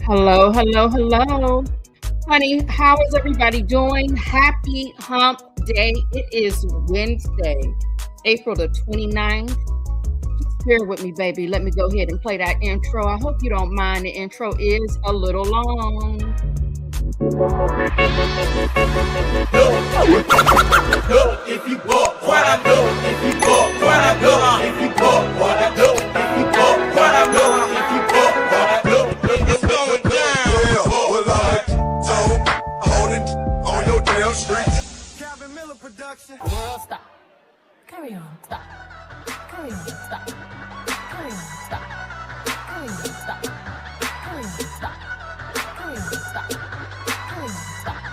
Hello, hello, hello. Honey, how is everybody doing? Happy hump day. It is Wednesday, April the 29th. Just bear with me, baby. Let me go ahead and play that intro. I hope you don't mind. The intro is a little long. If you bought what I know, if you bought what I know, if you bought what I know, if you bought what I know, if you bought what I know, it's going down. Well, so hold it on your damn street. Calvin Miller production. World, stop. Carry on, stop. Carry on, stop. Carry on, stop. Carry on, stop. Carry on, stop. Carry on, stop. Carry on, stop. Carry on, stop.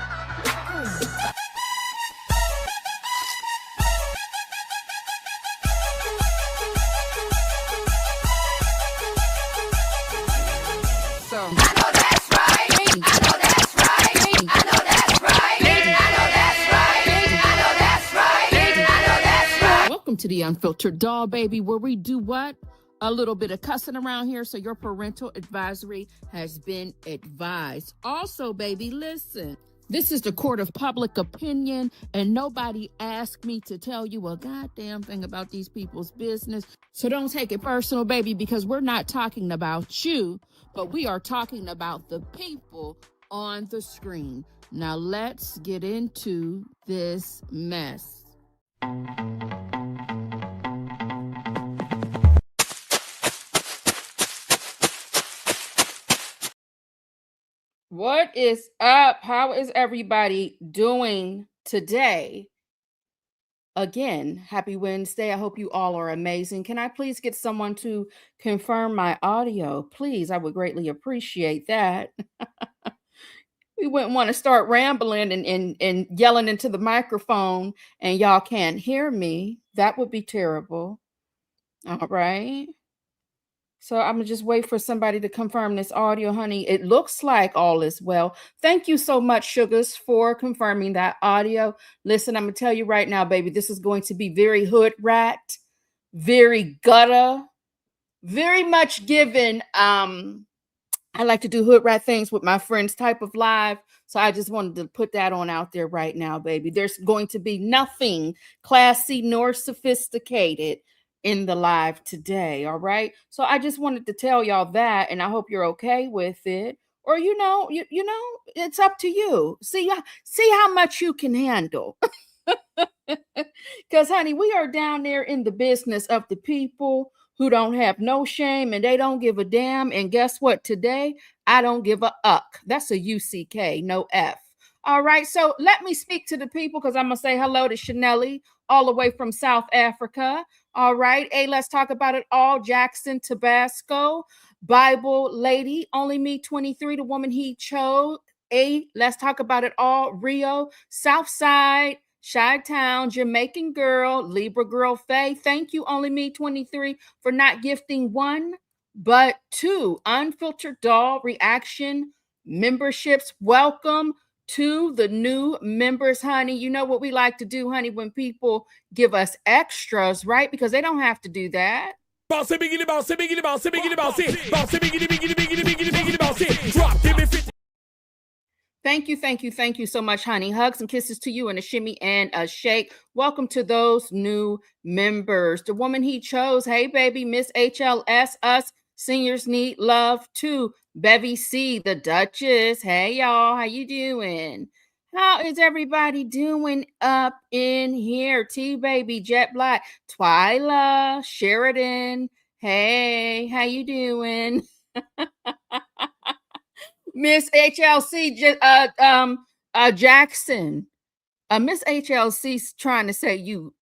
So, I know that's right. I know that's right. I know that's right. I know that's right. I know that's right. I know that's right. welcome to the Unfiltered Doll, baby, where we do what? A little bit of cussing around here, so your parental advisory has been advised. Also, baby, listen. This is the court of public opinion, and nobody asked me to tell you a goddamn thing about these people's business. So don't take it personal, baby, because we're not talking about you, but we are talking about the people on the screen. Now let's get into this mess. What is up? How is everybody doing today? Again, happy Wednesday. I hope you all are amazing. Can I please get someone to confirm my audio? Please, I would greatly appreciate that. We wouldn't want to start rambling and yelling into the microphone and y'all can't hear me. That would be terrible. All right. So I'm gonna just wait for somebody to confirm this audio, honey. It looks like all is well. Thank you so much, Sugars, for confirming that audio. Listen, I'm gonna tell you right now, baby, this is going to be very hood rat, very gutter, very much given. I like to do hood rat things with my friends type of live. So I just wanted to put that on out there right now, baby. There's going to be nothing classy nor sophisticated in the live today. All right. So I just wanted to tell y'all that, and I hope you're okay with it. Or you know, it's up to you. See how much you can handle. Because, honey, we are down there in the business of the people who don't have no shame and they don't give a damn. And guess what? Today, I don't give a uck. That's a UCK, no F. All right. So let me speak to the people because I'm going to say hello to Chanelli all the way from South Africa. All right. Hey, let's talk about it all. Jackson, Tabasco, Bible lady, only me 23, the woman he chose. Let's talk about it all. Rio, Southside, Chi-Town, Jamaican girl, Libra girl Faye. Thank you, only me 23, for not gifting one, but two unfiltered doll reaction memberships. Welcome to the new members, honey. You know what we like to do, honey, when people give us extras, right? Because they don't have to do that. Thank you so much, honey. Hugs and kisses to you and a shimmy and a shake. Welcome to those new members. The woman he chose. Hey, baby, Miss HLS, us seniors need love too. Bevy C, the Duchess. Hey, y'all, how you doing? How is everybody doing up in here? T-Baby, Jet Black, Twyla, Sheridan. Hey, how you doing? Miss HLC, Jackson. Miss HLC's trying to say you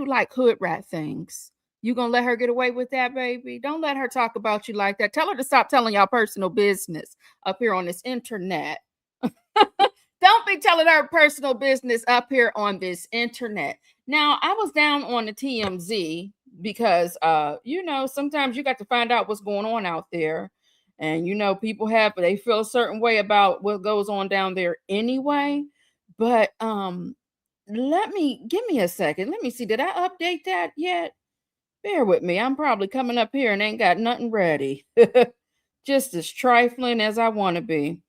like hood rat things. You gonna let her get away with that, baby? Don't let her talk about you like that. Tell her to stop telling y'all personal business up here on this internet. Don't be telling her personal business up here on this internet. Now, I was down on the TMZ because, sometimes you got to find out what's going on out there. And, people they feel a certain way about what goes on down there anyway. But give me a second. Let me see. Did I update that yet? Bear with me. I'm probably coming up here and ain't got nothing ready. just as trifling as I want to be.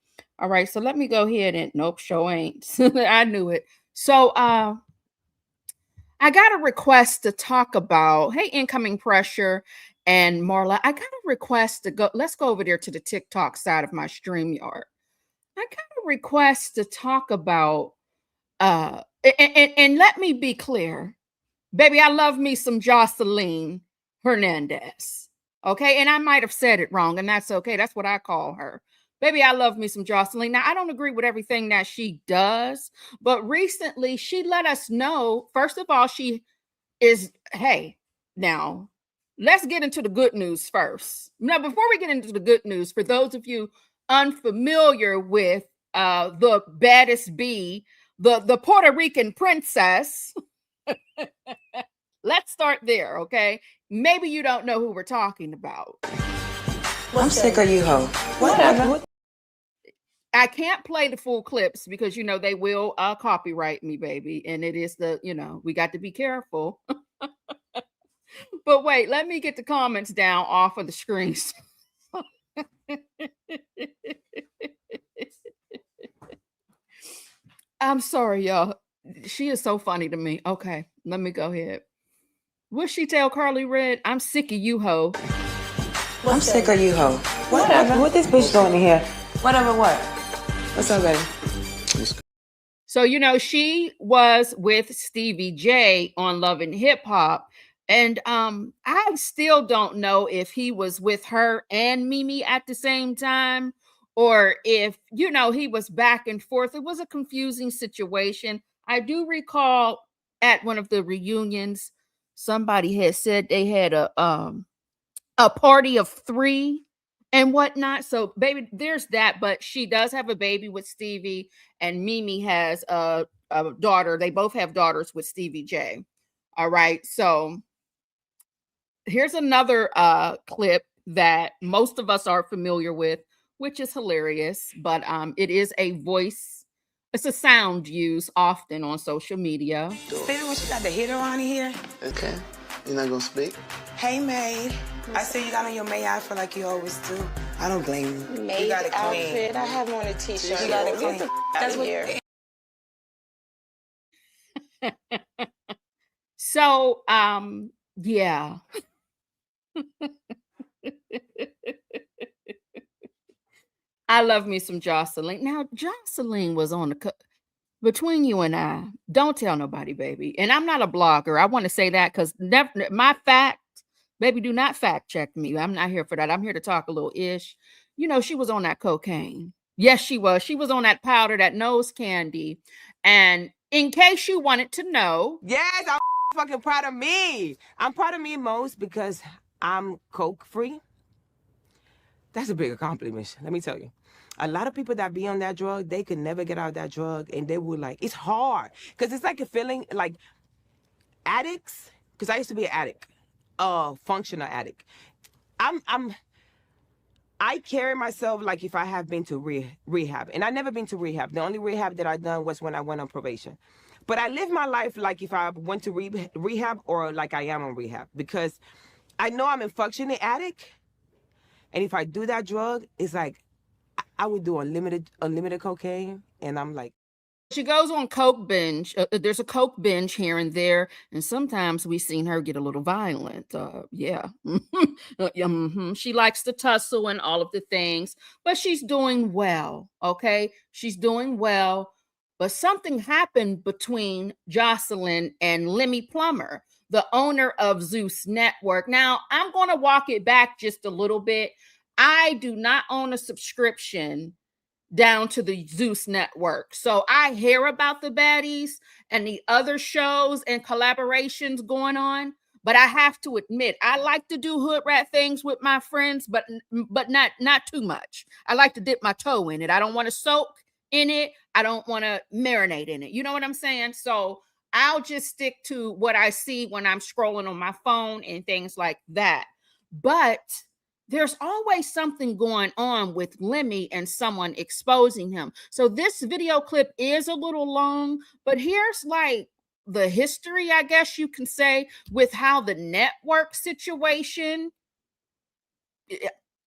All right, so let me go ahead and nope, show ain't. I knew it. So I got a request to talk about, hey, incoming pressure and Marla. I got a request to go. Let's go over there to the TikTok side of my StreamYard. I got a request to talk about and let me be clear, baby, I love me some Joseline Hernandez. Okay, and I might have said it wrong, and that's okay. That's what I call her. Baby, I love me some Joseline. Now, I don't agree with everything that she does, but recently she let us know, first of all, she is, hey, now let's get into the good news first. Now, before we get into the good news, for those of you unfamiliar with the baddest bee, the Puerto Rican princess, let's start there, okay? Maybe you don't know who we're talking about. I'm sick of you, ho. Whatever. I can't play the full clips because you know they will copyright me, baby, and it is the, you know, we got to be careful. But wait, let me get the comments down off of the screens. I'm sorry, y'all. She is so funny to me. Okay, let me go ahead. Will she tell Carly Red, I'm sick of you, ho? I'm sick of you, ho. Whatever. What this bitch doing in here? Whatever what? What's up, baby? So, you know, she was with Stevie J on Love and Hip Hop. And I still don't know if he was with her and Mimi at the same time, or if, you know, he was back and forth. It was a confusing situation. I do recall at one of the reunions, somebody had said they had a party of 3 and whatnot. So, baby, there's that. But she does have a baby with Stevie, and Mimi has a daughter. They both have daughters with Stevie J. All right. So here's another clip that most of us are familiar with, which is hilarious, but it is a voice, it's a sound used often on social media. Baby, what you got the heater on here? Okay. You're not gonna speak? Hey, maid. I see you got on your May outfit like you always do. I don't blame you. Maid you got it clean. outfit. I have on a t-shirt. You got it Get clean. the That's out what. here. So yeah. I love me some Joseline. Now, Joseline was on the between you and I, don't tell nobody, baby. And I'm not a blogger. I want to say that because my fact, baby, do not fact check me. I'm not here for that. I'm here to talk a little ish. You know, she was on that cocaine. Yes, she was. She was on that powder, that nose candy. And in case you wanted to know, Yes, I'm fucking proud of me. I'm proud of me most because I'm coke free. That's a big accomplishment, let me tell you. A lot of people that be on that drug, they could never get out of that drug, and they would like, it's hard. Because it's like a feeling like addicts, because I used to be an addict, functional addict. I carry myself like if I have been to rehab, and I never been to rehab. The only rehab that I done was when I went on probation. But I live my life like if I went to rehab or like I am on rehab, because I know I'm a functioning addict, and if I do that drug, it's like I would do unlimited cocaine, and I'm like. she goes on coke binge. There's a coke binge here and there, and sometimes we've seen her get a little violent. Yeah, she likes to tussle and all of the things, but she's doing well. Okay, she's doing well. But something happened between Joseline and Lemuel Plummer, the owner of Zeus Network. Now, I'm going to walk it back just a little bit. I do not own a subscription down to the Zeus Network. So I hear about the baddies and the other shows and collaborations going on, but I have to admit, I like to do hood rat things with my friends, but not too much. I like to dip my toe in it. I don't want to soak in it. I don't want to marinate in it. You know what I'm saying? So I'll just stick to what I see when I'm scrolling on my phone and things like that. But there's always something going on with Lemmy and someone exposing him. So this video clip is a little long, but here's like the history, I guess you can say, with how the network situation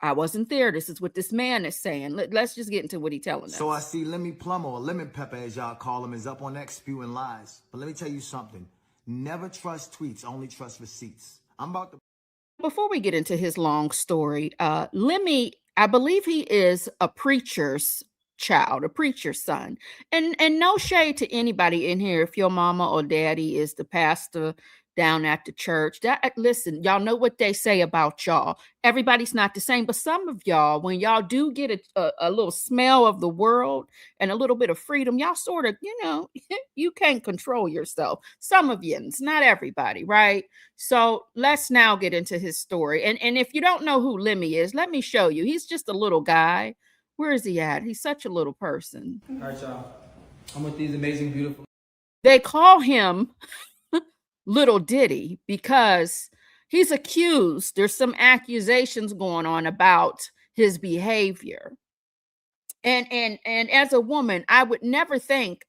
I wasn't there. This is what this man is saying. Let's just get into what he's telling us. So I see Lemuel Plummer, or Lemon Pepper as y'all call him, is up on X spewing lies. But let me tell you something. Never trust tweets, only trust receipts. I'm about to... Before we get into his long story, Lemmy, I believe he is a preacher's child, a preacher's son. And no shade to anybody in here if your mama or daddy is the pastor down at the church. Listen, y'all know what they say about y'all. Everybody's not the same, but some of y'all, when y'all do get a little smell of the world and a little bit of freedom, y'all sort of, you can't control yourself. Some of you, it's not everybody, right? So let's now get into his story. And if you don't know who Lemmy is, let me show you. He's just a little guy. Where is he at? He's such a little person. All right, y'all. I'm with these amazing, beautiful. They call him Little Diddy because he's accused. There's some accusations going on about his behavior. And as a woman, I would never think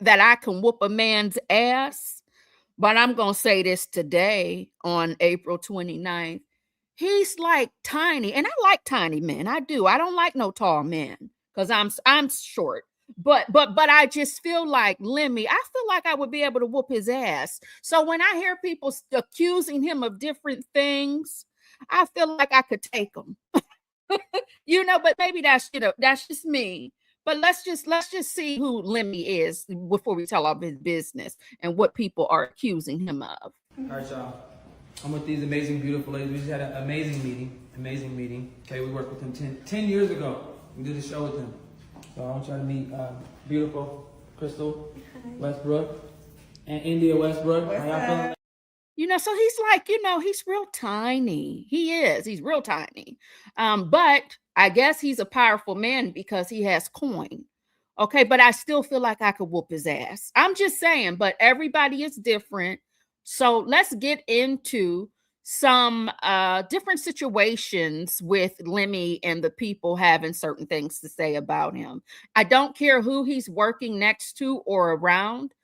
that I can whoop a man's ass, but I'm going to say this today on April 29th. He's like tiny, and I like tiny men. I do. I don't like no tall men because I'm short. But I just feel like Lemmy, I feel like I would be able to whoop his ass. So when I hear people accusing him of different things, I feel like I could take them. But maybe that's just me. But let's just see who Lemmy is before we tell all his business and what people are accusing him of. All right, y'all. I'm with these amazing, beautiful ladies. We just had an amazing meeting. Okay, we worked with them 10 years ago. We did a show with them. So I want y'all to meet beautiful Crystal Westbrook and India Westbrook. How y'all feeling? So he's like, he's real tiny. He's real tiny. But I guess he's a powerful man because he has coin. Okay, but I still feel like I could whoop his ass. I'm just saying, but everybody is different. So let's get into some different situations with Lemmy and the people having certain things to say about him. I don't care who he's working next to or around.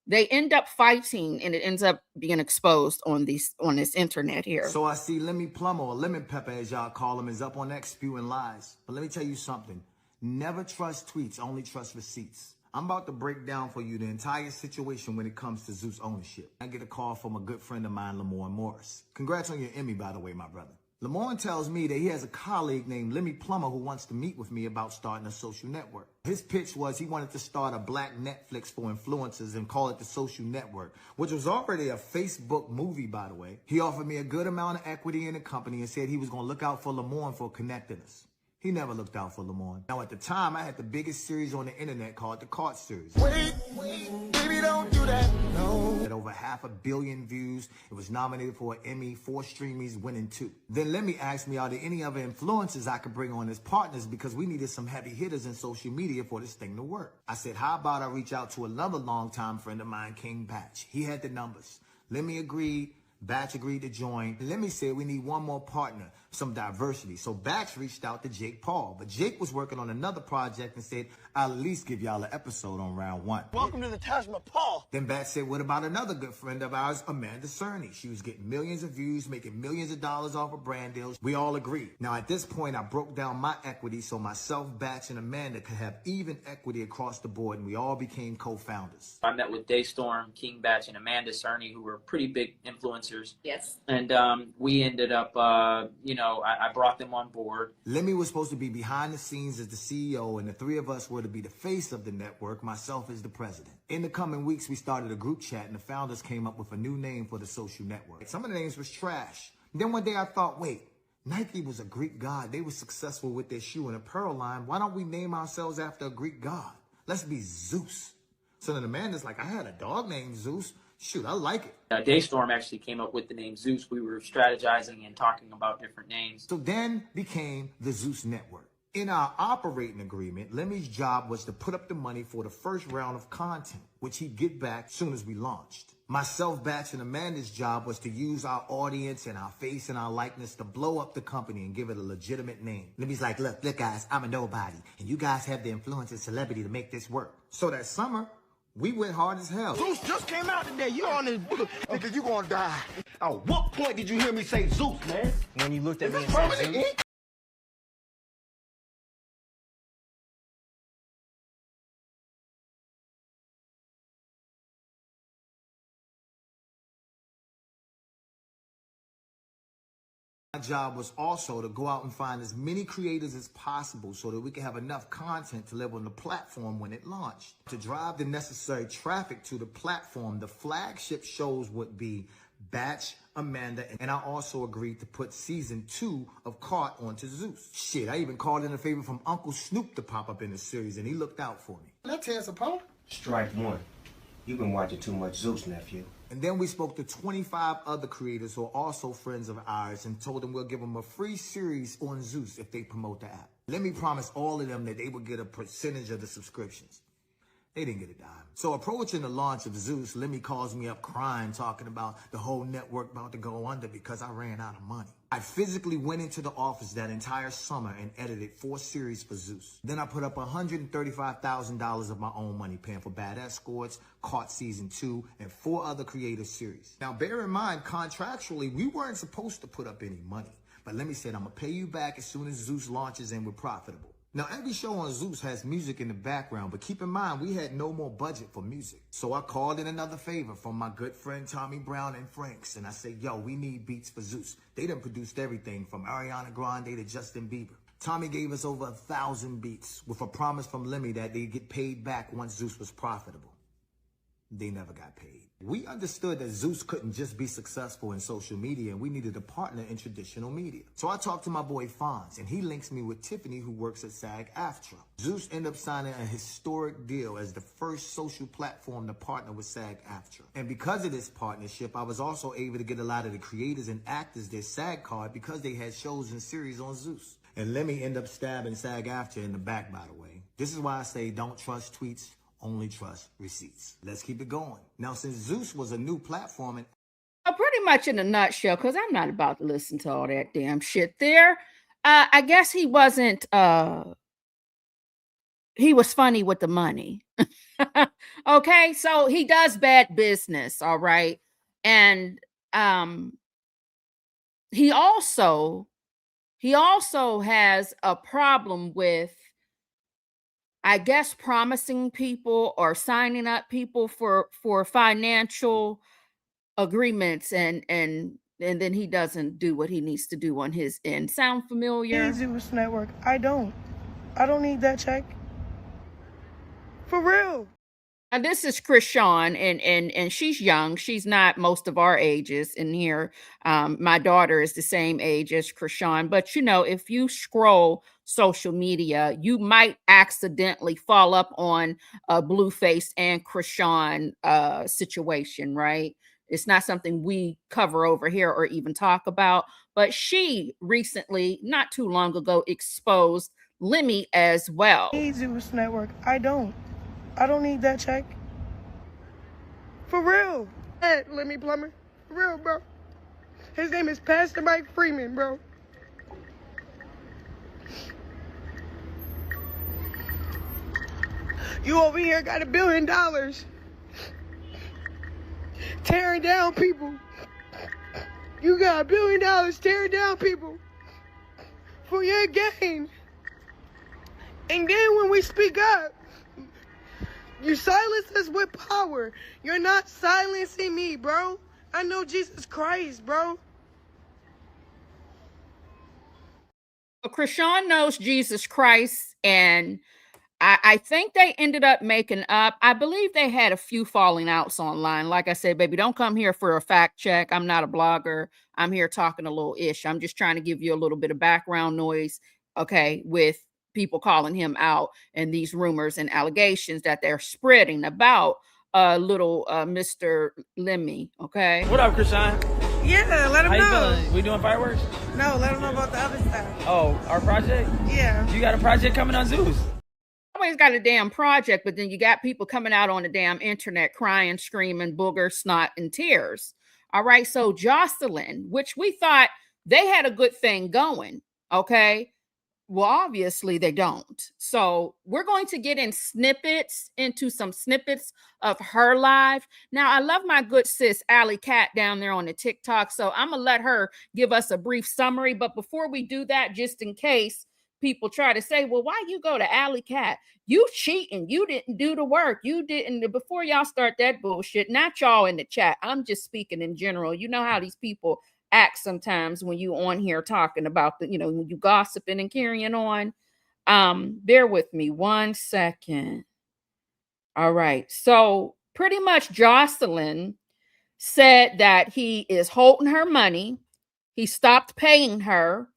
They end up fighting and it ends up being exposed on this internet here. So I see Lemuel Plummer, or Lemon Pepper as y'all call him, is up on X spewing lies. But let me tell you something. Never trust tweets, only trust receipts. I'm about to break down for you the entire situation when it comes to Zeus ownership. I get a call from a good friend of mine, Lemuel Morris. Congrats on your Emmy, by the way, my brother. Lemuel tells me that he has a colleague named Lemuel Plummer who wants to meet with me about starting a social network. His pitch was he wanted to start a black Netflix for influencers and call it the Social Network, which was already a Facebook movie, by the way. He offered me a good amount of equity in the company and said he was going to look out for Lemuel for connecting us. He never looked out for Lemuel. Now, at the time, I had the biggest series on the internet called the Cart Series. Wait, baby, don't do that, no. At over 500 million views, it was nominated for an Emmy, 4 Streamies, winning 2. Then Lemmy asked me, are there any other influencers I could bring on as partners because we needed some heavy hitters in social media for this thing to work. I said, how about I reach out to another longtime friend of mine, King Batch. He had the numbers. Lemmy agreed. Batch agreed to join. Lemmy said we need one more partner, some diversity. So Batch reached out to Jake Paul, but Jake was working on another project and said, I'll at least give y'all an episode on round 1. Welcome to the Taj Mahal. Then Batch said, what about another good friend of ours, Amanda Cerny? She was getting millions of views, making millions of dollars off of brand deals. We all agreed. Now at this point, I broke down my equity so myself, Batch, and Amanda could have even equity across the board, and we all became co-founders. I met with Daystorm, King Batch, and Amanda Cerny, who were pretty big influencers. Yes. And we ended up, I brought them on board. Lemmy was supposed to be behind the scenes as the CEO, and the 3 of us were to be the face of the network, myself as the president. In the coming weeks, we started a group chat, and the founders came up with a new name for the social network. Some of the names was trash. Then one day I thought, wait, Nike was a Greek god. They were successful with their shoe and apparel line. Why don't we name ourselves after a Greek god? Let's be Zeus. So then Amanda's like, I had a dog named Zeus. Shoot, I like it. Daystorm actually came up with the name Zeus. We were strategizing and talking about different names. So then became the Zeus Network. In our operating agreement, Lemmy's job was to put up the money for the first round of content, which he'd get back soon as we launched. Myself, Batch, and Amanda's job was to use our audience and our face and our likeness to blow up the company and give it a legitimate name. Lemmy's like, look guys, I'm a nobody, and you guys have the influence and celebrity to make this work. So that summer, we went hard as hell. Zeus just came out today. You on this nigga, you gonna die. At what point did you hear me say Zeus, man? When you looked at Is me this and said permanent Zeus? ink? job was also to go out and find as many creators as possible so that we could have enough content to live on the platform when it launched. To drive the necessary traffic to the platform, the flagship shows would be Batch, Amanda, and I also agreed to put season 2 of Cart onto Zeus. Shit, I even called in a favor from Uncle Snoop to pop up in the series, and he looked out for me. Let's tear us apart. Strike one. You've been watching too much Zeus, nephew. And then we spoke to 25 other creators who are also friends of ours and told them we'll give them a free series on Zeus if they promote the app. Let me promise all of them that they would get a percentage of the subscriptions. They didn't get a dime. So approaching the launch of Zeus, Lemmy calls me up crying, talking about the whole network about to go under because I ran out of money. I physically went into the office that entire summer and edited 4 series for Zeus. Then I put up $135,000 of my own money, paying for Bad Escorts, Caught Season 2, and 4 other creative series. Now, bear in mind, contractually, we weren't supposed to put up any money. But Lemmy said, I'm going to pay you back as soon as Zeus launches and we're profitable. Now, every show on Zeus has music in the background, but keep in mind, we had no more budget for music. So I called in another favor from my good friend Tommy Brown and Franks, and I said, yo, we need beats for Zeus. They done produced everything from Ariana Grande to Justin Bieber. Tommy gave us over 1,000 beats with a promise from Lemmy that they'd get paid back once Zeus was profitable. They never got paid. We understood that Zeus couldn't just be successful in social media, and we needed a partner in traditional media. So I talked to my boy Fonz, and he links me with Tiffany, who works at SAG-AFTRA. Zeus ended up signing a historic deal as the first social platform to partner with SAG-AFTRA. And because of this partnership, I was also able to get a lot of the creators and actors their SAG card because they had shows and series on Zeus. And let me end up stabbing SAG-AFTRA in the back, by the way. This is why I say don't trust tweets. Only trust receipts. Let's keep it going. Now, since Zeus was a new platform and pretty much in a nutshell, because I'm not about to listen to all that damn shit there. I guess he wasn't, he was funny with the money. Okay, so he does bad business, all right? And he also has a problem with, I guess, promising people or signing up people for financial agreements and then he doesn't do what he needs to do on his end. Sound familiar? Zeus Network. I don't need that check. For real. Now, this is Krishan, and she's young. She's not most of our ages in here. My daughter is the same age as Krishan. But, you know, if you scroll social media, you might accidentally fall up on a Blueface and Krishan situation, right? It's not something we cover over here or even talk about. But she recently, not too long ago, exposed Lemmy as well. Zeus Network. I don't need that check. For real. Hey, Lemuel Plummer. For real, bro. His name is Pastor Mike Freeman, bro. You over here got $1 billion. Tearing down people. You got $1 billion tearing down people. For your gain. And then when we speak up, you silence us with power. You're not silencing me, bro. I know Jesus Christ, bro. Krishan knows Jesus Christ, and I think they ended up making up. I believe they had a few falling outs online. Like I said, baby, don't come here for a fact check. I'm not a blogger. I'm here talking a little ish. I'm just trying to give you a little bit of background noise, okay, with people calling him out and these rumors and allegations that they're spreading about little Mr. Lemmy, okay? What up, Krishan? Yeah, let him How know. you feeling? We doing fireworks? No, let him know about the other stuff. Oh, our project? Yeah. You got a project coming on Zeus? Always got a damn project, but then you got people coming out on the damn internet crying, screaming, booger, snot, and tears. All right, so Joseline, which we thought they had a good thing going, okay? Well, obviously they don't. So we're going to get into some snippets of her live. Now, I love my good sis, Alley Cat, down there on the TikTok. So I'm going to let her give us a brief summary. But before we do that, just in case people try to say, well, why you go to Alley Cat? You cheating. You didn't do the work. You didn't. Before y'all start that bullshit, not y'all in the chat. I'm just speaking in general. You know how these people act sometimes when you on here talking about the, when you gossiping and carrying on. Bear with me 1 second. All right. So pretty much Joseline said that he is holding her money. He stopped paying her,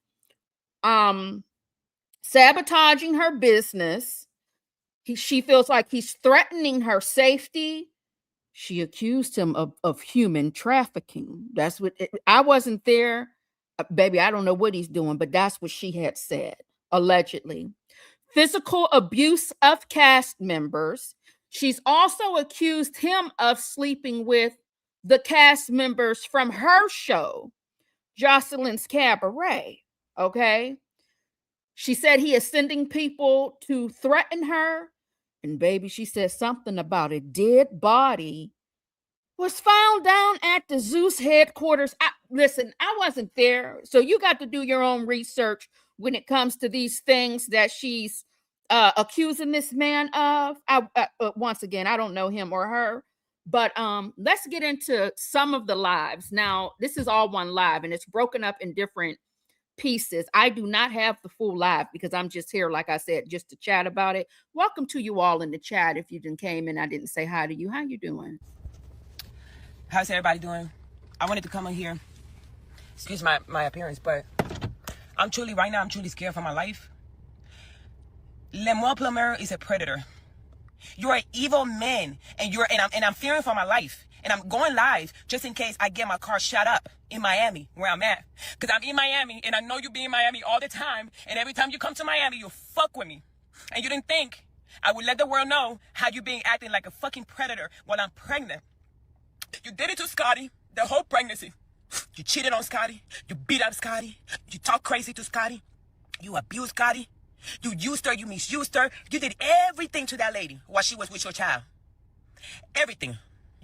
sabotaging her business. She feels like he's threatening her safety. She accused him of human trafficking. That's what I wasn't there, baby. I don't know what he's doing, but that's what she had said, allegedly. Physical abuse of cast members. She's also accused him of sleeping with the cast members from her show, Joseline's Cabaret. Okay. She said he is sending people to threaten her. And baby, she said something about a dead body was found down at the Zeus headquarters. Listen, I wasn't there. So you got to do your own research when it comes to these things that she's accusing this man of. Once again, I don't know him or her. But let's get into some of the lives. Now, this is all one live, and it's broken up in different pieces. I do not have the full live because I'm just here, like I said, just to chat about it. Welcome to you all in the chat. If you didn't came in, I didn't say hi to you. How you doing? How's everybody doing? I wanted to come on here. Excuse my appearance, but I'm truly scared for my life. Lemuel Plummer is a predator. You're an evil man, and I'm fearing for my life. And I'm going live just in case I get my car shot up in Miami, where I'm at. Because I'm in Miami, and I know you be in Miami all the time. And every time you come to Miami, you fuck with me. And you didn't think I would let the world know how you been acting like a fucking predator while I'm pregnant. You did it to Scotty, the whole pregnancy. You cheated on Scotty. You beat up Scotty. You talk crazy to Scotty. You abused Scotty. You used her. You misused her. You did everything to that lady while she was with your child. Everything.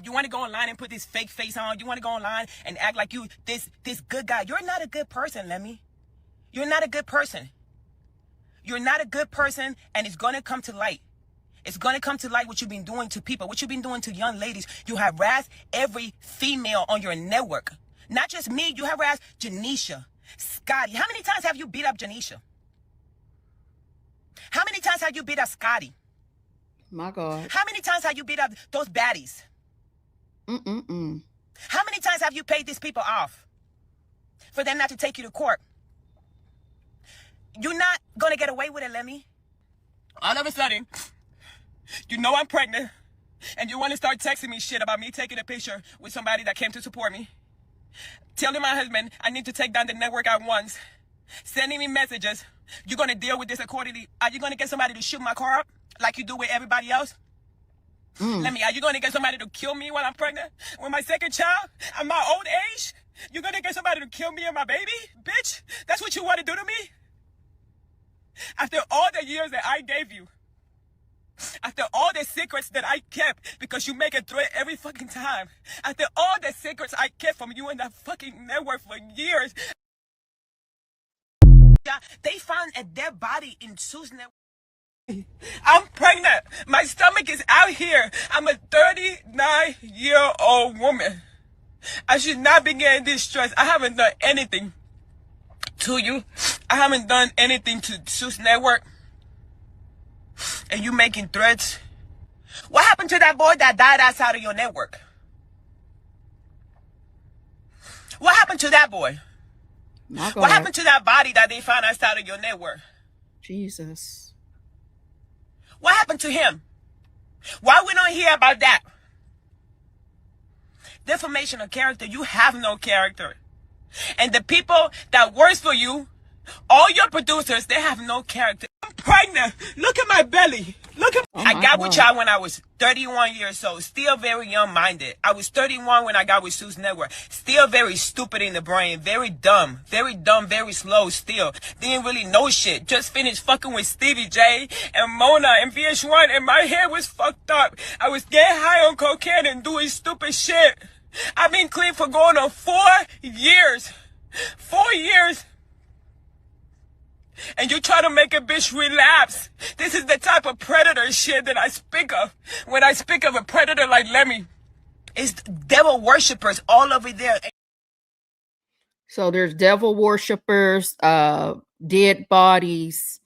You want to go online and put this fake face on. You want to go online and act like you this good guy. You're not a good person, Lemmy. You're not a good person. You're not a good person, and it's going to come to light. It's going to come to light what you've been doing to people, what you've been doing to young ladies. You harass every female on your network. Not just me. You harass Janisha, Scotty. How many times have you beat up Janisha? How many times have you beat up Scotty? My God. How many times have you beat up those baddies? How many times have you paid these people off for them not to take you to court? You're not going to get away with it, Lemmy. All of a sudden, you know I'm pregnant, and you want to start texting me shit about me taking a picture with somebody that came to support me. Telling my husband I need to take down the network at once. Sending me messages. You're going to deal with this accordingly. Are you going to get somebody to shoot my car up like you do with everybody else? Lemmy, are you going to get somebody to kill me while I'm pregnant? With my second child? At my old age? You're going to get somebody to kill me and my baby? Bitch, that's what you want to do to me? After all the years that I gave you. After all the secrets that I kept because you make a threat every fucking time. After all the secrets I kept from you and that fucking network for years. They found a dead body in Zeus Network. I'm pregnant. My stomach is out here. I'm a 39-year-old woman. I should not be getting this stress. I haven't done anything to you. I haven't done anything to Zeus Network. And you making threats. What happened to that boy that died outside of your network? What happened to that boy? What happened to that body that they found outside of your network? Jesus. What happened to him? Why we don't hear about that? Defamation of character. You have no character. And the people that works for you, all your producers, they have no character. I'm pregnant. Look at my belly. Look at. I got with y'all when I was 31 years old. Still very young-minded. I was 31 when I got with Zeus Network. Still very stupid in the brain. Very dumb, very slow still. Didn't really know shit. Just finished fucking with Stevie J and Mona and VH1, and my hair was fucked up. I was getting high on cocaine and doing stupid shit. I've been clean for going on 4 years. 4 years. And you try to make a bitch relapse. This is the type of predator shit that I speak of. When I speak of a predator like Lemmy, it's devil worshippers all over there. So there's devil worshipers, dead bodies,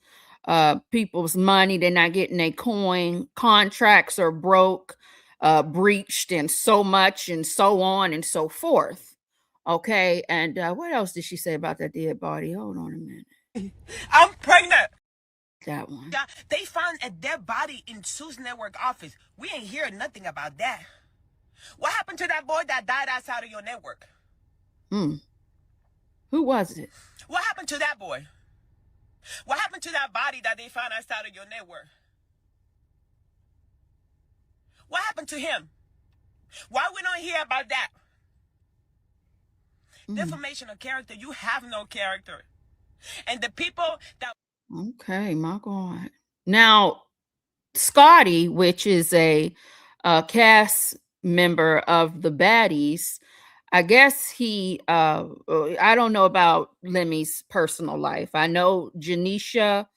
people's money, they're not getting a coin, contracts are broke, breached, and so much, and so on and so forth. Okay, and what else did she say about that dead body? Hold on a minute. I'm pregnant. That one. They found a dead body in Zeus Network office. We ain't hearing nothing about that. What happened to that boy that died outside of your network? Who was it? What happened to that boy? What happened to that body that they found outside of your network? What happened to him? Why we don't hear about that? Defamation of character. You have no character. And the people that... Okay, my God. Now, Scotty, which is a cast member of the Baddies, I guess he, I don't know about Lemmy's personal life. I know Janisha,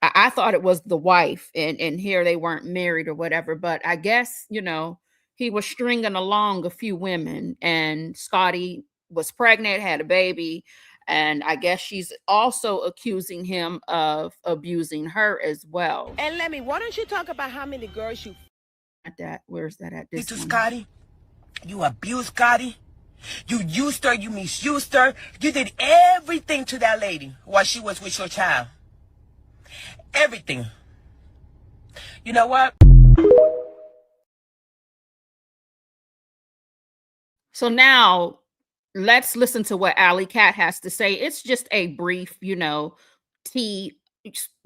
I thought it was the wife, and here they weren't married or whatever, but I guess, you know, he was stringing along a few women, and Scotty was pregnant, had a baby, and I guess she's also accusing him of abusing her as well. And Lemmy, why don't you talk about how many girls you... At that, where's that at? This to one? Scotty? You abused Scotty? You used her, you misused her. You did everything to that lady while she was with your child. Everything. You know what? So now let's listen to what Alley Cat has to say. It's just a brief, you know,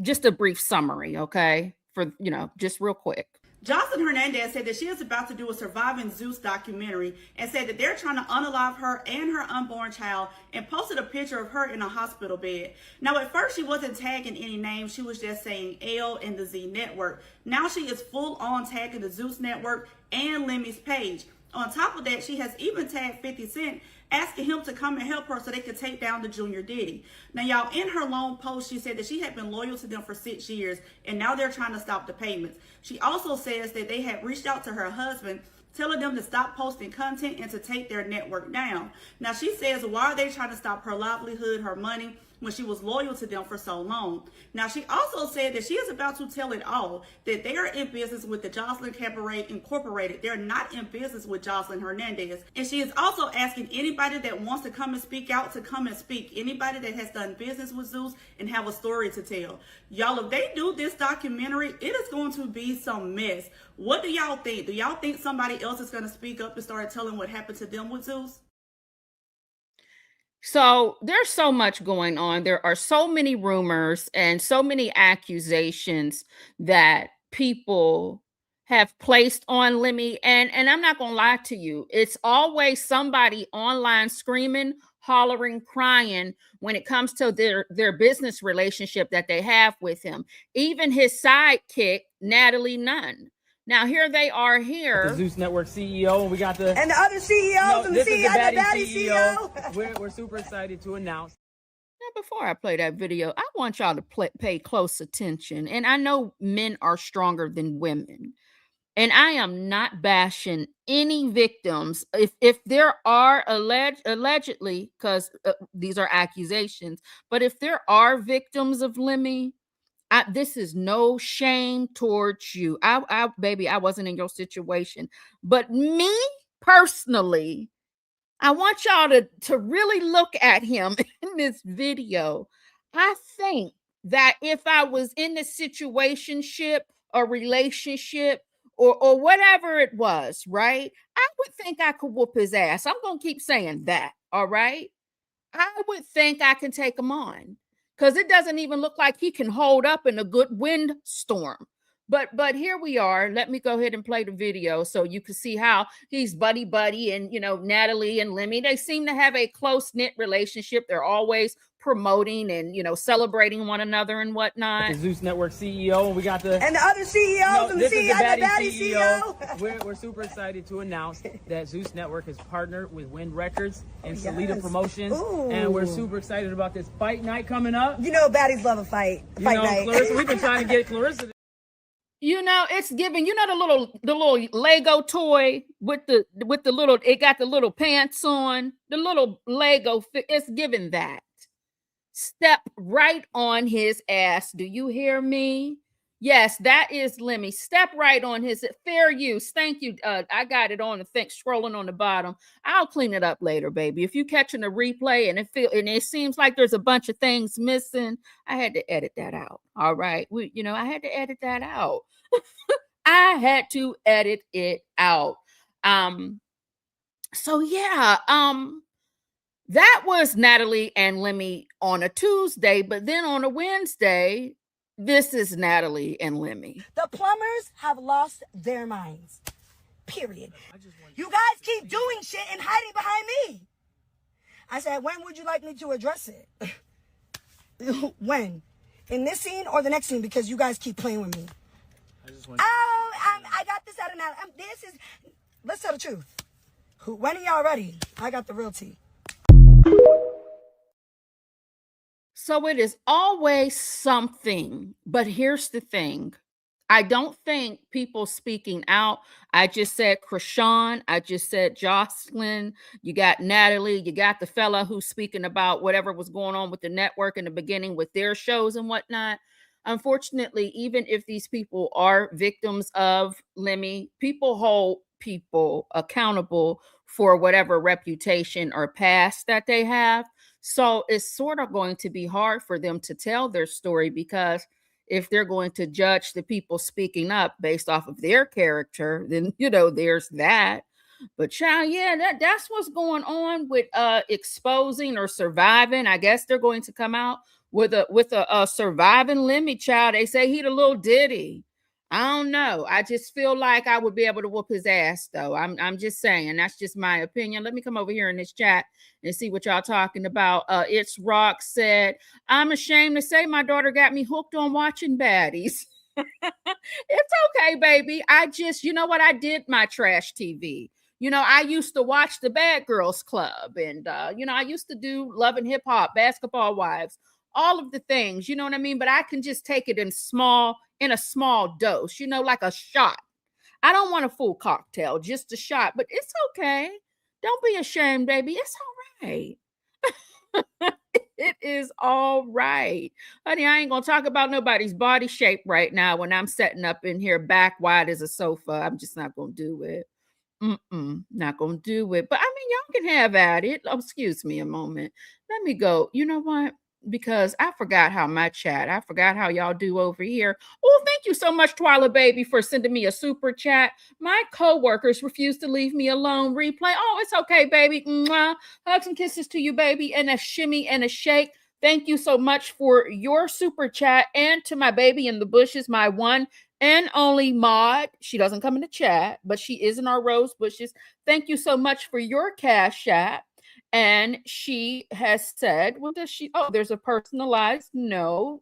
just a brief summary, okay? For, you know, just real quick. Joseline Hernandez said that she is about to do a Surviving Zeus documentary and said that they're trying to unalive her and her unborn child, and posted a picture of her in a hospital bed. Now, at first, she wasn't tagging any names. She was just saying L and the Z Network. Now she is full on tagging the Zeus Network and Lemmy's page. On top of that, she has even tagged 50 Cent, asking him to come and help her so they could take down the Junior Diddy. Now, y'all, in her long post, she said that she had been loyal to them for 6 years, and now they're trying to stop the payments. She also says that they had reached out to her husband, telling them to stop posting content and to take their network down. Now, she says, why are they trying to stop her livelihood, her money, when she was loyal to them for so long? Now, she also said that she is about to tell it all, that they are in business with the Joseline Cabaret Incorporated. They're not in business with Joseline Hernandez. And she is also asking anybody that wants to come and speak out to come and speak. Anybody that has done business with Zeus and have a story to tell. Y'all, if they do this documentary, it is going to be some mess. What do y'all think? Do y'all think somebody else is going to speak up and start telling what happened to them with Zeus? So there's so much going on. There are so many rumors and so many accusations that people have placed on Lemmy. And I'm not going to lie to you. It's always somebody online screaming, hollering, crying when it comes to their business relationship that they have with him. Even his sidekick, Natalie Nunn. Now, here they are here. The Zeus Network CEO, and we got the... And the other CEOs and the Baddie CEO. We're super excited to announce. Now, before I play that video, I want y'all to pay close attention. And I know men are stronger than women. And I am not bashing any victims. If there are allegedly, because these are accusations, but if there are victims of Lemmy, this is no shame towards you. Baby, I wasn't in your situation. But me personally, I want y'all to really look at him in this video. I think that if I was in the situationship or relationship or whatever it was, right? I would think I could whoop his ass. I'm going to keep saying that, all right? I would think I can take him on. Because it doesn't even look like he can hold up in a good windstorm. But here we are. Let me go ahead and play the video so you can see how he's buddy. And, you know, Natalie and Lemmy, they seem to have a close-knit relationship. They're always promoting and, you know, celebrating one another and whatnot. The Zeus Network CEO, and we got the... And the other CEOs and the Baddie CEO. We're super excited to announce that Zeus Network has partnered with Wind Records and Salida Promotions. Ooh. And we're super excited about this fight night coming up. You know Baddies love a fight. Fight night. Clarissa, we've been trying to get Clarissa... You know, it's giving, you know, the little Lego toy with the little, it got the little pants on, the little Lego, it's giving that. Step right on his ass. Do you hear me? Yes, that is Lemmy. Step right on his fair use. Thank you. I got it on the thing, scrolling on the bottom. I'll clean it up later, baby. If you catching a replay and it seems like there's a bunch of things missing, I had to edit that out. All right. I had to edit that out. I had to edit it out. So yeah, that was Natalie and Lemmy on a Tuesday, but then on a Wednesday, this is Natalie and Lemmy. The Plumbers have lost their minds. Period. You guys keep doing shit and hiding behind me. I said, when would you like me to address it? When? In this scene or the next scene? Because you guys keep playing with me. I got this out of now. Let's tell the truth. When are y'all ready? I got the real tea. So it is always something, but here's the thing. I don't think people speaking out. I just said Krishan. I just said Joseline. You got Natalie. You got the fella who's speaking about whatever was going on with the network in the beginning with their shows and whatnot. Unfortunately, even if these people are victims of Lemmy, people hold people accountable for whatever reputation or past that they have. So it's sort of going to be hard for them to tell their story, because if they're going to judge the people speaking up based off of their character, then, there's that. But child, yeah, that's what's going on with exposing or surviving. I guess they're going to come out with a surviving Lemmy child. They say he the little Diddy. I don't know. I just feel like I would be able to whoop his ass, though. I'm just saying. That's just my opinion. Let me come over here in this chat and see what y'all talking about. It's Rock said, I'm ashamed to say my daughter got me hooked on watching baddies. It's okay, baby. I just, you know what? I did my trash TV. I used to watch the Bad Girls Club, and, I used to do Love and Hip Hop, Basketball Wives, all of the things, you know what I mean? But I can just take it in a small dose, like a shot. I don't want a full cocktail, just a shot, but it's okay. Don't be ashamed, baby. It's all right. It is all right. Honey, I ain't going to talk about nobody's body shape right now when I'm setting up in here back wide as a sofa. I'm just not going to do it. Not going to do it. But I mean, y'all can have at it. Oh, excuse me a moment. Let me go. You know what? Because I forgot how I forgot how y'all do over here. Oh, thank you so much, Twyla Baby, for sending me a super chat. My coworkers refuse to leave me alone. Replay. Oh, it's okay, baby. Mwah. Hugs and kisses to you, baby. And a shimmy and a shake. Thank you so much for your super chat. And to my baby in the bushes, my one and only Maud. She doesn't come in the chat, but she is in our rose bushes. Thank you so much for your Cash App. And she has said, what does she? Oh, there's a personalized note.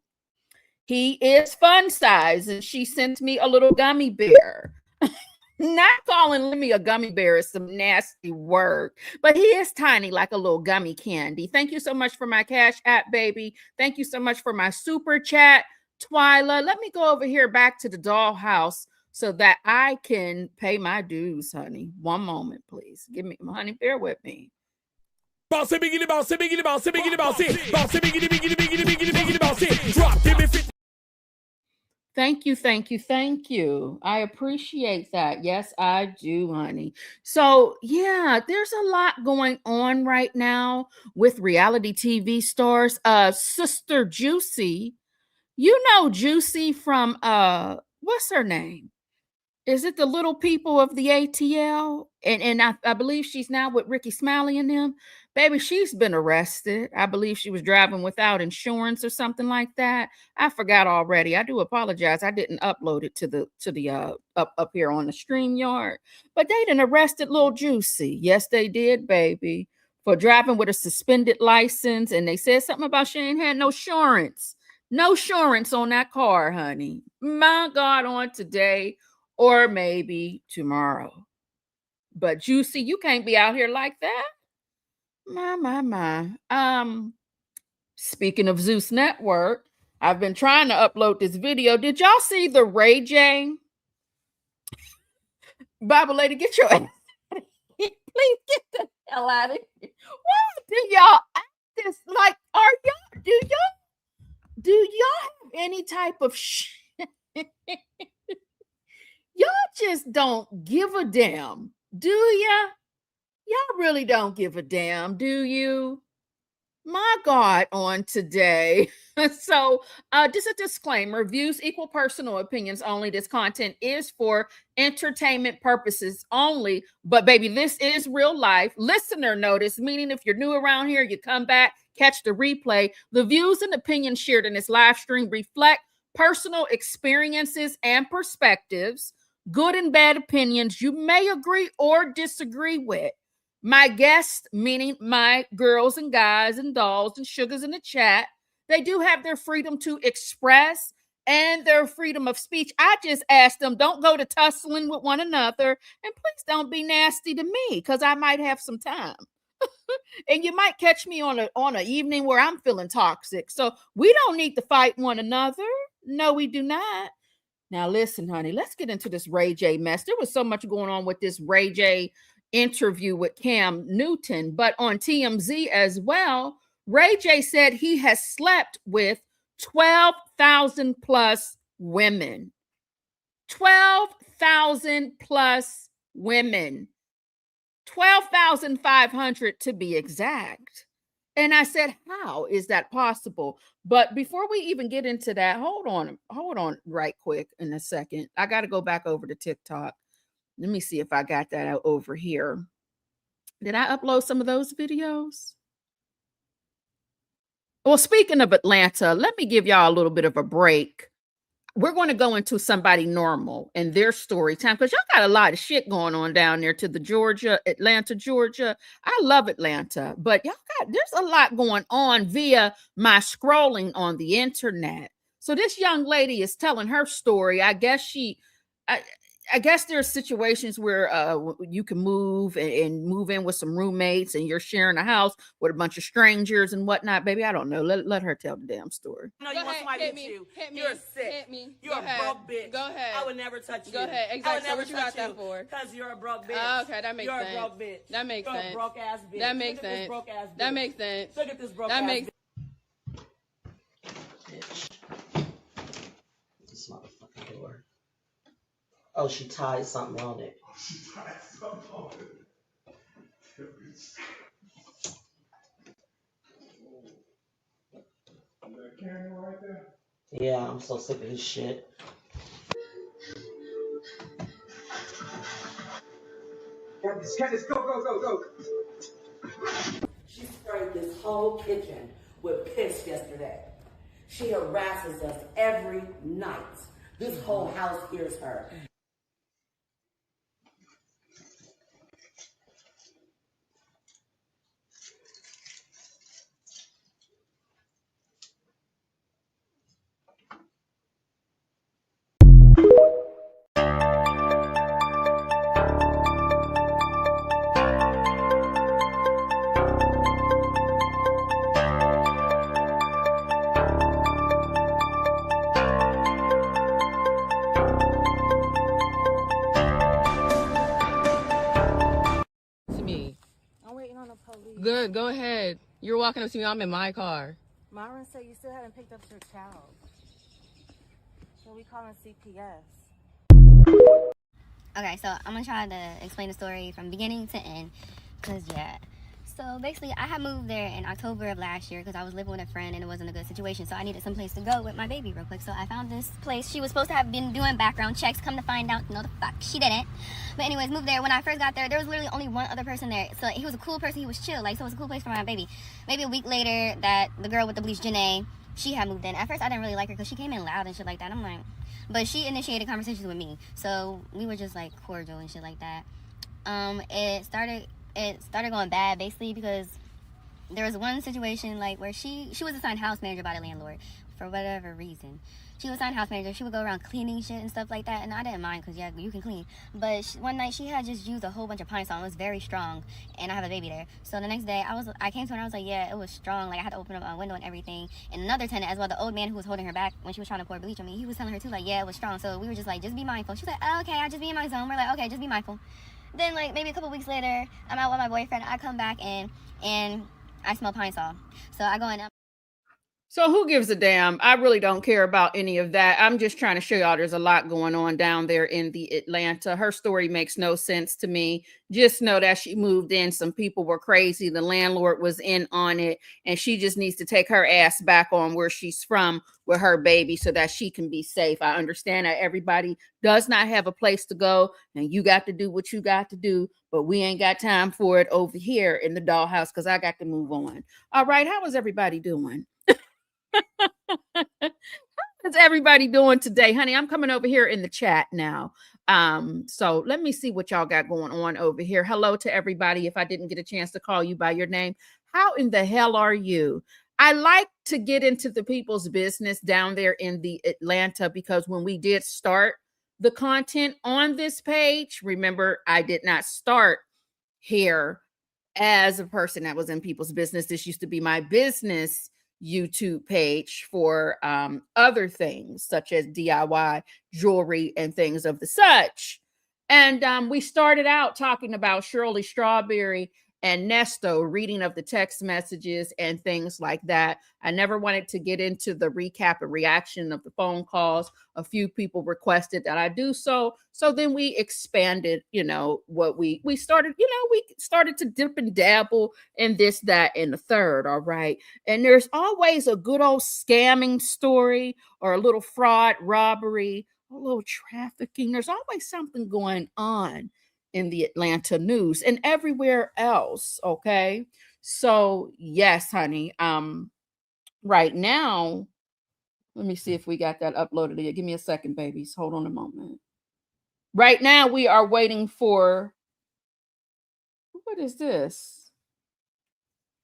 He is fun size. And she sent me a little gummy bear. Not calling Lemmy a gummy bear is some nasty word, but he is tiny, like a little gummy candy. Thank you so much for my Cash App, baby. Thank you so much for my super chat, Twyla. Let me go over here back to the dollhouse so that I can pay my dues, honey. One moment, please. Give me, honey, bear with me. Bossy biggity bossy biggity bossy biggity bossy bossy biggity biggity biggity biggity biggity bossy drop give me 50. Thank you. I appreciate that. Yes, I do, honey. So yeah, there's a lot going on right now with reality TV stars. Sister Juicy, Juicy from what's her name? Is it the Little People of the ATL? And I believe she's now with Ricky Smiley and them. Baby, she's been arrested. I believe she was driving without insurance or something like that. I forgot already. I do apologize. I didn't upload it to the up here on the StreamYard. But they done arrested Lil Juicy. Yes, they did, baby, for driving with a suspended license. And they said something about she ain't had no insurance. No insurance on that car, honey. My God, on today. Or maybe tomorrow. But Juicy, you can't be out here like that. My. Speaking of Zeus Network, I've been trying to upload this video. Did y'all see the Ray J? Bible lady, get your ass. Please get the hell out of here. Why do y'all act this like, do y'all have any type of y'all just don't give a damn, do ya? Y'all really don't give a damn, do you? My God, on today. So, just a disclaimer, views equal personal opinions only. This content is for entertainment purposes only. But baby, this is real life. Listener notice, meaning if you're new around here, you come back, catch the replay. The views and opinions shared in this live stream reflect personal experiences and perspectives, good and bad opinions you may agree or disagree with. My guests, meaning my girls and guys and dolls and sugars in the chat, they do have their freedom to express and their freedom of speech. I just asked them, don't go to tussling with one another, and please don't be nasty to me, because I might have some time. And you might catch me on an evening where I'm feeling toxic. So we don't need to fight one another. No, we do not. Now listen, honey, let's get into this Ray J mess. There was so much going on with this Ray J interview with Cam Newton, but on TMZ as well, Ray J said he has slept with 12,000 plus women. 12,000 plus women. 12,500 to be exact. And I said, how is that possible? But before we even get into that, hold on right quick in a second. I got to go back over to TikTok. Let me see if I got that out over here. Did I upload some of those videos? Well, speaking of Atlanta, let me give y'all a little bit of a break. We're going to go into somebody normal and their story time, because y'all got a lot of shit going on down there to the Atlanta, Georgia. I love Atlanta, but there's a lot going on via my scrolling on the internet. So this young lady is telling her story. I guess there are situations where you can move and move in with some roommates, and you're sharing a house with a bunch of strangers and whatnot. Baby, I don't know. Let her tell the damn story. No, you want somebody with you. You're sick. Hit me. You're a broke bitch. Go ahead. I would never touch you. Go ahead. Exactly. So what you got that for? Because you're a broke bitch. Oh, okay, that makes sense. You're a broke bitch. That makes sense. You're a broke ass bitch. That makes Look at sense. this broke ass bitch. That makes sense. Look at this broke that ass makes bitch. This motherfucking door. Oh, she tied something on it. She tied something on it. That camera right there? Yeah, I'm so sick of this shit. Candice, go. She sprayed this whole kitchen with piss yesterday. She harasses us every night. This whole house hears her. Good, go ahead. You're walking up to me, I'm in my car. Myron said you still haven't picked up your child. So we calling CPS. Okay, so I'm gonna try to explain the story from beginning to end. So basically I had moved there in October of last year because I was living with a friend and it wasn't a good situation. So I needed some place to go with my baby real quick. So I found this place. She was supposed to have been doing background checks. Come to find out, no the fuck, she didn't. But anyways, moved there. When I first got there, there was literally only one other person there. So he was a cool person. He was chill. So it was a cool place for my baby. Maybe a week later, that the girl with the bleach, Janae, she had moved in. At first, I didn't really like her because she came in loud and shit like that. I'm like, but she initiated conversations with me. So we were just like cordial and shit like that. It started going bad basically because there was one situation like where she was assigned house manager by the landlord. for whatever reason. She was on house manager. She would go around cleaning shit and stuff like that, and I didn't mind because, yeah, you can clean. But one night she had just used a whole bunch of Pine Sol. It was very strong, and I have a baby there. So the next day, I came to her and I was like, yeah, it was strong. Like, I had to open up my window and everything. And another tenant as well, the old man who was holding her back when she was trying to pour bleach on me, he was telling her too, like, yeah, it was strong. So we were just like, just be mindful. She was like, oh, okay, I'll just be in my zone. We're like, okay, just be mindful. Then, like, maybe a couple weeks later, I'm out with my boyfriend. I come back and I smell Pine Sol. So I go in. So who gives a damn? I really don't care about any of that. I'm just trying to show y'all there's a lot going on down there in the Atlanta. Her story makes no sense to me. Just know that she moved in. Some people were crazy. The landlord was in on it, and she just needs to take her ass back on where she's from with her baby so that she can be safe. I understand that everybody does not have a place to go, and you got to do what you got to do, but we ain't got time for it over here in the dollhouse because I got to move on. All right, how is everybody doing? How's everybody doing today, honey? I'm coming over here in the chat now. So let me see what y'all got going on over here. Hello to everybody. If I didn't get a chance to call you by your name, how in the hell are you? I like to get into the people's business down there in the Atlanta because when we did start the content on this page, remember, I did not start here as a person that was in people's business. This used to be my business YouTube page for other things such as DIY jewelry and things of the such. And we started out talking about Shirley Strawberry and Nesto, reading of the text messages and things like that. I never wanted to get into the recap and reaction of the phone calls. A few people requested that I do so. So then we expanded, what we started, we started to dip and dabble in this, that, and the third. All right. And there's always a good old scamming story or a little fraud, robbery, a little trafficking. There's always something going on in the Atlanta news and everywhere else. Okay. So yes, honey. Right now, let me see if we got that uploaded yet. Give me a second, babies. Hold on a moment. Right now, we are waiting for, what is this?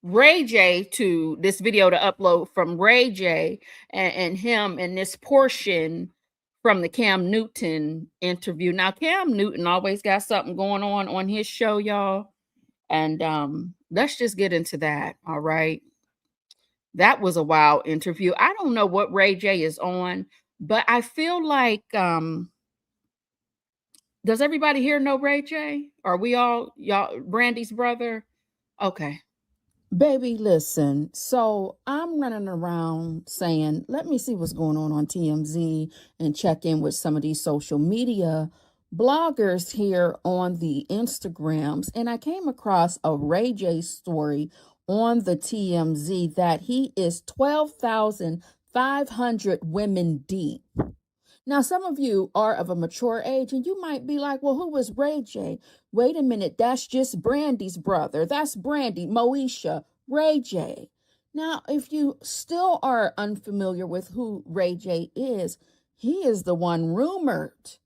Ray J this video to upload from Ray J and him and this portion from the Cam Newton interview. Now, Cam Newton always got something going on his show, y'all. And let's just get into that. All right. That was a wild interview. I don't know what Ray J is on, but I feel like, does everybody here know Ray J? Are we all, y'all, Brandy's brother? Okay. Baby, listen. So I'm running around saying, let me see what's going on TMZ and check in with some of these social media bloggers here on the Instagrams. And I came across a Ray J story on the TMZ that he is 12,500 women deep. Now, some of you are of a mature age and you might be like, well, who was Ray J? Wait a minute, that's just Brandy's brother. That's Brandy, Moesha, Ray J. Now, if you still are unfamiliar with who Ray J is, he is the one rumored.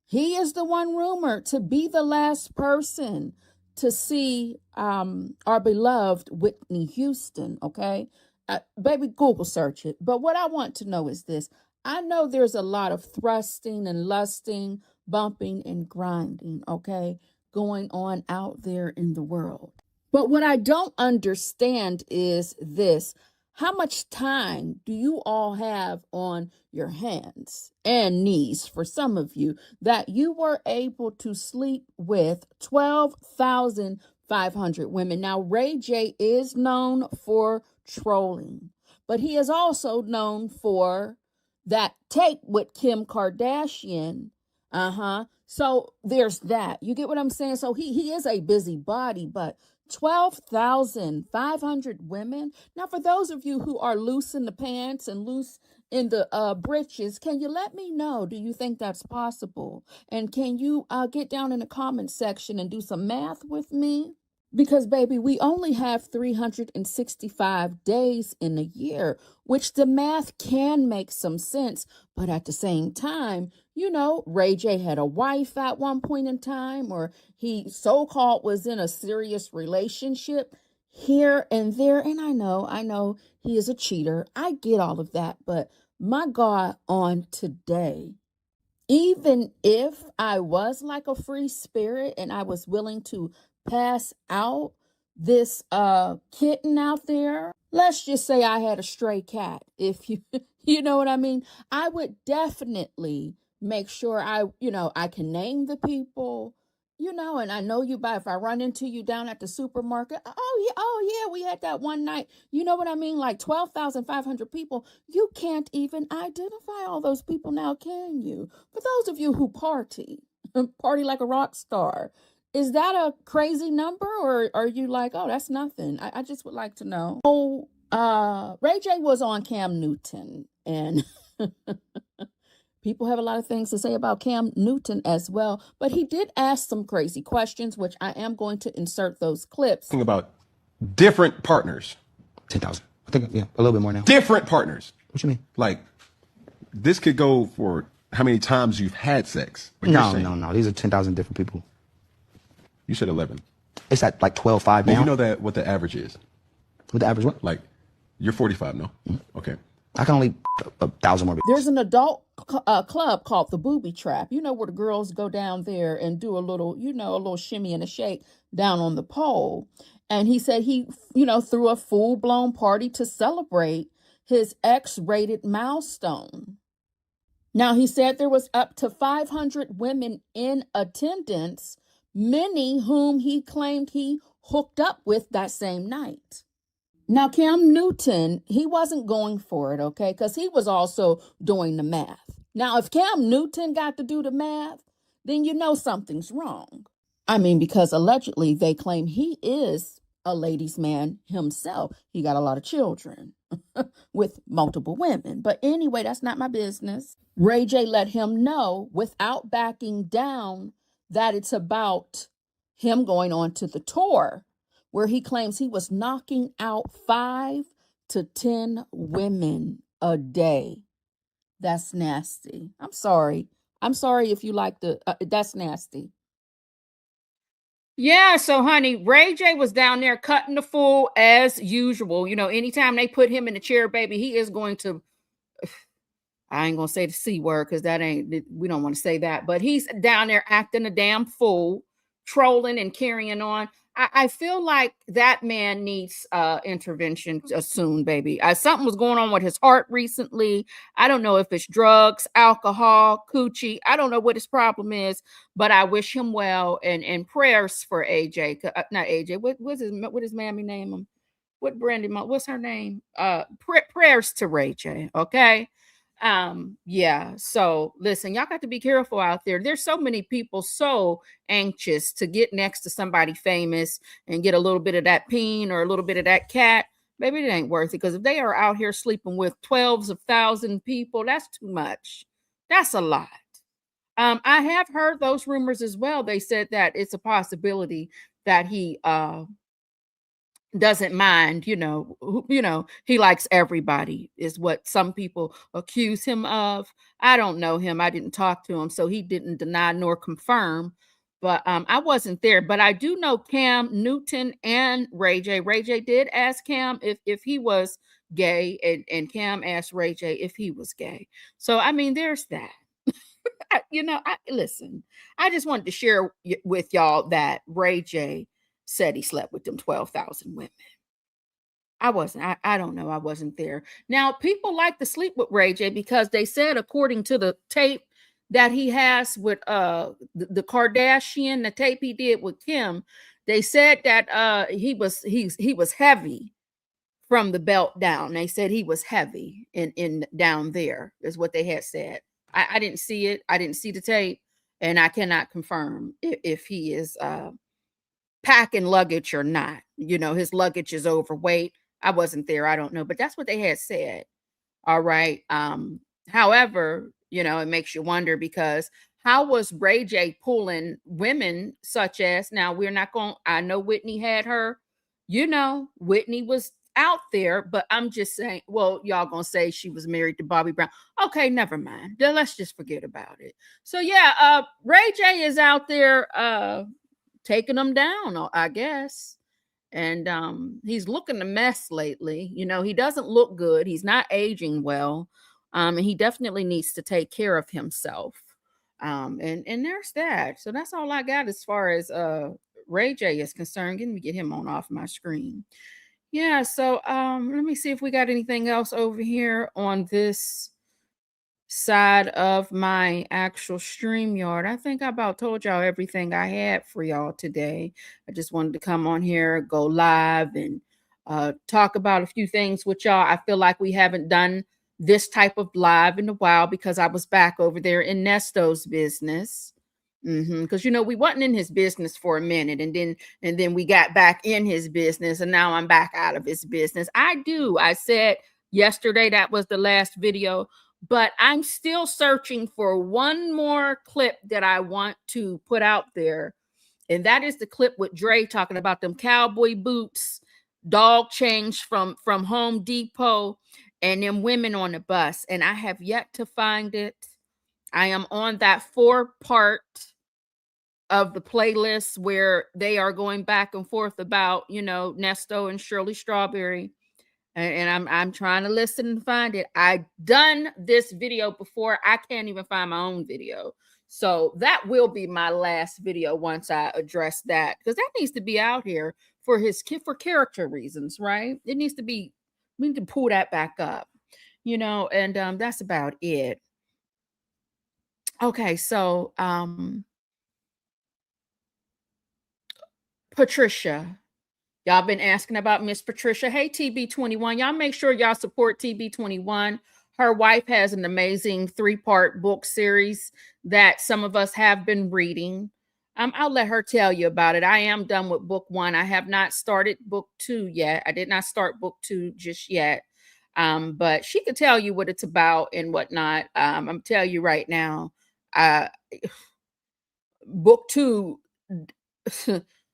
He is the one rumored to be the last person to see our beloved Whitney Houston, okay? Baby, Google search it. But what I want to know is this. I know there's a lot of thrusting and lusting, bumping and grinding, okay, going on out there in the world. But what I don't understand is this. How much time do you all have on your hands and knees, for some of you, that you were able to sleep with 12,500 women? Now, Ray J is known for trolling, but he is also known for that tape with Kim Kardashian. So there's that. You get what I'm saying? So he is a busybody, but 12,500 women. Now, for those of you who are loose in the pants and loose in the britches, can you let me know? Do you think that's possible? And can you get down in the comment section and do some math with me? Because, baby, we only have 365 days in a year, which the math can make some sense. But at the same time, Ray J had a wife at one point in time, or he so-called was in a serious relationship. here and there. And I know he is a cheater. I get all of that. But my God, on today, even if I was like a free spirit and I was willing to pass out this kitten out there, let's just say I had a stray cat, if you you know what I mean, I would definitely make sure I can name the people, and I know you by if I run into you down at the supermarket. Oh yeah, we had that one night. You know what I mean? Like 12,500 people. You can't even identify all those people now, can you? For those of you who party like a rock star, is that a crazy number, or are you like, oh, that's nothing? I just would like to know. Oh, Ray J was on Cam Newton, and people have a lot of things to say about Cam Newton as well, but he did ask some crazy questions, which I am going to insert those clips. Think about different partners. 10,000. I think, yeah, a little bit more now. Different partners. What you mean? Like, this could go for how many times you've had sex. No. These are 10,000 different people. You said 11. It's at like 12.5 now. You know that what the average is? What the average what? Like, you're 45, no? Mm-hmm. Okay. I can only 1,000 more. There's an adult club called the Booby Trap. You know, where the girls go down there and do a little shimmy and a shake down on the pole. And he said he, threw a full-blown party to celebrate his X-rated milestone. Now, he said there was up to 500 women in attendance, many whom he claimed he hooked up with that same night. Now, Cam Newton, he wasn't going for it, okay, because he was also doing the math. Now, if Cam Newton got to do the math, then you know something's wrong. I mean, because allegedly they claim he is a ladies' man himself. He got a lot of children with multiple women. But anyway, that's not my business. Ray J let him know without backing down that it's about him going on to the tour, where he claims he was knocking out 5 to 10 women a day. That's nasty. I'm sorry if you like that's nasty. Yeah, so honey, Ray J was down there cutting the fool as usual. Anytime they put him in the chair, baby, he is going to, I ain't going to say the C word because we don't want to say that, but he's down there acting a damn fool, trolling and carrying on. I feel like that man needs intervention soon, baby. Something was going on with his heart recently. I don't know if it's drugs, alcohol, coochie. I don't know what his problem is, but I wish him well and prayers for AJ. Not AJ. What his mammy name him? What Brandy? What's her name? Prayers to Ray J. Okay. Yeah, so listen, y'all got to be careful out there. There's so many people so anxious to get next to somebody famous and get a little bit of that peen or a little bit of that cat. Baby, it ain't worth it, because if they are out here sleeping with 12s of thousand people, that's too much. That's a lot. I have heard those rumors as well. They said that it's a possibility that he doesn't mind, he likes everybody is what some people accuse him of. I don't know him. I didn't talk to him, so he didn't deny nor confirm, but I wasn't there. But I do know Cam Newton and Ray J. Ray J did ask Cam if he was gay, and Cam asked Ray J if he was gay. So, I mean, there's that. Listen, I just wanted to share with y'all that Ray J said he slept with them 12,000 women. I wasn't. I don't know. I wasn't there. Now, people like to sleep with Ray J because they said, according to the tape that he has with the Kardashian, the tape he did with Kim, they said that he was heavy from the belt down. They said he was heavy in down there is what they had said. I didn't see it. I didn't see the tape, and I cannot confirm if he is packing luggage or not. His luggage is overweight. I wasn't there. I don't know, but that's what they had said. All right. However, it makes you wonder, because how was Ray J pulling women such as, now we're not going, I know Whitney had her, Whitney was out there, but I'm just saying, well, y'all gonna say she was married to Bobby Brown. Okay, never mind. Then let's just forget about it. So yeah, Ray J is out there taking them down, I guess. And he's looking a mess lately. You know, he doesn't look good. He's not aging well. And he definitely needs to take care of himself. And there's that. So that's all I got as far as Ray J is concerned. Let me get him on off my screen. Yeah, so let me see if we got anything else over here on this side of my actual StreamYard. I think I about told y'all everything I had for y'all today. I just wanted to come on here, go live, and talk about a few things with y'all. I feel like we haven't done this type of live in a while because I was back over there in Nesto's business. Because you know, we wasn't in his business for a minute, and then we got back in his business, and now I'm back out of his business. I said yesterday that was the last video, but I'm still searching for one more clip that I want to put out there. And that is the clip with Dre talking about them cowboy boots, dog change from Home Depot, and them women on the bus. And I have yet to find it. I am on that 4-part of the playlist where they are going back and forth about, you know, Nesto and Shirley Strawberry. And I'm trying to listen and find it. I done this video before. I can't even find my own video. So that will be my last video once I address that, because that needs to be out here for character reasons, right? It needs to be, we need to pull that back up, you know, and that's about it. Okay, so Patricia. Y'all been asking about Miss Patricia. Hey, TB21. Y'all make sure y'all support TB21. Her wife has an amazing 3-part book series that some of us have been reading. I'll let her tell you about it. I am done with book 1. I have not started book 2 yet. I did not start book 2 just yet. But she could tell you what it's about and whatnot. I'm telling you right now, book 2,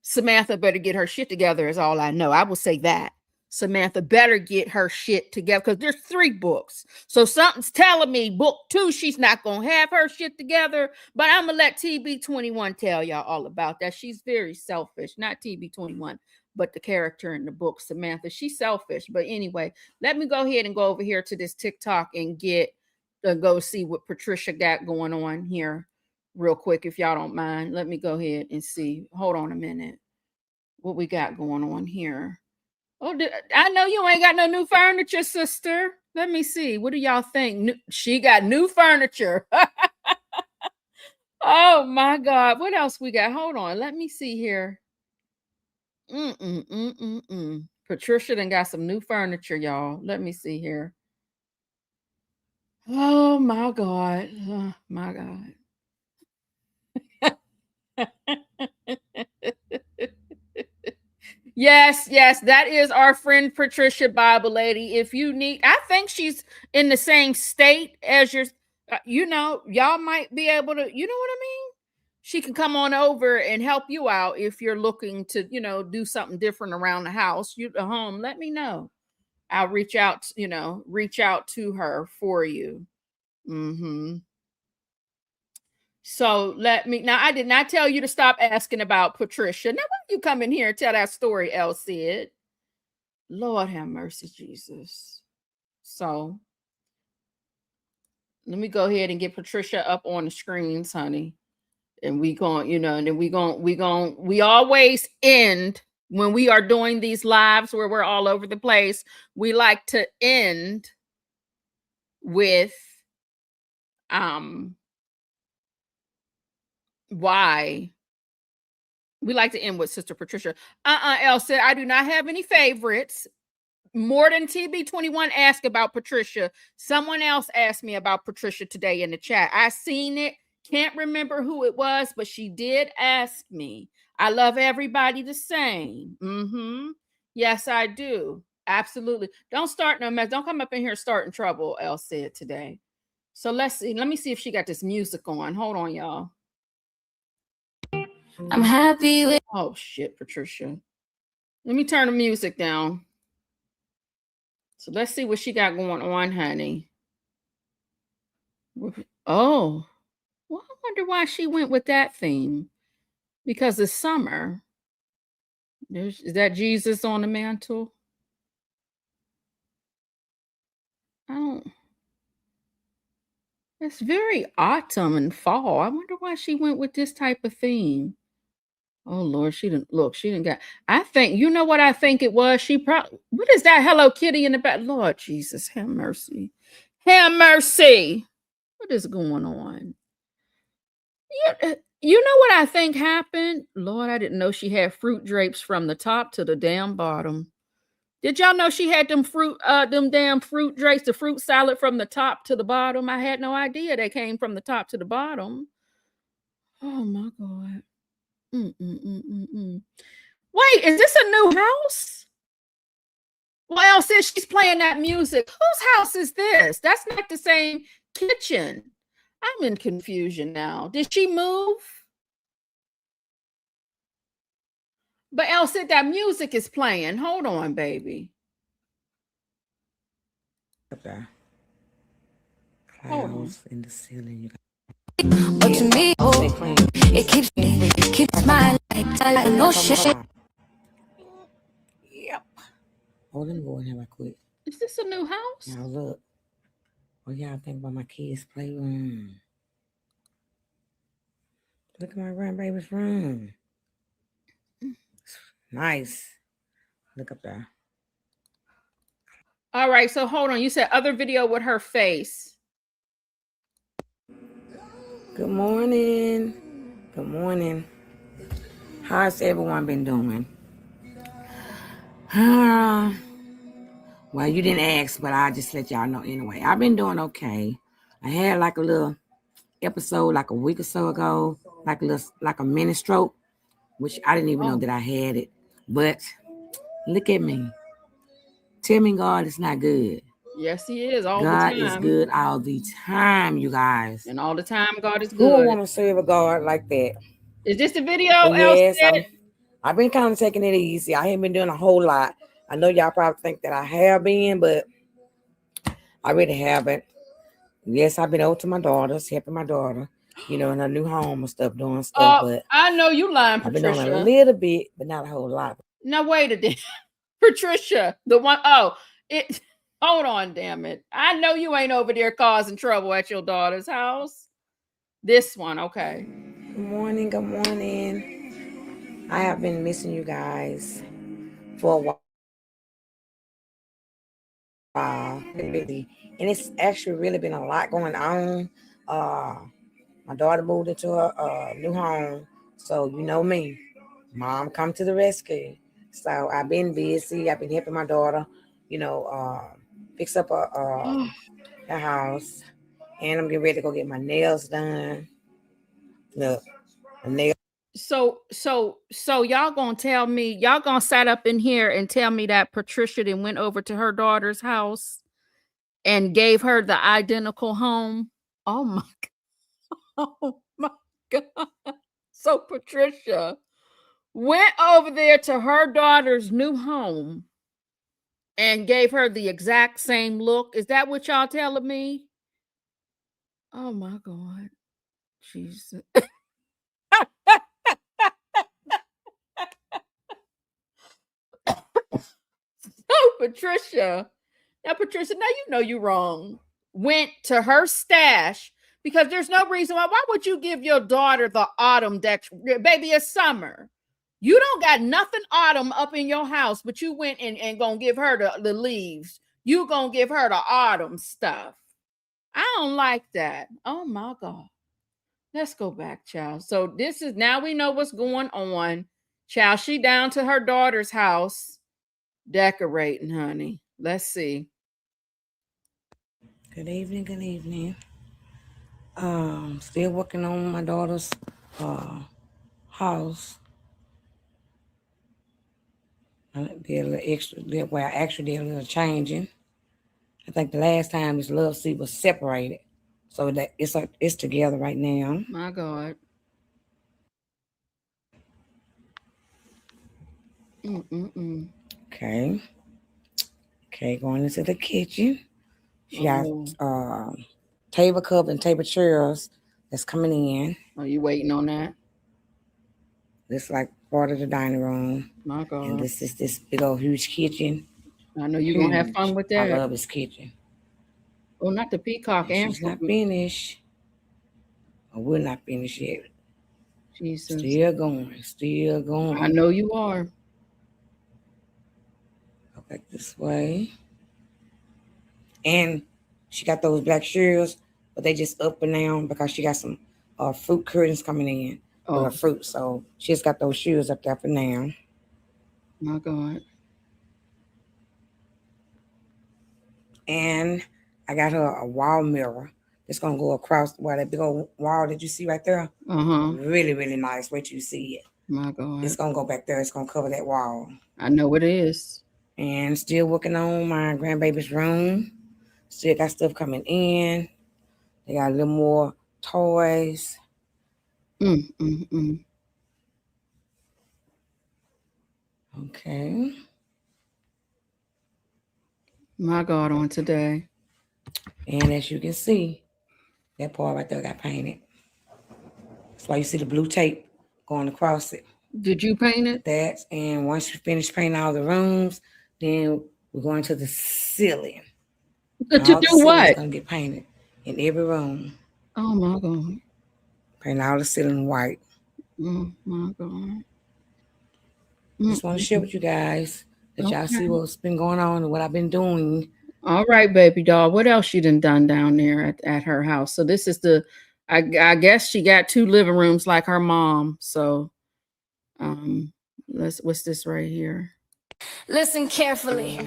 Samantha better get her shit together is all I know. I will say that. Samantha better get her shit together, because there's 3 books. So something's telling me book 2, she's not going to have her shit together. But I'm going to let TB21 tell y'all all about that. She's very selfish. Not TB21, but the character in the book, Samantha. She's selfish. But anyway, let me go ahead and go over here to this TikTok and go see what Patricia got going on here real quick, if y'all don't mind. Let me go ahead and see. Hold on a minute. What we got going on here? Oh, I know you ain't got no new furniture, sister. Let me see. What do y'all think? She got new furniture. Oh my God. What else we got? Hold on. Let me see here. Patricia done got some new furniture, y'all. Let me see here. Oh my God. Oh my God. Yes, that is our friend Patricia, Bible lady. If you need, I think she's in the same state as your, you know, y'all might be able to, you know what I mean? She can come on over and help you out if you're looking to, you know, do something different around the house, the home. Let me know. I'll reach out to her for you. So I did not tell you to stop asking about Patricia. Now, why don't you come in here and tell that story, El Cid? Lord have mercy, Jesus. So let me go ahead and get Patricia up on the screens, honey. And we always end when we are doing these lives where we're all over the place. We like to end with why we like to end with Sister Patricia. Elsa, I do not have any favorites. More than TB21 asked about Patricia. Someone else asked me about Patricia today in the chat. I seen it. Can't remember who it was, but she did ask me. I love everybody the same. Yes, I do. Absolutely. Don't start no mess. Don't come up in here starting trouble, El said today. So let's see. Let me see if she got this music on. Hold on, y'all. I'm happy with. Oh shit, Patricia. Let me turn the music down. So let's see what she got going on, honey. Oh, well, I wonder why she went with that theme. Because it's summer. Is that Jesus on the mantle? I don't. It's very autumn and fall. I wonder why she went with this type of theme. Oh Lord, she didn't look. She didn't got. I think you know what I think it was. She probably. What is that Hello Kitty in the back? Lord Jesus, have mercy, have mercy. What is going on? You know what I think happened? Lord, I didn't know she had fruit drapes from the top to the damn bottom. Did y'all know she had them damn fruit drapes, the fruit salad from the top to the bottom? I had no idea they came from the top to the bottom. Oh my God. Wait, is this a new house? Well, since she's playing that music, whose house is this? That's not the same kitchen. I'm in confusion now. Did she move? But Elsie, that music is playing. Hold on, baby. Okay. Clouds in the ceiling. But to me, it keeps my light. No shit. Yep. Oh, let me go in here right quick. Is this a new house? Now look. What y'all think about my kids' playroom? Look at my grandbaby's room. Nice. Look up there. All right, so hold on. You said other video with her face. Good morning. Good morning. How's everyone been doing? Well, you didn't ask, but I'll just let y'all know anyway. I've been doing okay. I had like a little episode like a week or so ago, like a mini stroke, which I didn't even know that I had it. But look at me. Tell me God is not good. Yes, he is all the God time. is good all the time, you guys. And all the time, God is good. Who would want to serve a God like that? Is this the video? But yes, I've been kind of taking it easy. I haven't been doing a whole lot. I know y'all probably think that I have been, but I really haven't. Yes, I've been over to my daughter's, helping my daughter, in her new home and stuff, doing stuff. But I know you lying, I've Patricia. been doing a little bit, but not a whole lot. Now wait a minute, Patricia, the one. Hold on, damn it! I know you ain't over there causing trouble at your daughter's house. This one, okay. Good morning. Good morning. I have been missing you guys for a while. And it's actually really been a lot going on. My daughter moved into a new home, so you know me, mom come to the rescue. So I've been busy. I've been helping my daughter, fix up her house, and I'm getting ready to go get my nails done. Look, my nails. So y'all gonna tell me, y'all gonna sit up in here and tell me that Patricia then went over to her daughter's house and gave her the identical home? Oh my God. Oh my God. So Patricia went over there to her daughter's new home and gave her the exact same look. Is that what y'all telling me? Oh my God. Jesus. Oh, Patricia. Now, Patricia, now you know you're wrong. Went to her stash because there's no reason why. Why would you give your daughter the autumn baby, it's summer. You don't got nothing autumn up in your house, but you went and gonna give her the leaves. You gonna give her the autumn stuff. I don't like that. Oh my God. Let's go back, child. So this is, now we know what's going on. Child, she down to her daughter's house decorating, honey. Let's see. Good evening. Good evening. Still working on my daughter's house. I did a little extra. Well, I actually did a little changing. I think the last time this love seat was separated, so that it's together right now. My God. Okay. Going into the kitchen. She got table cover and table chairs that's coming in. Are you waiting on that? This like part of the dining room. My God. And this is this big old huge kitchen. I know you're gonna have fun with that. I love this kitchen. Oh, not the peacock. And she's not finished. Oh, we're not finished yet. Jesus. Still going. Still going. I know you are. Go back this way. And she got those black shears, but they just up and down because she got some fruit curtains coming in. Oh. Fruit. So she just got those shears up there for now. My God. And I got her a wall mirror. It's gonna go across that big old wall that you see right there. Really, really nice. Wait till you see it. My God. It's gonna go back there. It's gonna cover that wall. I know it is. And still working on my grandbaby's room. Still got stuff coming in. They got a little more toys. Okay. My God, on today. And as you can see, that part right there got painted. That's why you see the blue tape going across it. Did you paint it? That, and once you finish painting all the rooms, then we're going to the ceiling. To do what? It's going to get painted in every room. Oh, my God. Paint all the ceiling white. Oh, my God. Just want to share with you guys that y'all see what's been going on and what I've been doing. All right, baby doll. What else you done down there at her house? So this is the, I guess she got 2 living rooms like her mom. So what's this right here? Listen carefully.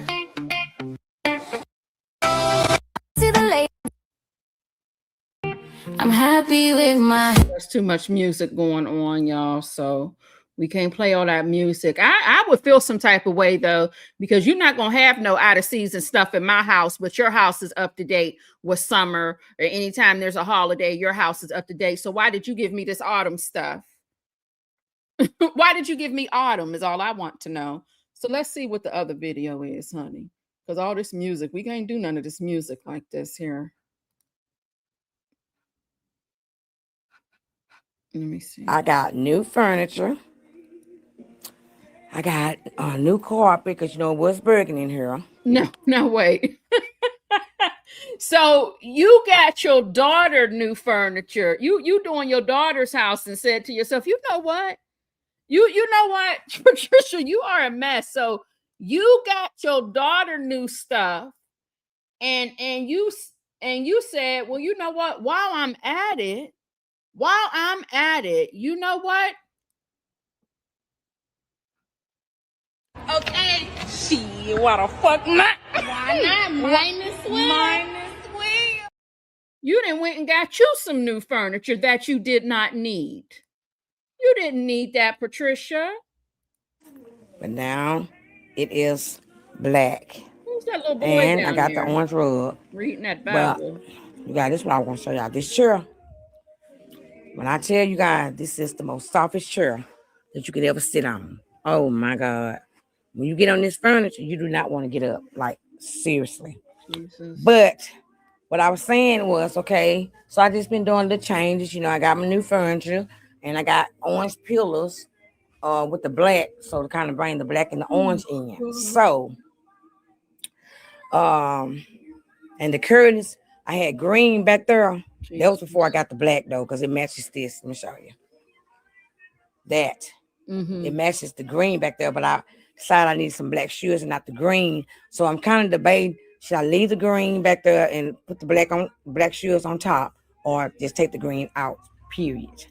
See the lady. I'm happy with my. There's too much music going on, y'all. So we can't play all that music. I would feel some type of way though, because you're not gonna have no out of season stuff in my house, but your house is up to date with summer, or anytime there's a holiday, your house is up to date. So why did you give me this autumn stuff? Why did you give me autumn is all I want to know. So let's see what the other video is, honey. Because all this music, we can't do none of this music like this here. Let me see. I got new furniture. I got a new carpet because you know what's burgundy in here. No, wait. So you got your daughter new furniture. You doing your daughter's house and said to yourself, you know what? You know what, Patricia, you are a mess. So you got your daughter new stuff, and you said, well, you know what? While I'm at it, you know what? Okay. She what the fuck not? Why not? Minus one. You done went and got you some new furniture that you did not need. You didn't need that, Patricia. But now it is black. Who's that little boy and down I got there? The orange rug. Reading that But Bible. you guys, this is what I want to show y'all. This chair. When I tell you guys, this is the most softest chair that you could ever sit on. Oh my God. When you get on this furniture, you do not want to get up. Like, seriously. Jesus. But what I was saying was, okay, so I just been doing the changes. You know, I got my new furniture and I got orange pillars with the black. So to kind of bring the black and the orange in. So, and the curtains, I had green back there. Jesus. That was before I got the black though, because it matches this. Let me show you. That. It matches the green back there, but I decided I need some black shoes and not the green. So I'm kind of debating, should I leave the green back there and put the black shoes on top, or just take the green out, period.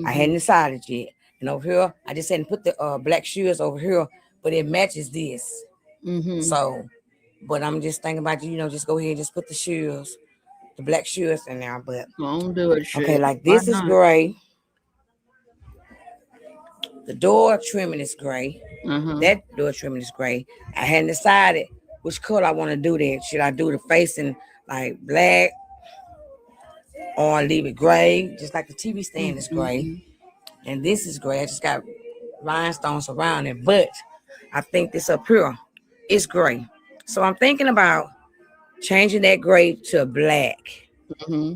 I hadn't decided yet. And over here, I just hadn't put the black shoes over here, but it matches this. So, but I'm just thinking about, you know, just go ahead and just put the shoes, the black shoes in there. But don't do it. Okay, like this is gray. The door trimming is gray. That door trimming is gray. I hadn't decided which color I want to do that. Should I do the facing like black or leave it gray? Just like the TV stand is gray. And this is gray. I just got rhinestones around it. But I think this up here is gray. So I'm thinking about changing that gray to black.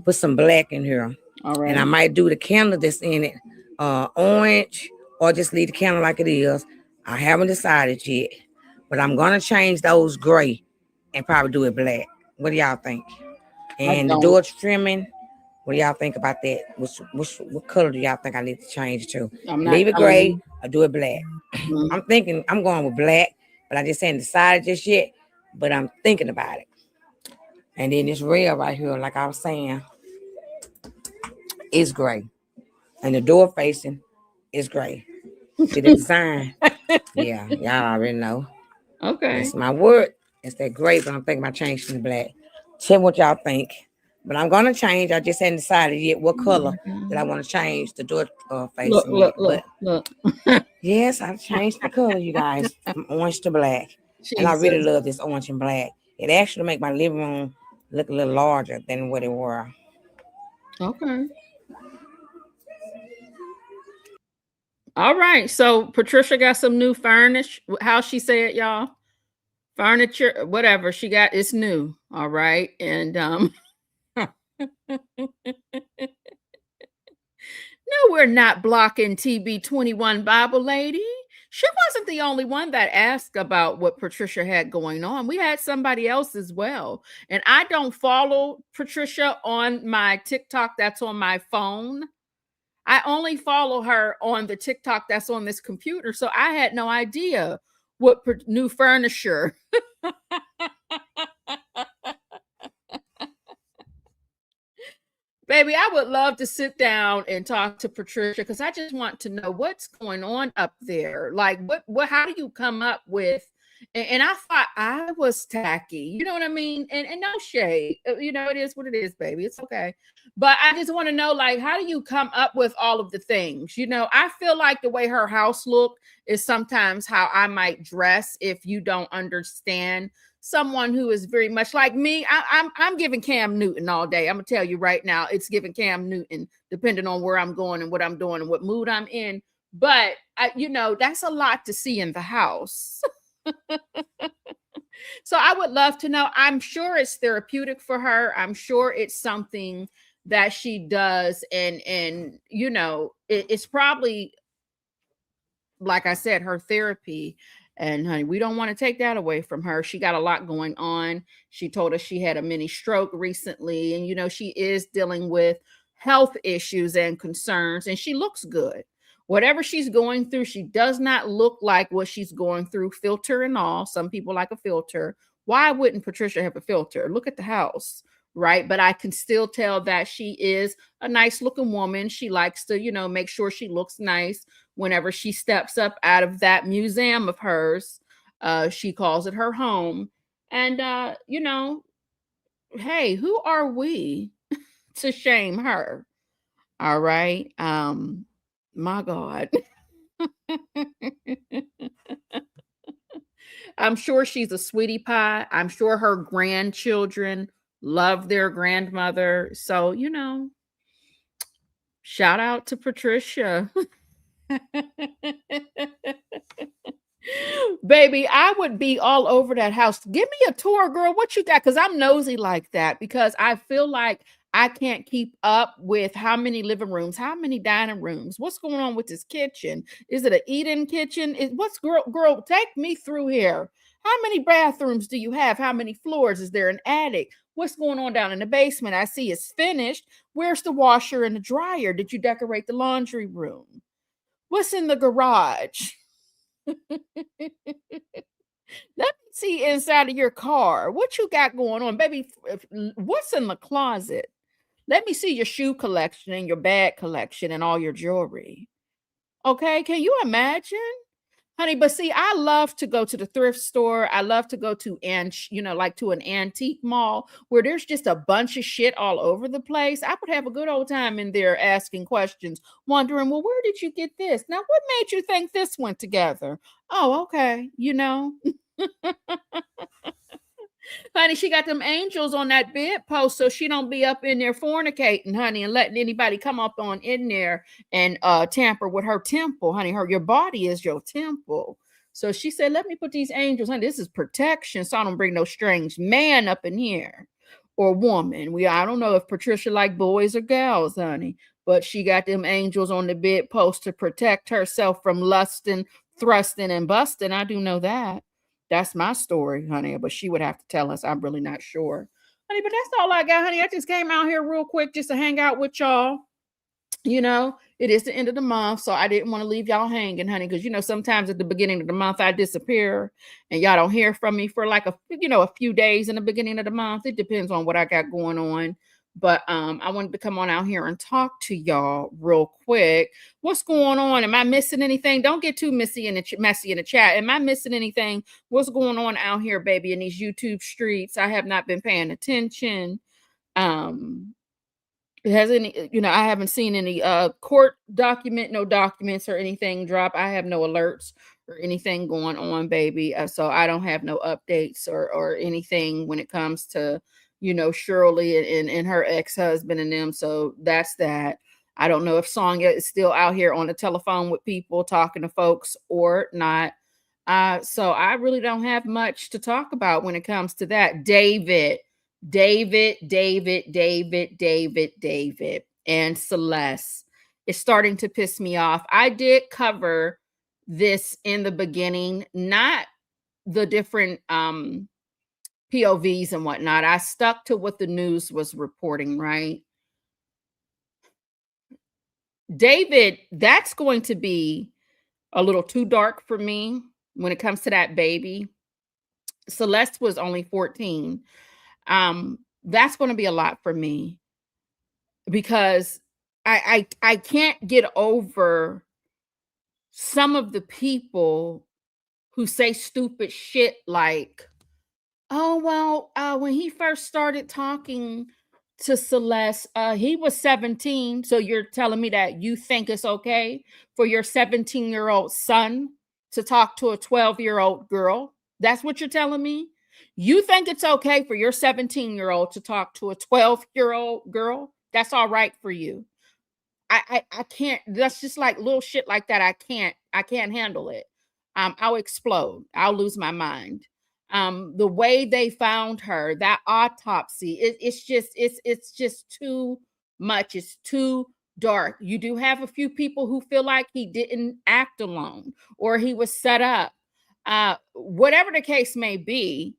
Put some black in here. All right. And I might do the candle that's in it orange or just leave the counter like it is. I haven't decided yet, but I'm gonna change those gray and probably do it black. What do y'all think? And the door trimming, what do y'all think about that? What color do y'all think I need to change it to? Leave it gray or do it black? I'm thinking I'm going with black, but I just haven't decided just yet. But I'm thinking about it. And then this rail right here, like I was saying, is gray. And the door facing is gray. See the design? Yeah, y'all already know. Okay. That's my word. It's that gray, but I'm thinking about changing to black. Tell me what y'all think. But I'm gonna change. I just haven't decided yet what color that I want to change the door facing. Look. Yes, I've changed the color, you guys, from orange to black. And I really love this orange and black. It actually make my living room look a little larger than what it were. Okay. All right. So Patricia got some new furniture. How she said, y'all? Furniture, whatever she got, it's new. All right. And no, we're not blocking TB21 Bible Lady. She wasn't the only one that asked about what Patricia had going on. We had somebody else as well. And I don't follow Patricia on my TikTok that's on my phone. I only follow her on the TikTok that's on this computer. So I had no idea what new furniture. Baby, I would love to sit down and talk to Patricia because I just want to know what's going on up there. Like, what, how do you come up with? And I thought I was tacky, you know what I mean? And no shade, you know, it is what it is, baby. It's okay. But I just want to know, like, how do you come up with all of the things? You know, I feel like the way her house looked is sometimes how I might dress if you don't understand someone who is very much like me. I'm giving Cam Newton all day. I'm gonna tell you right now, it's giving Cam Newton, depending on where I'm going and what I'm doing and what mood I'm in. But you know, that's a lot to see in the house. So I would love to know. I'm sure it's therapeutic for her. I'm sure it's something that she does, and you know, it's probably, like I said, her therapy. And honey, we don't want to take that away from her. She got a lot going on. She told us she had a mini stroke recently. And, you know, she is dealing with health issues and concerns, and she looks good. Whatever she's going through, she does not look like what she's going through, filter and all. Some people like a filter. Why wouldn't Patricia have a filter? Look at the house, right? But I can still tell that she is a nice looking woman. She likes to, you know, make sure she looks nice. Whenever she steps up out of that museum of hers, she calls it her home. And, you know, hey, who are we to shame her? All right. My God. I'm sure she's a sweetie pie. I'm sure her grandchildren love their grandmother. So, you know, shout out to Patricia. Baby, I would be all over that house. Give me a tour, girl. What you got? Because I'm nosy like that, because I feel like I can't keep up with how many living rooms, how many dining rooms, what's going on with this kitchen. Is it an eat-in kitchen? Girl, take me through here. How many bathrooms do you have? How many floors? Is there an attic? What's going on down in the basement? I see it's finished. Where's the washer and the dryer? Did you decorate the laundry room? What's in the garage? Let me see inside of your car. What you got going on, baby? What's in the closet? Let me see your shoe collection and your bag collection and all your jewelry. Okay, can you imagine? Honey, but see, I love to go to the thrift store. I love to go to, like to an antique mall where there's just a bunch of shit all over the place. I would have a good old time in there asking questions, wondering, well, where did you get this? Now, what made you think this went together? Oh, okay, you know. Honey, she got them angels on that bedpost so she don't be up in there fornicating, honey, and letting anybody come up on in there and tamper with her temple, honey. Your body is your temple. So she said, let me put these angels, honey, this is protection, so I don't bring no strange man up in here. or woman. I don't know if Patricia like boys or gals, honey, but she got them angels on the bedpost to protect herself from lusting, thrusting, and busting. I do know that. That's my story, honey, but she would have to tell us. I'm really not sure. Honey, but that's all I got, honey. I just came out here real quick just to hang out with y'all. You know, it is the end of the month, so I didn't want to leave y'all hanging, honey, because you know sometimes at the beginning of the month I disappear and y'all don't hear from me for like a few days in the beginning of the month. It depends on what I got going on. But I wanted to come on out here and talk to y'all real quick. What's going on? Am I missing anything? Don't get too messy in the chat. Am I missing anything? What's going on out here, baby, in these YouTube streets? I have not been paying attention. Has any, I haven't seen any court no documents or anything drop. I have no alerts or anything going on, baby. So I don't have no updates or anything when it comes to, Shirley and her ex-husband and them. So that's that. I don't know if Sonia is still out here on the telephone with people talking to folks or not. So I really don't have much to talk about when it comes to that. David, and Celeste is starting to piss me off. I did cover this in the beginning, not the different POVs and whatnot. I stuck to what the news was reporting, right? David, that's going to be a little too dark for me when it comes to that baby. Celeste was only 14. That's going to be a lot for me because I can't get over some of the people who say stupid shit like, oh, well, when he first started talking to Celeste, he was 17. So you're telling me that you think it's okay for your 17-year-old son to talk to a 12-year-old girl? That's what you're telling me? You think it's okay for your 17-year-old to talk to a 12-year-old girl? That's all right for you. I can't. That's just like little shit like that. I can't handle it. I'll explode. I'll lose my mind. The way they found her, that autopsy, it's just too much. It's too dark. You do have a few people who feel like he didn't act alone or he was set up. Whatever the case may be,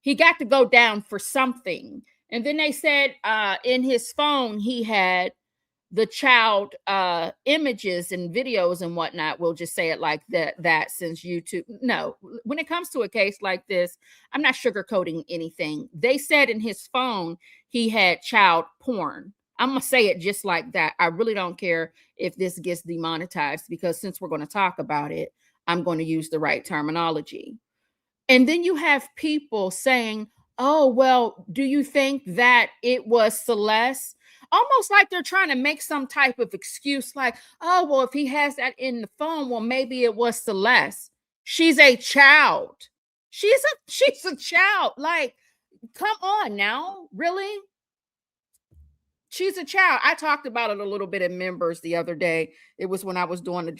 he got to go down for something. And then they said in his phone, he had the child images and videos and whatnot. We'll just say it like that since YouTube. No, when it comes to a case like this, I'm not sugarcoating anything. They said in his phone, he had child porn. I'm going to say it just like that. I really don't care if this gets demonetized because since we're going to talk about it, I'm going to use the right terminology. And then you have people saying, oh, well, do you think that it was Celeste? Almost like they're trying to make some type of excuse like, oh, well, if he has that in the phone, well, maybe it was Celeste. She's a child. She's a child. Like, come on now. Really? She's a child. I talked about it a little bit in members the other day. It was when I was doing a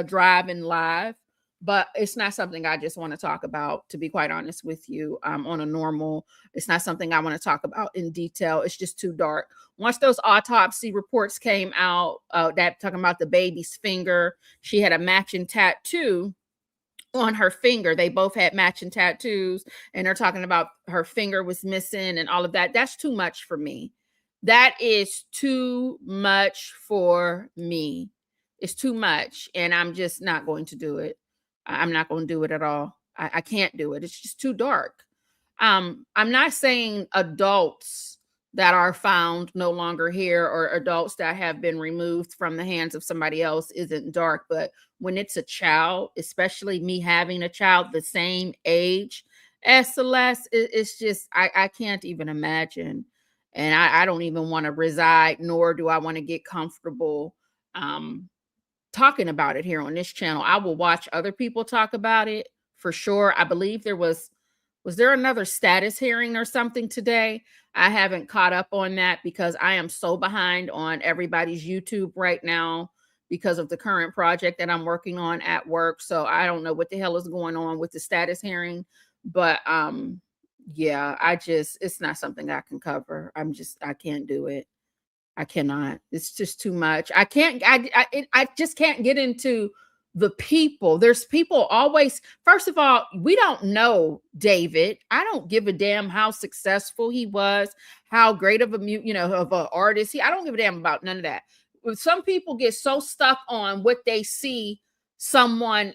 drive-in live, but it's not something I just want to talk about, to be quite honest with you. On a normal, it's not something I want to talk about in detail. It's just too dark. Once those autopsy reports came out, that talking about the baby's finger, she had a matching tattoo on her finger. They both had matching tattoos, and they're talking about her finger was missing and all of that. That's too much for me. That is too much for me. It's too much, and I'm just not going to do it. I'm not going to do it at all. I can't do it. It's just too dark. I'm not saying adults that are found no longer here or adults that have been removed from the hands of somebody else isn't dark, but when it's a child, especially me having a child the same age as Celeste, it's just, I can't even imagine. And I don't even want to reside, nor do I want to get comfortable talking about it here on this channel. I will watch other people talk about it for sure. I believe there was there another status hearing or something today? I haven't caught up on that because I am so behind on everybody's YouTube right now because of the current project that I'm working on at work. So I don't know what the hell is going on with the status hearing, but Yeah, it's not something I can cover. I can't do it. I cannot. It's just too much. I can't. I just can't get into the people. There's people always. First of all, we don't know David. I don't give a damn how successful he was, how great of of an artist he. I don't give a damn about none of that. Some people get so stuck on what they see someone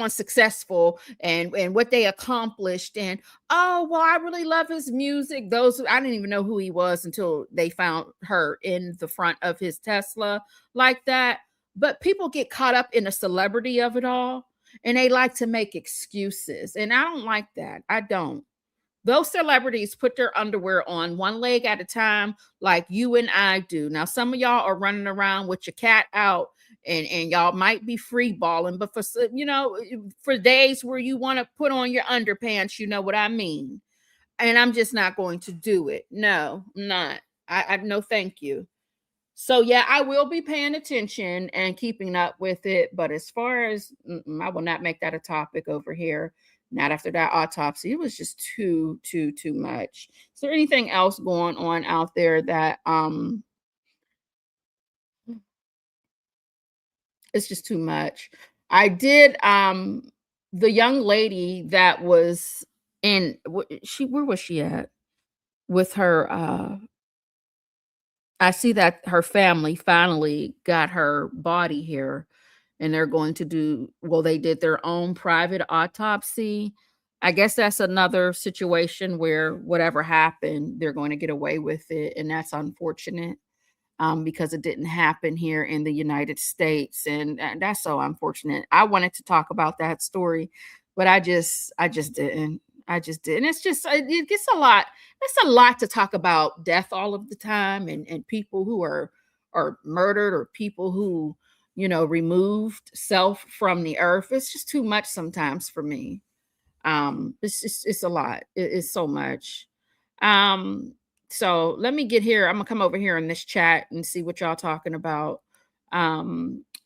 successful and what they accomplished, and oh, well, I really love his music. I didn't even know who he was until they found her in the front of his Tesla like that. But people get caught up in the celebrity of it all, and they like to make excuses. And I don't like that. I don't. Those celebrities put their underwear on one leg at a time, like you and I do. Now, some of y'all are running around with your cat out, and y'all might be free balling, but for days where you want to put on your underpants, you know what I mean. And I'm just not going to do it. No, I'm not. I no, thank you. So yeah, I will be paying attention and keeping up with it. But as far as I will not make that a topic over here. Not after that autopsy. It was just too much. Is there anything else going on out there that it's just too much? I did the young lady that was where was she at with her I see that her family finally got her body here, and they're going to they did their own private autopsy. I guess that's another situation where whatever happened, they're going to get away with it. And that's unfortunate because it didn't happen here in the United States. And that's so unfortunate. I wanted to talk about that story, but I just didn't. I just didn't. It's just, it gets a lot. It's a lot to talk about death all of the time and people who are murdered or people who, removed self from the earth. It's just too much sometimes for me. It's a lot. It's so much. So let me get here. I'm gonna come over here in this chat and see what y'all talking about.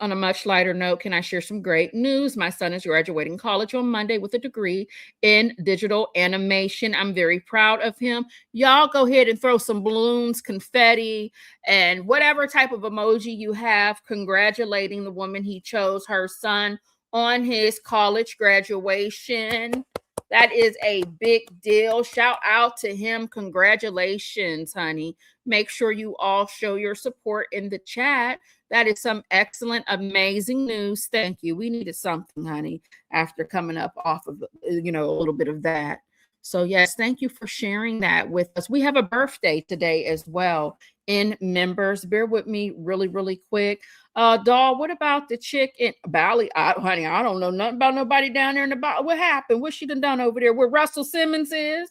On a much lighter note, can I share some great news? My son is graduating college on Monday with a degree in digital animation. I'm very proud of him. Y'all go ahead and throw some balloons, confetti, and whatever type of emoji you have, congratulating the woman he chose, her son, on his college graduation. That is a big deal. Shout out to him. Congratulations, honey. Make sure you all show your support in the chat. That is some excellent, amazing news. Thank you. We needed something, honey, after coming up off of, a little bit of that. So yes, thank you for sharing that with us. We have a birthday today as well in members. Bear with me really, really quick. Doll, what about the chick in Bali? Honey, I don't know nothing about nobody down there in the Bali. What happened? What she done over there where Russell Simmons is?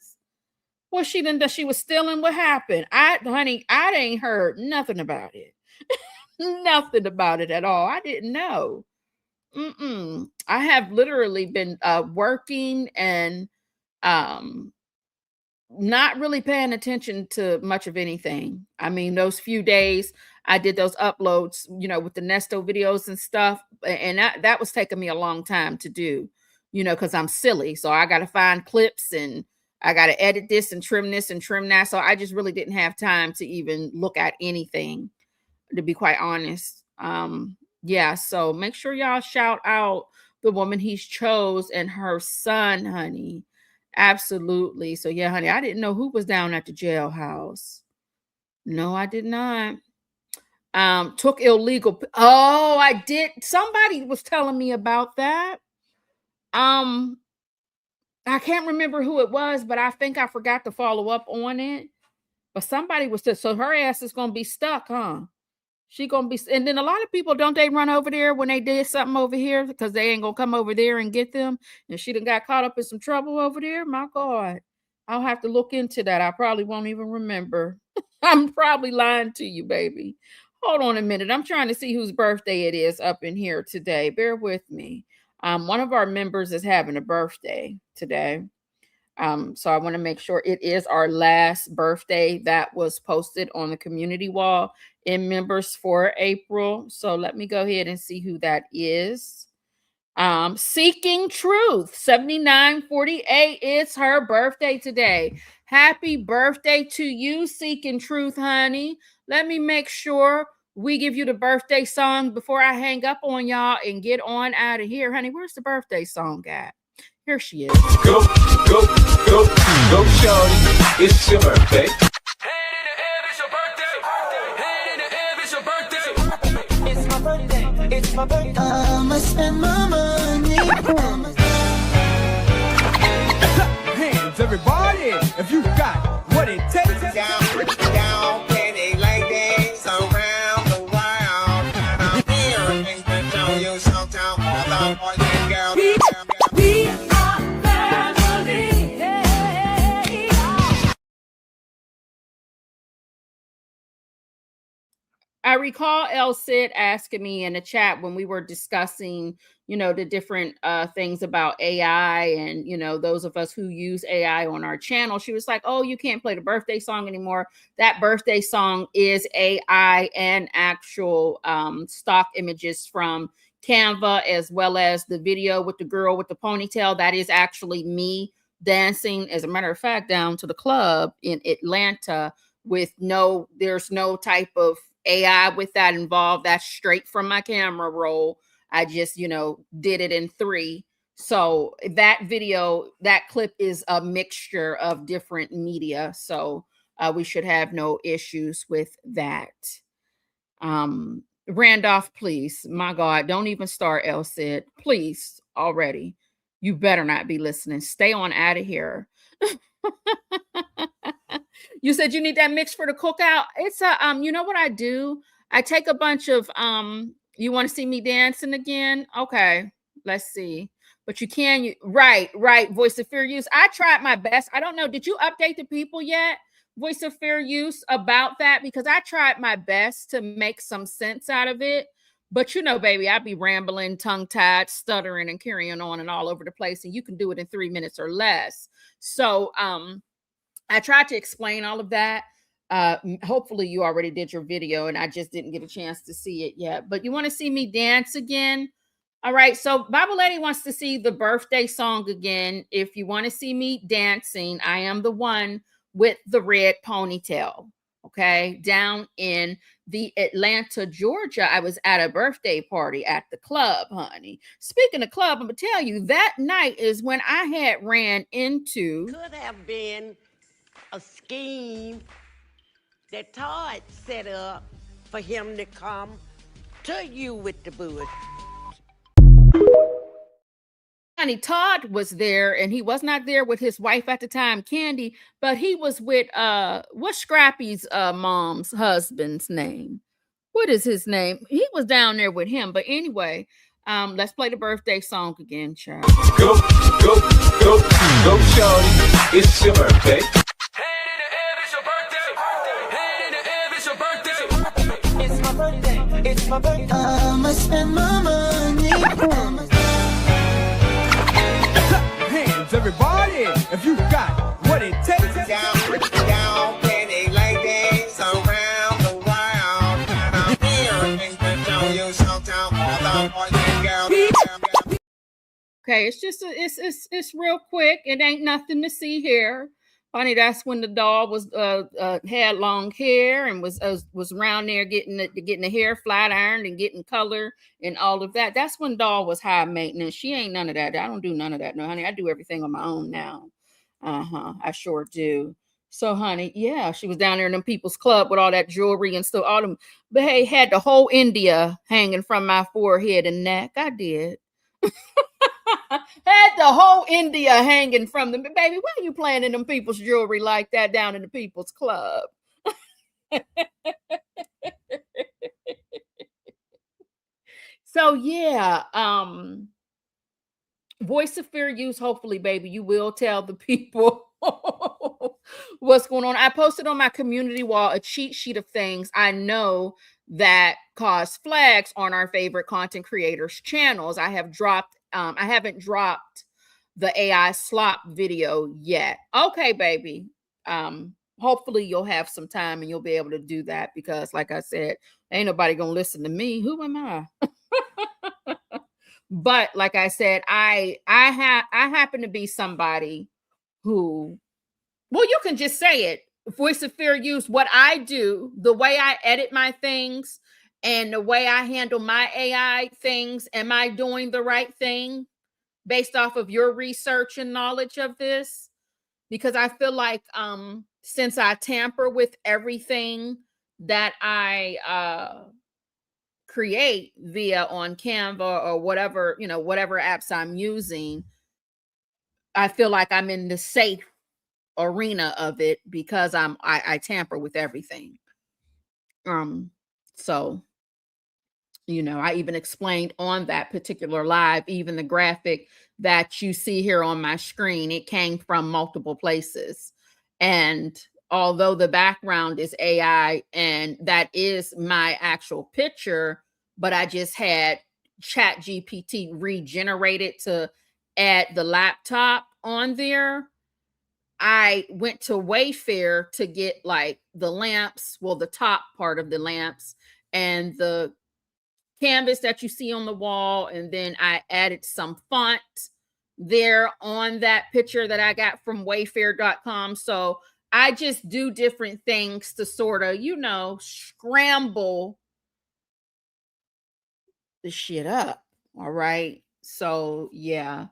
What she done that she was stealing? What happened? Honey, I ain't heard nothing about it. Nothing about it at all. I didn't know. I have literally been working and not really paying attention to much of anything. I mean, those few days I did those uploads, with the Nesto videos and stuff, and that was taking me a long time to do, because I'm silly. So I got to find clips and I got to edit this and trim this and trim that. So I just really didn't have time to even look at anything, to be quite honest. Yeah, so make sure y'all shout out the woman he's chose and her son, honey. Absolutely. So yeah, honey, I didn't know who was down at the jailhouse. No, I did not. Took illegal. Oh, I did. Somebody was telling me about that. I can't remember who it was, but I think I forgot to follow up on it. But somebody was so her ass is gonna be stuck, huh? She gonna be, and then a lot of people, don't they run over there when they did something over here because they ain't gonna come over there and get them? And she done got caught up in some trouble over there. My God, I'll have to look into that. I probably won't even remember. I'm probably lying to you, baby. Hold on a minute. I'm trying to see whose birthday it is up in here today. Bear with me. One of our members is having a birthday today. So I want to make sure it is our last birthday that was posted on the community wall in members for April. So let me go ahead and see who that is. Seeking Truth 7948. It's her birthday today. Happy birthday to you, Seeking Truth, honey. Let me make sure we give you the birthday song before I hang up on y'all and get on out of here. Honey, where's the birthday song at? Here she is. Go, go, go, go, shorty. It's your birthday. It's my birthday. It's my birthday. I'ma spend my money. Hands, everybody, if you got what it takes. Down, penny ladies around the world. I'm here to show you something all the boys and girls. We are family. I recall El Cid asking me in the chat when we were discussing, the different things about AI and, those of us who use AI on our channel. She was like, oh, you can't play the birthday song anymore. That birthday song is AI and actual stock images from Canva, as well as the video with the girl with the ponytail. That is actually me dancing, as a matter of fact, down to the club in Atlanta with there's no type of AI with that involved. That's straight from my camera roll. I just, did it in 3. So that video, that clip is a mixture of different media. So we should have no issues with that. Randolph, please. My God, don't even start, El Cid. Please, already. You better not be listening. Stay on out of here. You said you need that mix for the cookout. It's a you know what I do? I take a bunch of you want to see me dancing again? Okay, let's see. But you can right, Voice of Fair Use. I tried my best. I don't know. Did you update the people yet? Voice of Fair Use about that, because I tried my best to make some sense out of it. But baby, I'd be rambling, tongue-tied, stuttering, and carrying on and all over the place. And you can do it in 3 minutes or less. So I tried to explain all of that. Hopefully you already did your video and I just didn't get a chance to see it yet. But you want to see me dance again? All right. So Bible Lady wants to see the birthday song again. If you want to see me dancing, I am the one with the red ponytail. Okay. Down in the Atlanta, Georgia, I was at a birthday party at the club, honey. Speaking of club, I'm going to tell you, that night is when I had ran into... Could have been a scheme that Todd set up for him to come to you with the bush. Honey, Todd was there, and he was not there with his wife at the time, Candy, but he was with what's Scrappy's mom's husband's name? What is his name? He was down there with him. But anyway, let's play the birthday song again, child. Go, go, go, go, shorty. It's your birthday. It's my birthday. It's my birthday. I'ma spend my money. Hands, everybody, if you got what it takes. Down, penny ladies around the world. I'm here to show you something all the boys and girls. Okay, it's just it's real quick. It ain't nothing to see here. Honey, that's when the doll was had long hair and was around there getting the hair flat ironed and getting color and all of that. That's when doll was high maintenance. She ain't none of that. I don't do none of that. No, honey, I do everything on my own now. I sure do. So, honey, yeah, she was down there in them people's club with all that jewelry and stuff. All them, but hey, had the whole India hanging from my forehead and neck. I did. Had the whole India hanging from them. Baby, why are you playing in them people's jewelry like that down in the people's club? So yeah, Voice of Fair Use. Hopefully, baby, you will tell the people what's going on. I posted on my community wall a cheat sheet of things I know that cause flags on our favorite content creators' channels. I haven't dropped the AI slop video yet. Okay, baby. Hopefully you'll have some time and you'll be able to do that, because like I said, ain't nobody gonna listen to me. Who am I? But like I said, I happen to be somebody who, well, you can just say it. Voice of fair use, what I do, the way I edit my things and the way I handle my AI things, am I doing the right thing based off of your research and knowledge of this? Because I feel like since I tamper with everything that I create via on Canva or whatever, whatever apps I'm using, I feel like I'm in the safe arena of it because I tamper with everything. So I even explained on that particular live, even the graphic that you see here on my screen, it came from multiple places. And although the background is AI and that is my actual picture, but I just had ChatGPT regenerate it to add the laptop on there. I went to Wayfair to get like the lamps, well, the top part of the lamps and the canvas that you see on the wall. And then I added some font there on that picture that I got from wayfair.com. So I just do different things to sort of, scramble the shit up. All right. So yeah.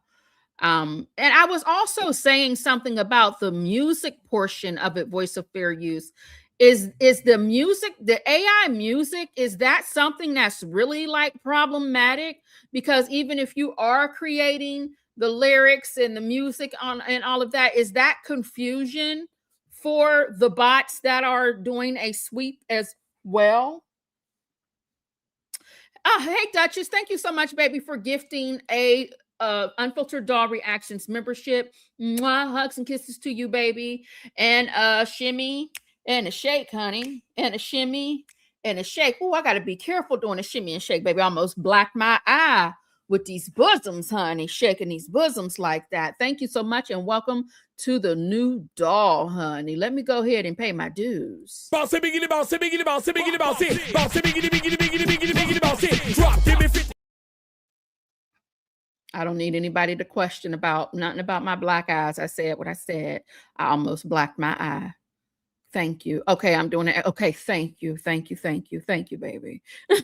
And I was also saying something about the music portion of it, voice of fair use. Is the music, the AI music, is that something that's really like problematic? Because even if you are creating the lyrics and the music on and all of that, is that confusion for the bots that are doing a sweep as well? Oh, hey, Duchess. Thank you so much, baby, for gifting a Unfiltered Doll Reactions membership. Mwah, hugs and kisses to you, baby. And a shimmy and a shake, honey. And a shimmy and a shake. Oh, I got to be careful doing a shimmy and shake, baby. I almost blacked my eye with these bosoms, honey. Shaking these bosoms like that. Thank you so much and welcome to the new doll, honey. Let me go ahead and pay my dues. Bossy biggity, bossy biggity, bossy biggity, bossy. Bossy biggity, biggity, biggity, biggity, biggity, bossy. Drop, give me 50. I don't need anybody to question about nothing about my black eyes. I said what I said. I almost blacked my eye. Thank you. Okay, I'm doing it. Okay, thank you. Thank you. Thank you. Thank you, baby. I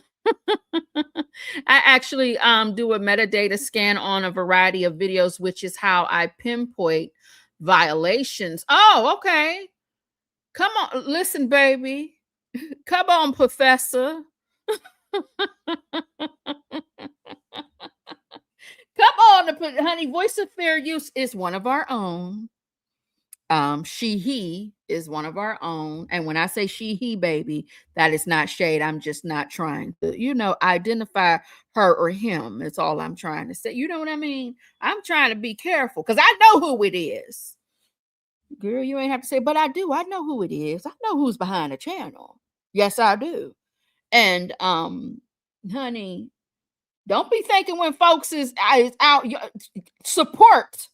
actually do a metadata scan on a variety of videos, which is how I pinpoint violations. Oh, okay. Come on. Listen, baby. Come on, Professor. Come on, honey. Voice of fair use is one of our own. He is one of our own. And when I say he, baby, that is not shade. I'm just not trying to, identify her or him. It's all I'm trying to say. You know what I mean? I'm trying to be careful because I know who it is. Girl, you ain't have to say, but I do. I know who it is. I know who's behind the channel. Yes, I do. And honey, don't be thinking when folks is out, support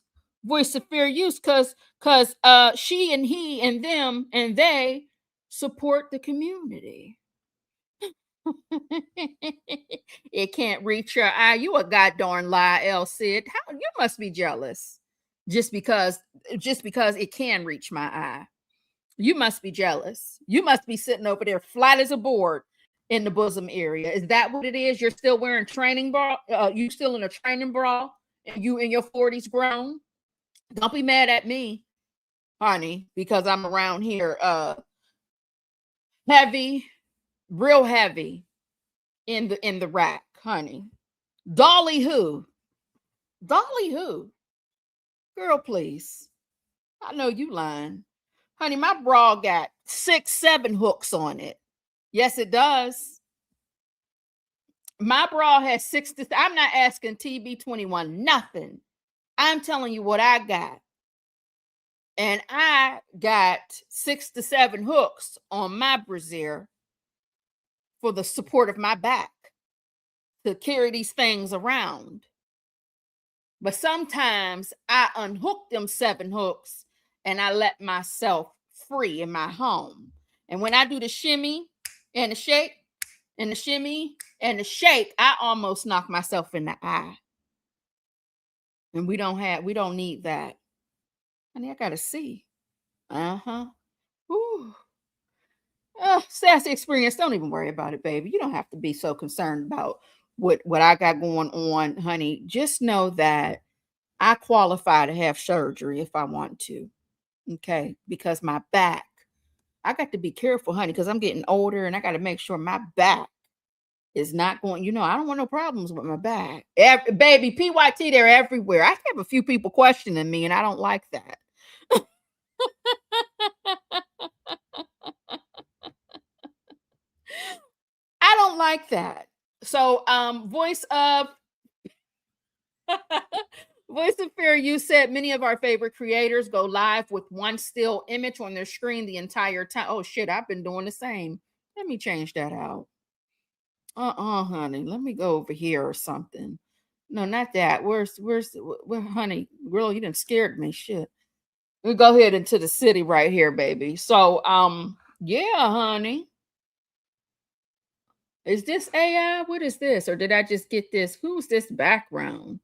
voice of fair use because she and he and them and they support the community. It can't reach your eye. You a goddamn lie, El Cid. How you must be jealous just because it can reach my eye. You must be jealous. You must be sitting over there flat as a board in the bosom area. Is that what it is? You're still wearing training bra? You still in a training bra? And you in your 40s grown? Don't be mad at me, honey, because I'm around here heavy, real heavy in the rack, honey. Dolly who? Dolly who? Girl, please. I know you lying. Honey, my bra got 6-7 hooks on it. Yes, it does. My bra has 6 to. I'm not asking TB21 nothing. I'm telling you what I got. And I got 6 to 7 hooks on my brassiere for the support of my back to carry these things around. But sometimes I unhook them 7 hooks and I let myself free in my home. And when I do the shimmy and the shake and the shimmy and the shake, I almost knock myself in the eye. And we don't need that. Honey, I gotta see. Uh-huh. Ooh. Oh, sassy experience. Don't even worry about it, baby. You don't have to be so concerned about what I got going on, honey. Just know that I qualify to have surgery if I want to. Okay, because my back, I got to be careful, honey, because I'm getting older and I got to make sure my back is not going, I don't want no problems with my back. Baby, PYT, they're everywhere. I have a few people questioning me and I don't like that. I don't like that. So, voice of Fair Use said many of our favorite creators go live with one still image on their screen the entire time. Oh shit, I've been doing the same. Let me change that out. Honey. Let me go over here or something. No, not that. Where, honey? Girl, you done scared me. Shit. We go ahead into the city right here, baby. So, yeah, honey. Is this AI? What is this? Or did I just get this? Who's this background?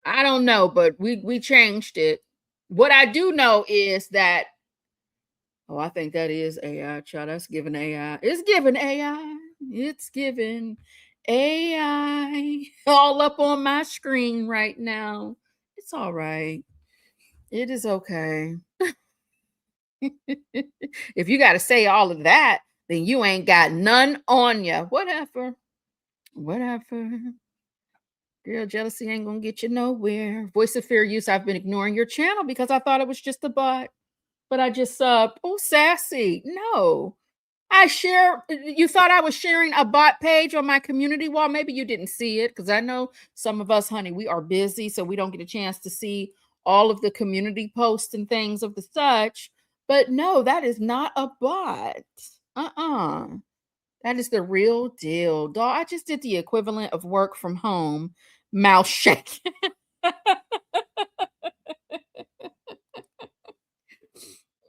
I don't know, but we changed it. What I do know is that, oh, I think that is AI, child. That's giving AI. It's giving AI. It's giving AI all up on my screen right now. It's all right. It is okay. If you got to say all of that, then you ain't got none on you. Whatever. Girl, jealousy ain't gonna get you nowhere. Voice of Fair Use, I've been ignoring your channel because I thought it was just a bot. But I just oh, sassy. No. You thought I was sharing a bot page on my community wall. Maybe you didn't see it because I know some of us, honey, we are busy, so we don't get a chance to see all of the community posts and things of the such. But no, that is not a bot. That is the real deal. Dog, I just did the equivalent of work from home, mouth shaking.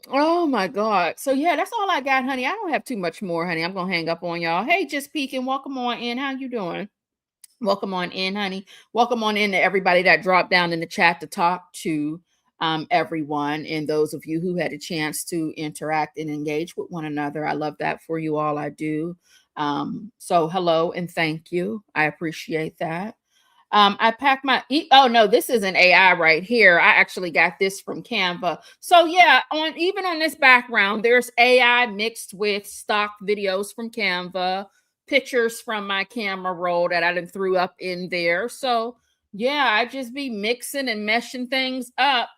Oh my God. So yeah, that's all I got, honey. I don't have too much more, honey. I'm gonna hang up on y'all. Hey, just peeking. Welcome on in. How you doing? Welcome on in, honey. Welcome on in to everybody that dropped down in the chat to talk to everyone, and those of you who had a chance to interact and engage with one another. I love that for you all. I do. So hello and thank you. I appreciate that. I packed my, oh no, this is an AI right here. I actually got this from Canva. So yeah, even on this background, there's AI mixed with stock videos from Canva, pictures from my camera roll that I done threw up in there. So yeah, I just be mixing and meshing things up,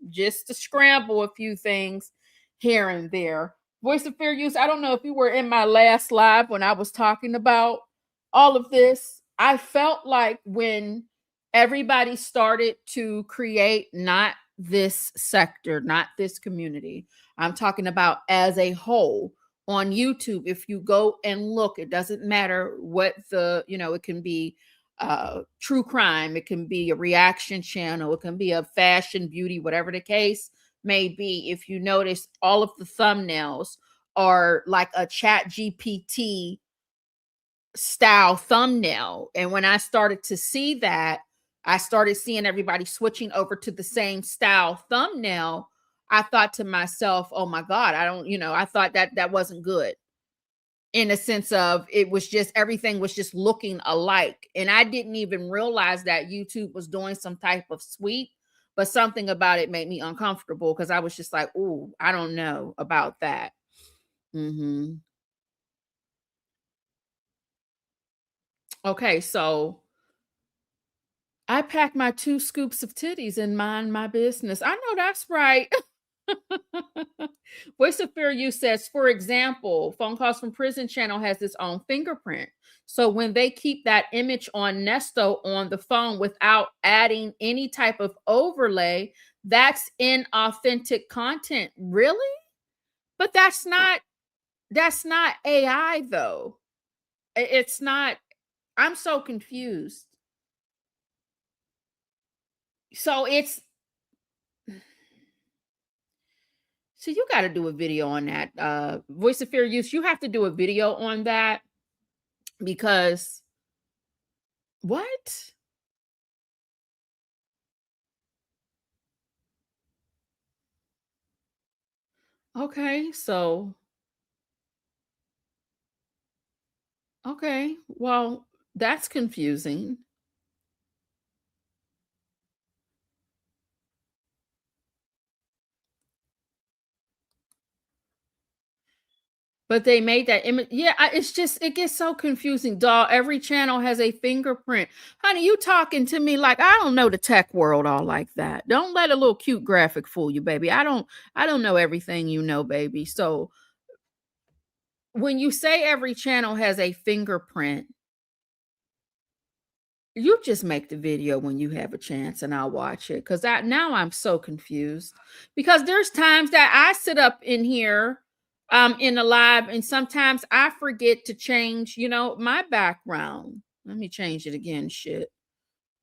just to scramble a few things here and there. Voice of Fair Use, I don't know if you were in my last live when I was talking about all of this. I felt like when everybody started to create not this sector, not this community, I'm talking about as a whole on YouTube. If you go and look, it doesn't matter what it can be true crime, it can be a reaction channel, it can be a fashion, beauty, whatever the case may be. If you notice, all of the thumbnails are like a Chat GPT style thumbnail. And when I started to see that, I started seeing everybody switching over to the same style thumbnail. I thought to myself, oh my God, I thought that wasn't good, in a sense of it was just, everything was just looking alike. And I didn't even realize that YouTube was doing some type of sweep, but something about it made me uncomfortable because I was just like, ooh, I don't know about that. Okay, so I packed my 2 scoops of titties and mind my business. I know that's right. Voice of Fair Use says, for example, Phone Calls from Prison channel has its own fingerprint. So when they keep that image on Nesto on the phone without adding any type of overlay, that's inauthentic content. Really? But that's not AI though. It's not. I'm so confused. So you got to do a video on that. Voice of Fair Use, you have to do a video on that because what? Okay, so okay, well, that's confusing. But they made that image. Yeah, it's just it gets so confusing, doll. Every channel has a fingerprint. Honey, you talking to me like I don't know the tech world all like that. Don't let a little cute graphic fool you, baby. I don't know everything you know, baby. So when you say every channel has a fingerprint, you just make the video when you have a chance and I'll watch it. Cause now I'm so confused. Because there's times that I sit up in here in the live and sometimes I forget to change, my background. Let me change it again. Shit.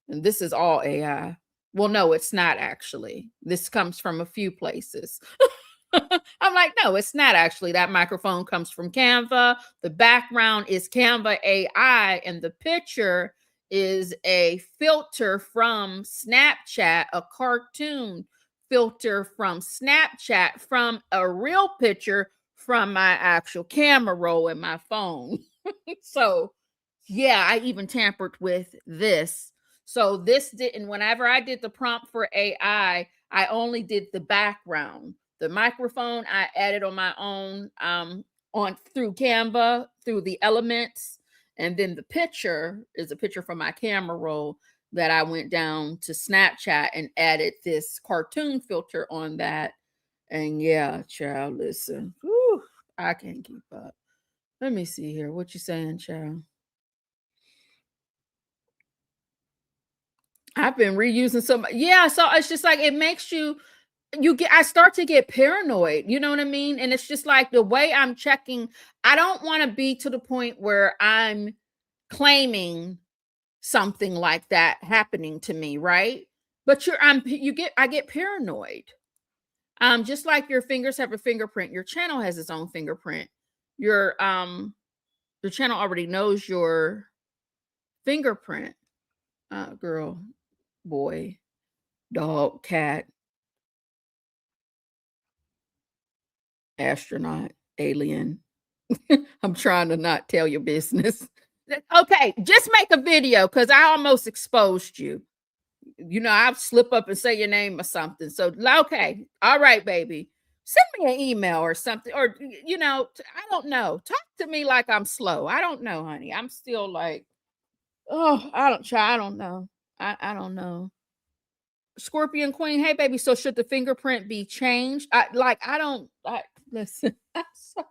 And this is all AI. Well, no, it's not actually. This comes from a few places. I'm like, no, it's not actually. That microphone comes from Canva. The background is Canva AI, and the picture is a filter from Snapchat, a cartoon filter from Snapchat from a real picture from my actual camera roll in my phone. So, yeah, I even tampered with this. So this didn't, whenever I did the prompt for AI, I only did the background. The microphone I added on my own on through Canva, through the elements. And then the picture is a picture from my camera roll that I went down to Snapchat and added this cartoon filter on that. And yeah, child, listen. Whew, I can't keep up. Let me see here. What you saying, child? I've been reusing some. Yeah, so it's just like it makes I start to get paranoid, you know what I mean? And it's just like the way I'm checking, I don't want to be to the point where I'm claiming something like that happening to me, right? But I get paranoid. Just like your fingers have a fingerprint, your channel has its own fingerprint. Your channel already knows your fingerprint. Girl, boy, dog, cat, astronaut, alien. I'm trying to not tell your business. Okay, just make a video because I almost exposed you. I'll slip up and say your name or something. So, okay, all right, baby. Send me an email or something. Or, I don't know. Talk to me like I'm slow. I don't know, honey. I'm still like, oh, I don't know. I don't know. Scorpion Queen, hey baby. So should the fingerprint be changed? Listen.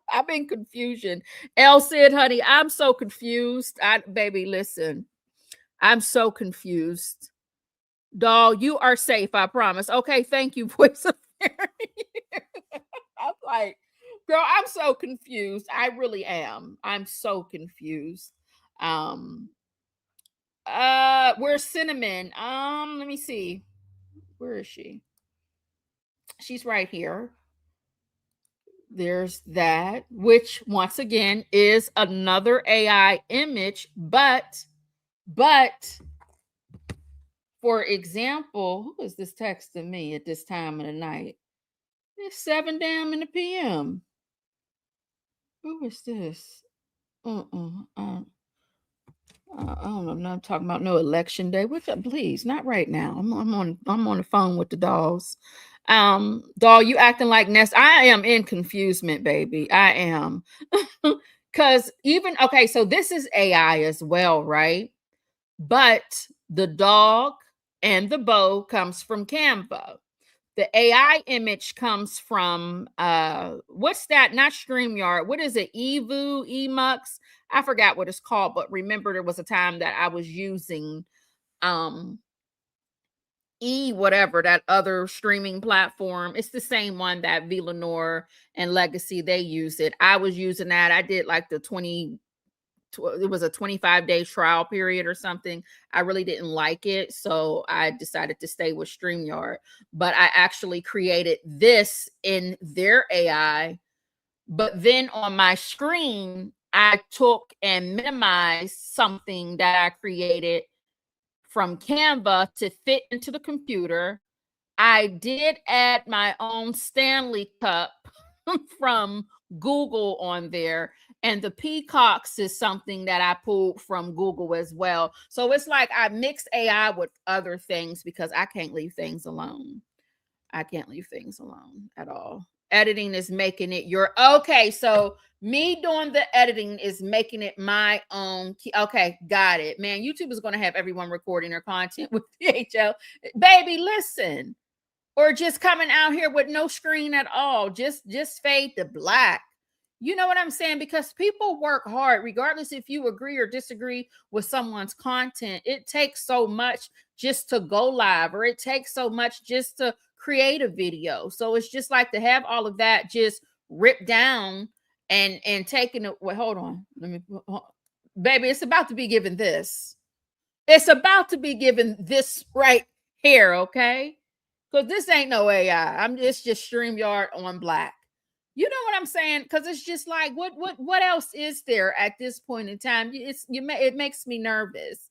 I'm in confusion. Elle said, honey, I'm so confused. Baby, listen. I'm so confused. Doll, you are safe, I promise. Okay, thank you, voice of fairy. I'm like, girl, I'm so confused. I really am. I'm so confused. Where's Cinnamon? Let me see. Where is she? She's right here. There's that, which once again is another AI image, but for example, who is this texting me at this time of the night? It's 7 damn in the PM. Who is this? I don't know. I'm not talking about no election day. Please, not right now. I'm on the phone with the dolls. Doll, you acting like Nest. I am in confusement, baby. I am. Because okay, so this is AI as well, right? But the dog and the bow comes from Canva. The AI image comes from what's that? Not StreamYard. What is it? Emux? I forgot what it's called, but remember there was a time that I was using whatever, that other streaming platform. It's the same one that Villanor and Legacy, they use it. I was using that. I did like it was a 25-day trial period or something. I really didn't like it, so I decided to stay with StreamYard. But I actually created this in their AI. But then on my screen, I took and minimized something that I created from Canva to fit into the computer. I did add my own Stanley cup from Google on there, and the peacocks is something that I pulled from Google as well. So it's like I mix AI with other things because I can't leave things alone. I can't leave things alone at all. Editing is making it your okay. So me doing the editing is making it my own. Okay, got it. Man, YouTube is going to have everyone recording their content with DHL. Baby, listen. Or just coming out here with no screen at all. Just fade to black. You know what I'm saying? Because people work hard, regardless if you agree or disagree with someone's content. It takes so much just to go live, or it takes so much just to create a video. So it's just like to have all of that just ripped down and taken it. Wait, hold on. Baby, it's about to be given this. It's about to be given this right here, okay? Because this ain't no AI. It's just StreamYard on black. You know what I'm saying? Because it's just like, what else is there at this point in time? It makes me nervous.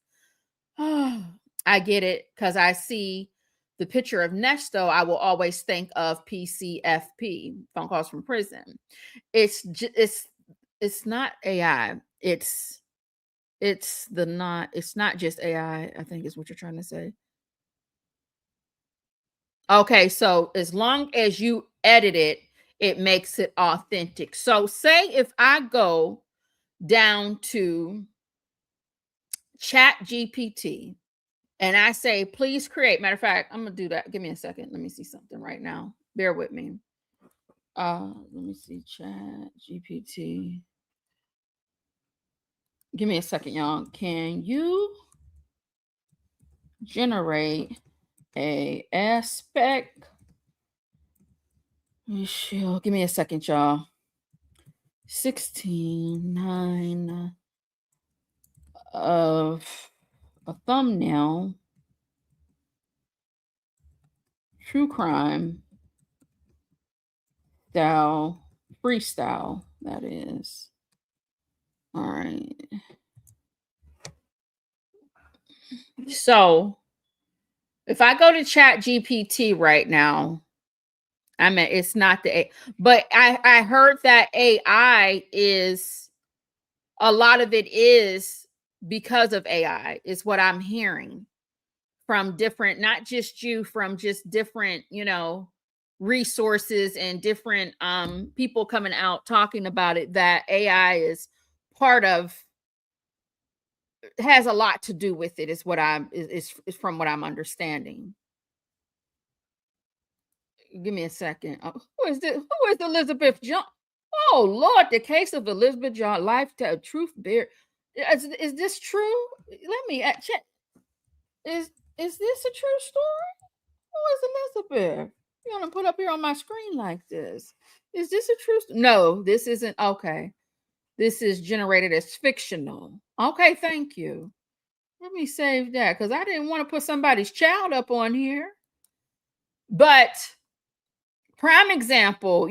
I get it, because I see the picture of Nesto. I will always think of PCFP, phone calls from prison. It's not AI. It's not just AI, I think is what you're trying to say. Okay, so as long as you edit it, it makes it authentic. So say if I go down to ChatGPT and I say, please create, matter of fact, I'm going to do that. Give me a second. Let me see something right now. Bear with me. Let me see, ChatGPT. Give me a second, y'all. Can you generate a aspect? Give me a second, y'all. 16:9 of a thumbnail, true crime style, freestyle, that is. All right. So if I go to ChatGPT right now, I mean, it's not the, but I heard that AI is, a lot of it is because of AI, is what I'm hearing from different, not just you, from just different, resources and different people coming out talking about it, that AI is part of, has a lot to do with it, is what is from what I'm understanding. Give me a second. Who is this? Who is Elizabeth John? Oh Lord, the case of Elizabeth John, lifetime truth bear. Is this true? Let me check. Is this a true story? Who is Elizabeth? You're gonna put up here on my screen like this. Is this a true story? No, this isn't. Okay. This is generated as fictional. Okay, thank you. Let me save that, because I didn't want to put somebody's child up on here. But prime example,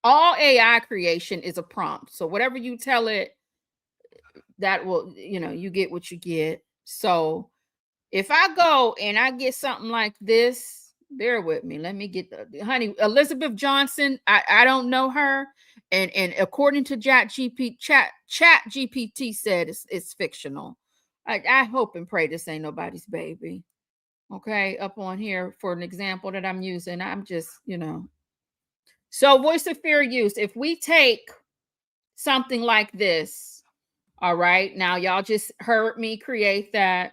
all AI creation is a prompt. So whatever you tell it, that will, you get what you get. So if I go and I get something like this, bear with me. Let me get honey, Elizabeth Johnson. I don't know her. And according to ChatGPT said it's fictional. I hope and pray this ain't nobody's baby. Okay, up on here for an example that I'm using. I'm just, So voice of fair use. If we take something like this, all right, now y'all just heard me create that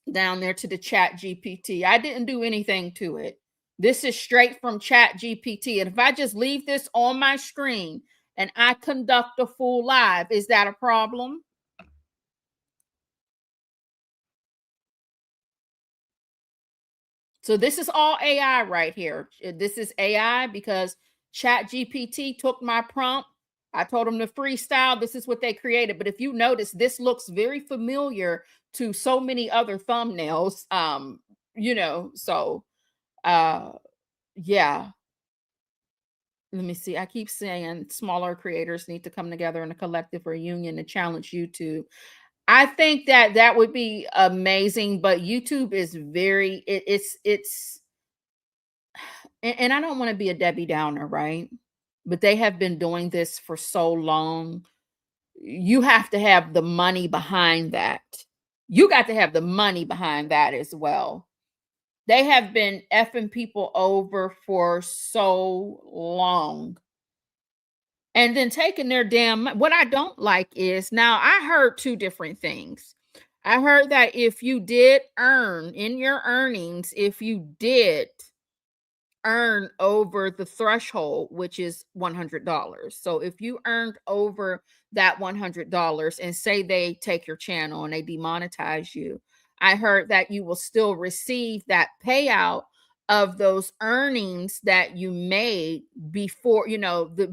down there to the ChatGPT. I didn't do anything to it. This is straight from ChatGPT. And if I just leave this on my screen and I conduct a full live, is that a problem? So this is all AI right here. This is AI because ChatGPT took my prompt. I told them to freestyle. This is what they created. But if you notice, this looks very familiar to so many other thumbnails. So yeah. Let me see. I keep saying smaller creators need to come together in a collective or union to challenge YouTube. I think that would be amazing, but YouTube is very, it's, and I don't want to be a Debbie Downer, right? but they have been doing this for so long. You have to have the money behind that. You got to have the money behind that as well. They have been effing people over for so long. And then taking their what I don't like is, now I heard two different things. I heard that if you did earn in your earnings, if you did earn over the threshold, which is $100. So if you earned over that $100 and say they take your channel and they demonetize you, I heard that you will still receive that payout of those earnings that you made before,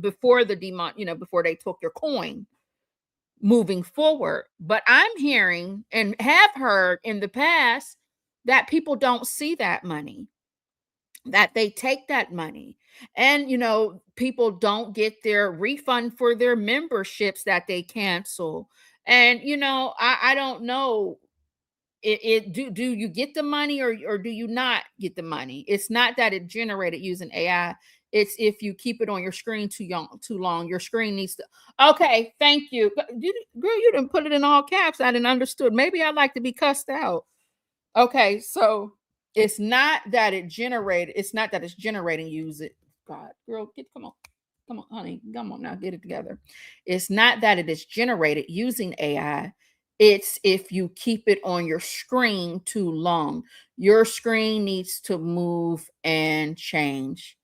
before they took your coin moving forward. But I'm hearing and have heard in the past that people don't see that money, that they take that money, and people don't get their refund for their memberships that they cancel. And I don't know, do you get the money or do you not get the money? It's not that it generated using AI. It's if you keep it on your screen too long, your screen needs to. Okay, thank you. Girl, you didn't put it in all caps. I didn't understood. Maybe I like to be cussed out. Okay, so it's not that it's generating use it. God, girl, come on, honey, come on now, get it together. It's not that it is generated using AI. It's if you keep it on your screen too long, your screen needs to move and change.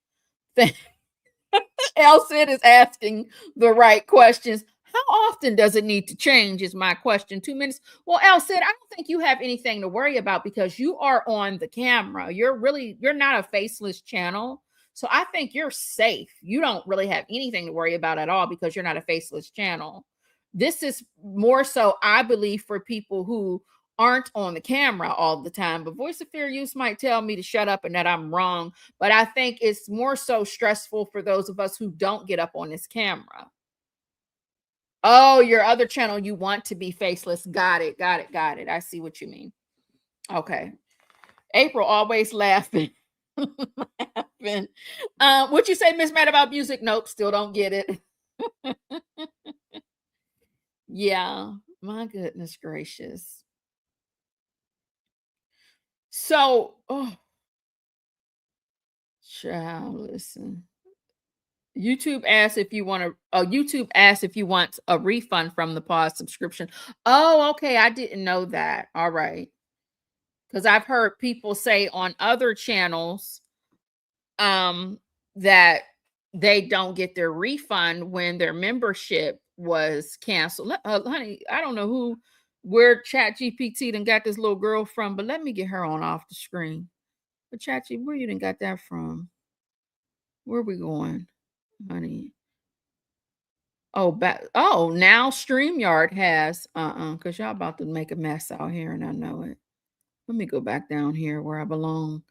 Elsid is asking the right questions. How often does it need to change is my question. 2 minutes. Well, Elsid, I don't think you have anything to worry about because you are on the camera. You're not a faceless channel. So I think you're safe. You don't really have anything to worry about at all because you're not a faceless channel. This is more so, I believe, for people who aren't on the camera all the time. But voice of fair use might tell me to shut up and that I'm wrong. But I think it's more so stressful for those of us who don't get up on this camera. Oh, your other channel, you want to be faceless. Got it. I see what you mean. Okay. April always laughing. Laughing. What you say, Miss Mad, about music? Nope, still don't get it. Yeah, my goodness gracious. So, child, listen. YouTube asks if you want a refund from the pause subscription. Oh, okay. I didn't know that. All right. Because I've heard people say on other channels that they don't get their refund when their membership was canceled. Honey, I don't know where ChatGPT done got this little girl from, but let me get her on off the screen. But ChatGPT, where you done got that from? Where are we going, honey? Oh, now StreamYard has because y'all about to make a mess out here, and I know it. Let me go back down here where I belong.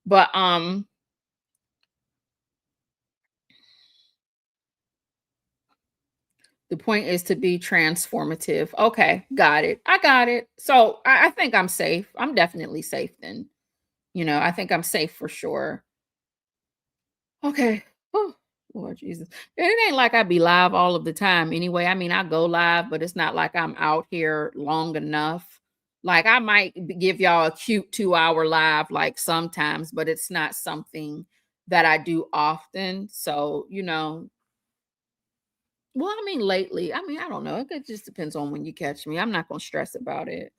But the point is to be transformative. Okay, got it. I got it. So I think I'm safe. I'm definitely safe then. I think I'm safe for sure. Okay. Oh, Lord Jesus. And it ain't like I be live all of the time anyway. I mean, I go live, but it's not like I'm out here long enough. Like I might give y'all a cute 2-hour live like sometimes, but it's not something that I do often. So, well, I mean, lately, I don't know. It just depends on when you catch me. I'm not going to stress about it.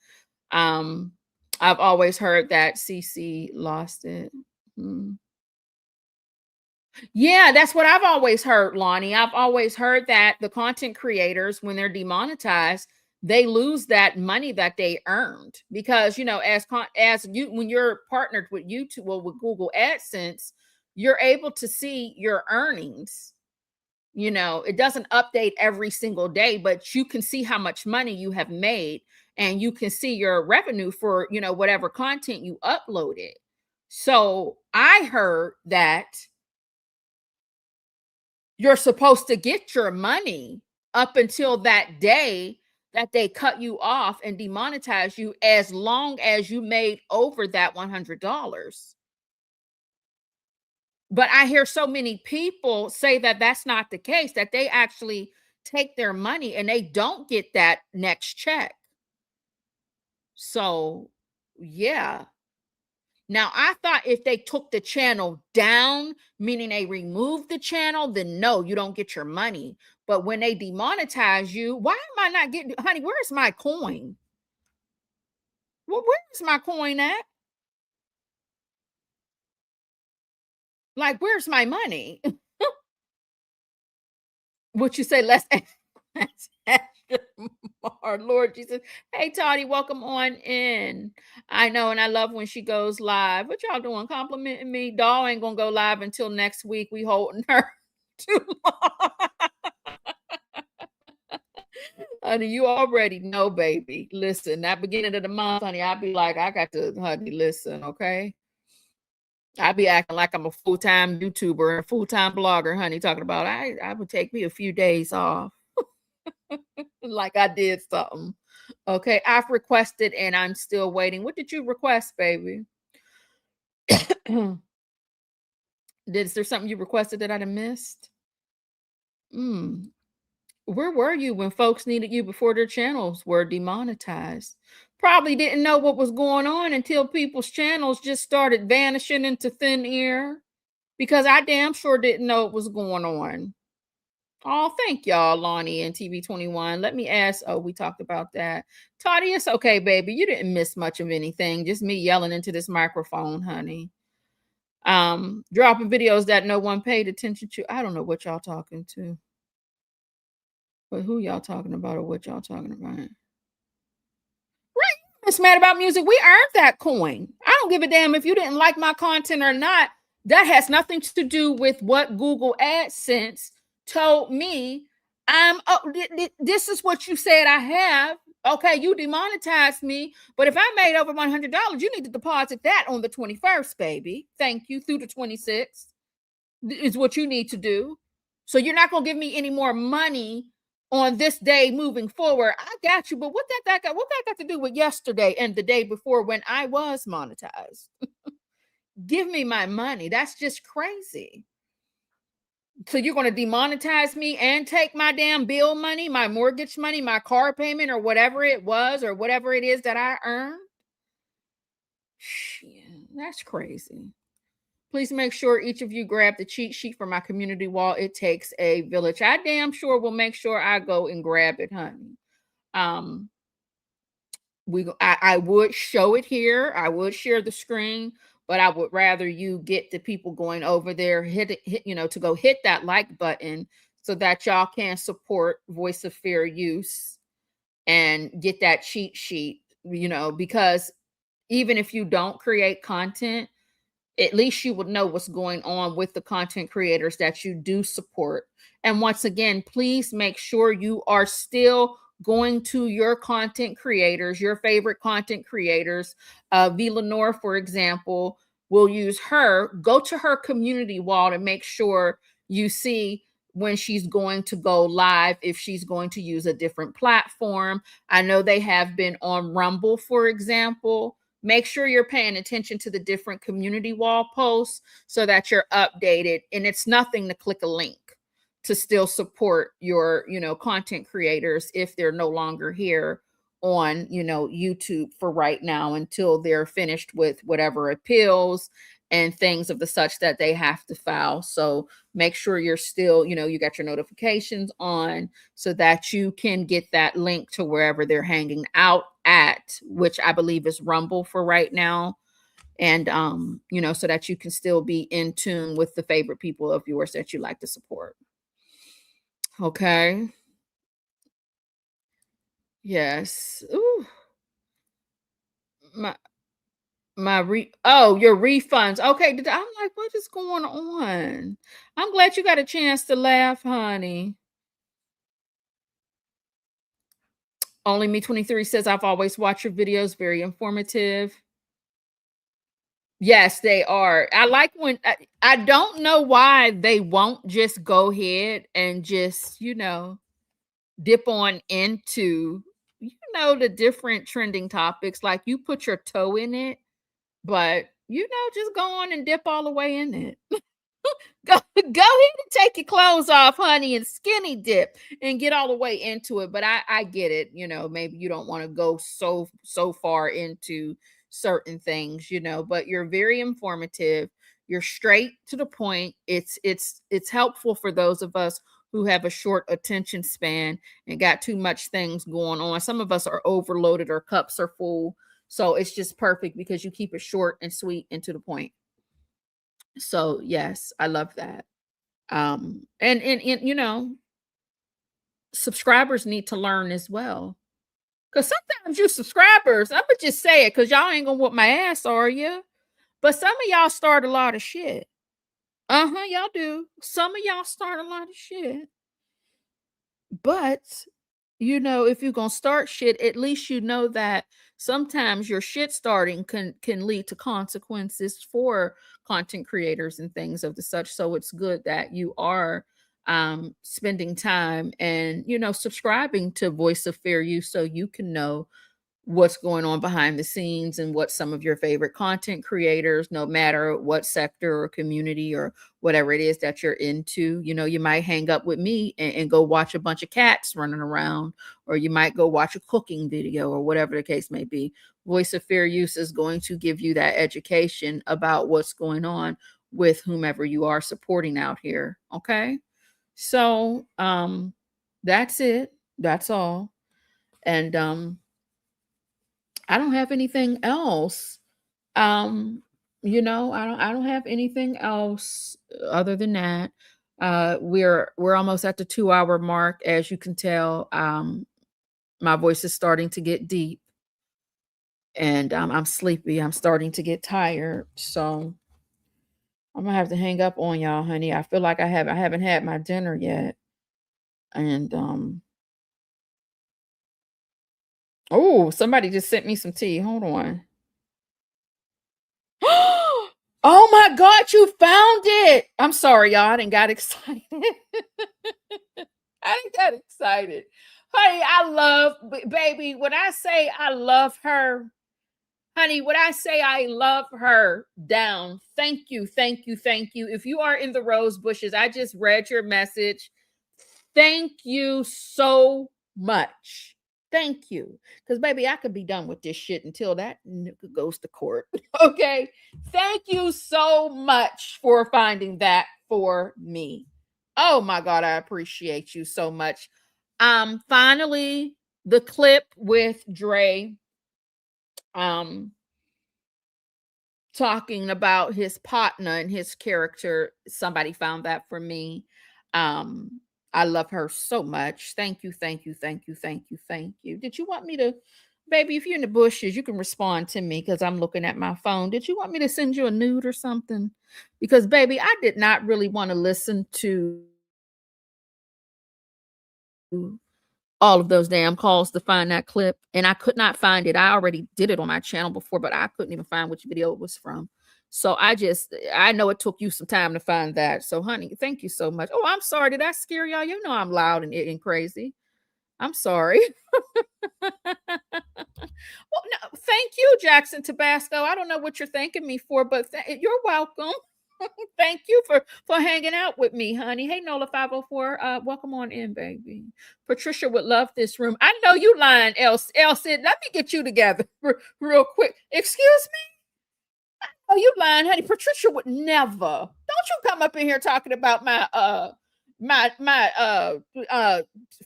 I've always heard that CC lost it. Yeah, that's what I've always heard, Lonnie. I've always heard that the content creators, when they're demonetized, they lose that money that they earned because, when you're partnered with YouTube, well, with Google AdSense, you're able to see your earnings. It doesn't update every single day, but you can see how much money you have made and you can see your revenue for, whatever content you uploaded. So I heard that you're supposed to get your money up until that day that they cut you off and demonetize you, as long as you made over that $100. But I hear so many people say that that's not the case, that they actually take their money and they don't get that next check. So, yeah. Now, I thought if they took the channel down, meaning they removed the channel, then no, you don't get your money. But when they demonetize you, why am I not getting, honey, where's my coin? Well, where's my coin at? Like, where's my money? What you say, let's our Lord Jesus. Hey, Toddy, welcome on in. I know, and I love when she goes live. What y'all doing? Complimenting me. Doll ain't gonna go live until next week. We holding her too long. Honey, you already know, baby. Listen, that beginning of the month, honey, I'll be like, I got to, honey, listen, okay? I be acting like I'm a full-time YouTuber and a full-time blogger, honey, talking about I would take me a few days off. Like I did something. Okay, I've requested and I'm still waiting. What did you request, baby? Is there something you requested that I missed? Where were you when folks needed you before their channels were demonetized? Probably didn't know what was going on until people's channels just started vanishing into thin air, because I damn sure didn't know what was going on. Oh, thank y'all, Lonnie and TV21. Let me ask. Oh, we talked about that. Toddy, it's okay, baby. You didn't miss much of anything. Just me yelling into this microphone, honey. Dropping videos that no one paid attention to. I don't know what y'all talking to. But who y'all talking about or what y'all talking about? Right. It's mad about music. We earned that coin. I don't give a damn if you didn't like my content or not. That has nothing to do with what Google AdSense told me. This is what you said I have. Okay, you demonetized me, but if I made over $100, you need to deposit that on the 21st, baby. Thank you. Through the 26th is what you need to do. So you're not going to give me any more money on this day moving forward. I got you, but what that got to do with yesterday and the day before when I was monetized? Give me my money. That's just crazy. So you're going to demonetize me and take my damn bill money, my mortgage money, my car payment, or whatever it was, or whatever it is that I earned? Shit, that's crazy. Please make sure each of you grab the cheat sheet for my community wall. It takes a village. I damn sure will make sure I go and grab it, honey. I would show it here. I would share the screen, but I would rather you get the people going over there, hit to go hit that like button so that y'all can support Voice of Fair Use and get that cheat sheet, because even if you don't create content, at least you would know what's going on with the content creators that you do support. And once again, please make sure you are still going to your content creators, your favorite content creators. V. Lenore, for example, will use her. Go to her community wall to make sure you see when she's going to go live, if she's going to use a different platform. I know they have been on Rumble, for example. Make sure you're paying attention to the different community wall posts so that you're updated. And it's nothing to click a link to still support your, content creators if they're no longer here on, YouTube for right now until they're finished with whatever appeals and things of the such that they have to file. So make sure you're still, you got your notifications on so that you can get that link to wherever they're hanging out at, which I believe is Rumble for right now. And, so that you can still be in tune with the favorite people of yours that you like to support. Okay. Yes. Ooh. Your refunds. Okay. I'm like, what is going on? I'm glad you got a chance to laugh, honey. Only Me 23 says, I've always watched your videos. Very informative. Yes, they are. I like when I don't know why they won't just go ahead and just, dip on into, the different trending topics. Like you put your toe in it, but, just go on and dip all the way in it. Go ahead and take your clothes off, honey, and skinny dip and get all the way into it. But I get it. You know, maybe you don't want to go so far into certain things, you know, but you're very informative. You're straight to the point. It's helpful for those of us who have a short attention span and got too much things going on. Some of us are overloaded, our cups are full. So it's just perfect because you keep it short and sweet and to the point. So yes, I love that. And you know, subscribers need to learn as well. Cause sometimes you subscribers, I'm gonna just say it because y'all ain't gonna whoop my ass, are you? But some of y'all start a lot of shit. Y'all do. Some of y'all start a lot of shit. But you know, if you're gonna start shit, at least you know that sometimes your shit starting can lead to consequences for content creators and things of the such. So it's good that you are spending time and you know subscribing to Voice of Fair Use so you can know what's going on behind the scenes and what some of your favorite content creators, no matter what sector or community or whatever it is that you're into. You know, you might hang up with me and go watch a bunch of cats running around, or you might go watch a cooking video or whatever the case may be. Voice of Fair Use is going to give you that education about what's going on with whomever you are supporting out here. Okay. So that's it. That's all. And I don't have anything else. You know, I don't have anything else other than that. We're almost at the 2-hour mark, as you can tell. My voice is starting to get deep and I'm sleepy. I'm starting to get tired. So I'm gonna have to hang up on y'all, honey. I feel like I haven't had my dinner yet. And oh, somebody just sent me some tea. Hold on. Oh my God, you found it. I'm sorry, y'all. I didn't got excited. I didn't got excited. Honey, I love, baby, when I say I love her, honey, when I say I love her down, thank you, thank you, thank you. If you are in the rose bushes, I just read your message. Thank you so much. Thank you. Because, baby, I could be done with this shit until that nigga goes to court. Okay. Thank you so much for finding that for me. Oh my God, I appreciate you so much. Finally, the clip with Dre talking about his partner and his character. Somebody found that for me. I love her so much. Thank you, thank you, thank you, thank you, thank you. Did you want me to, baby, if you're in the bushes, you can respond to me because I'm looking at my phone. Did you want me to send you a nude or something? Because, baby, I did not really want to listen to all of those damn calls to find that clip, and I could not find it. I already did it on my channel before, but I couldn't even find which video it was from. So I know it took you some time to find that. So, honey, thank you so much. Oh, I'm sorry. Did I scare y'all? You know I'm loud and crazy. I'm sorry. Well, no, thank you, Jackson Tabasco. I don't know what you're thanking me for, but you're welcome. Thank you for hanging out with me, honey. Hey, Nola 504. Welcome on in, baby. Patricia would love this room. I know you lying, Elsie. Let me get you together real quick. Excuse me? Oh, you lying, honey. Patricia would never. Don't you come up in here talking about my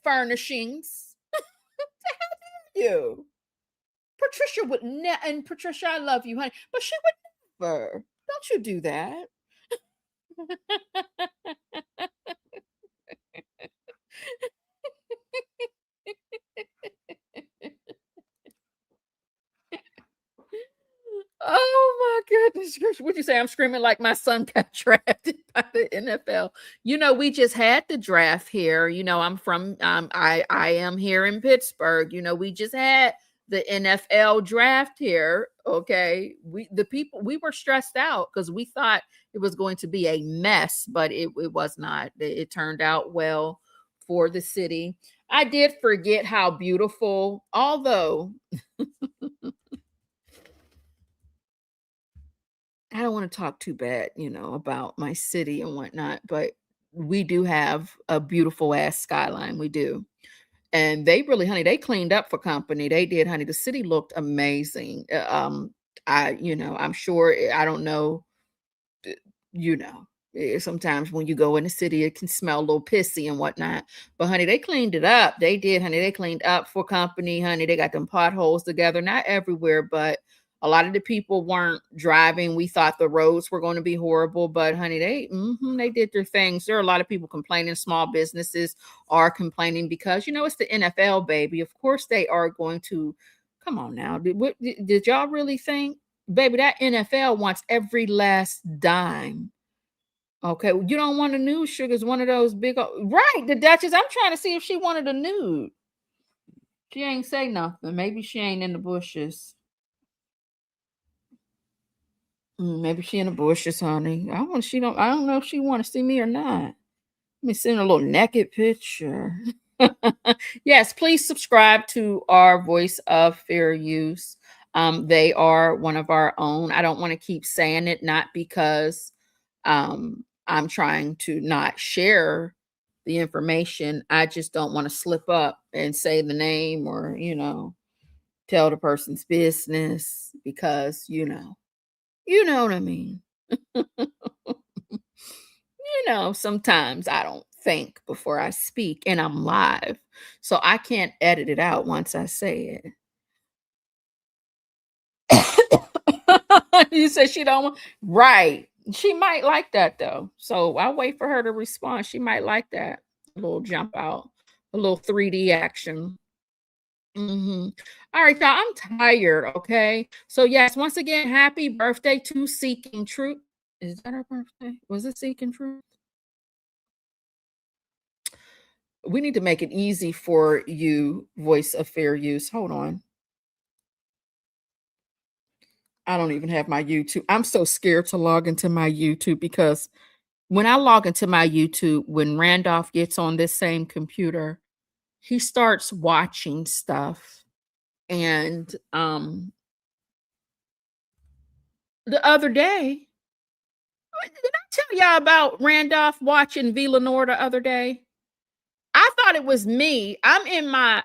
furnishings. You. Patricia would never, and Patricia, I love you, honey, but she would never. Don't you do that. Oh my goodness. Would you say I'm screaming like my son got drafted by the NFL? You know, we just had the draft here. You know, I'm from I am here in Pittsburgh. You know, we just had the NFL draft here. Okay. We were stressed out because we thought it was going to be a mess, but it was not. It turned out well for the city. I did forget how beautiful, although I don't want to talk too bad, about my city and whatnot, but we do have a beautiful ass skyline. We do. And they really, honey, they cleaned up for company. They did, honey. The city looked amazing. I'm sure, I don't know, you know, sometimes when you go in the city, it can smell a little pissy and whatnot. But honey, they cleaned it up. They did, honey. They cleaned up for company, honey. They got them potholes together, not everywhere, but a lot of the people weren't driving. We thought the roads were going to be horrible, but honey, they did their things. There are a lot of people complaining. Small businesses are complaining because it's the NFL, baby. Of course, they are going to. Come on now, did y'all really think, baby, that NFL wants every last dime? Okay, you don't want a nude, Sugar's one of those big, right? The Duchess. I'm trying to see if she wanted a nude. She ain't say nothing. Maybe she ain't in the bushes. Maybe she in the bushes, honey. I don't know if she want to see me or not. Let me send a little naked picture. Yes, please subscribe to our Voice of Fair Use. They are one of our own. I don't want to keep saying it, not because I'm trying to not share the information. I just don't want to slip up and say the name or, tell the person's business because, you know what I mean. Sometimes I don't think before I speak and I'm live. So I can't edit it out once I say it. You said she don't want, right. She might like that though. So I'll wait for her to respond. She might like that. A little jump out, a little 3D action. All right, y'all. I'm tired. Okay. So yes, once again, happy birthday to Seeking Truth. Is that her birthday? Was it Seeking Truth? We need to make it easy for you, Voice of Fair Use. Hold on. I don't even have my YouTube. I'm so scared to log into my YouTube because when I log into my YouTube, when Randolph gets on this same computer, he starts watching stuff. And the other day, did I tell y'all about Randolph watching V. Lenore the other day? I thought it was me. I'm in my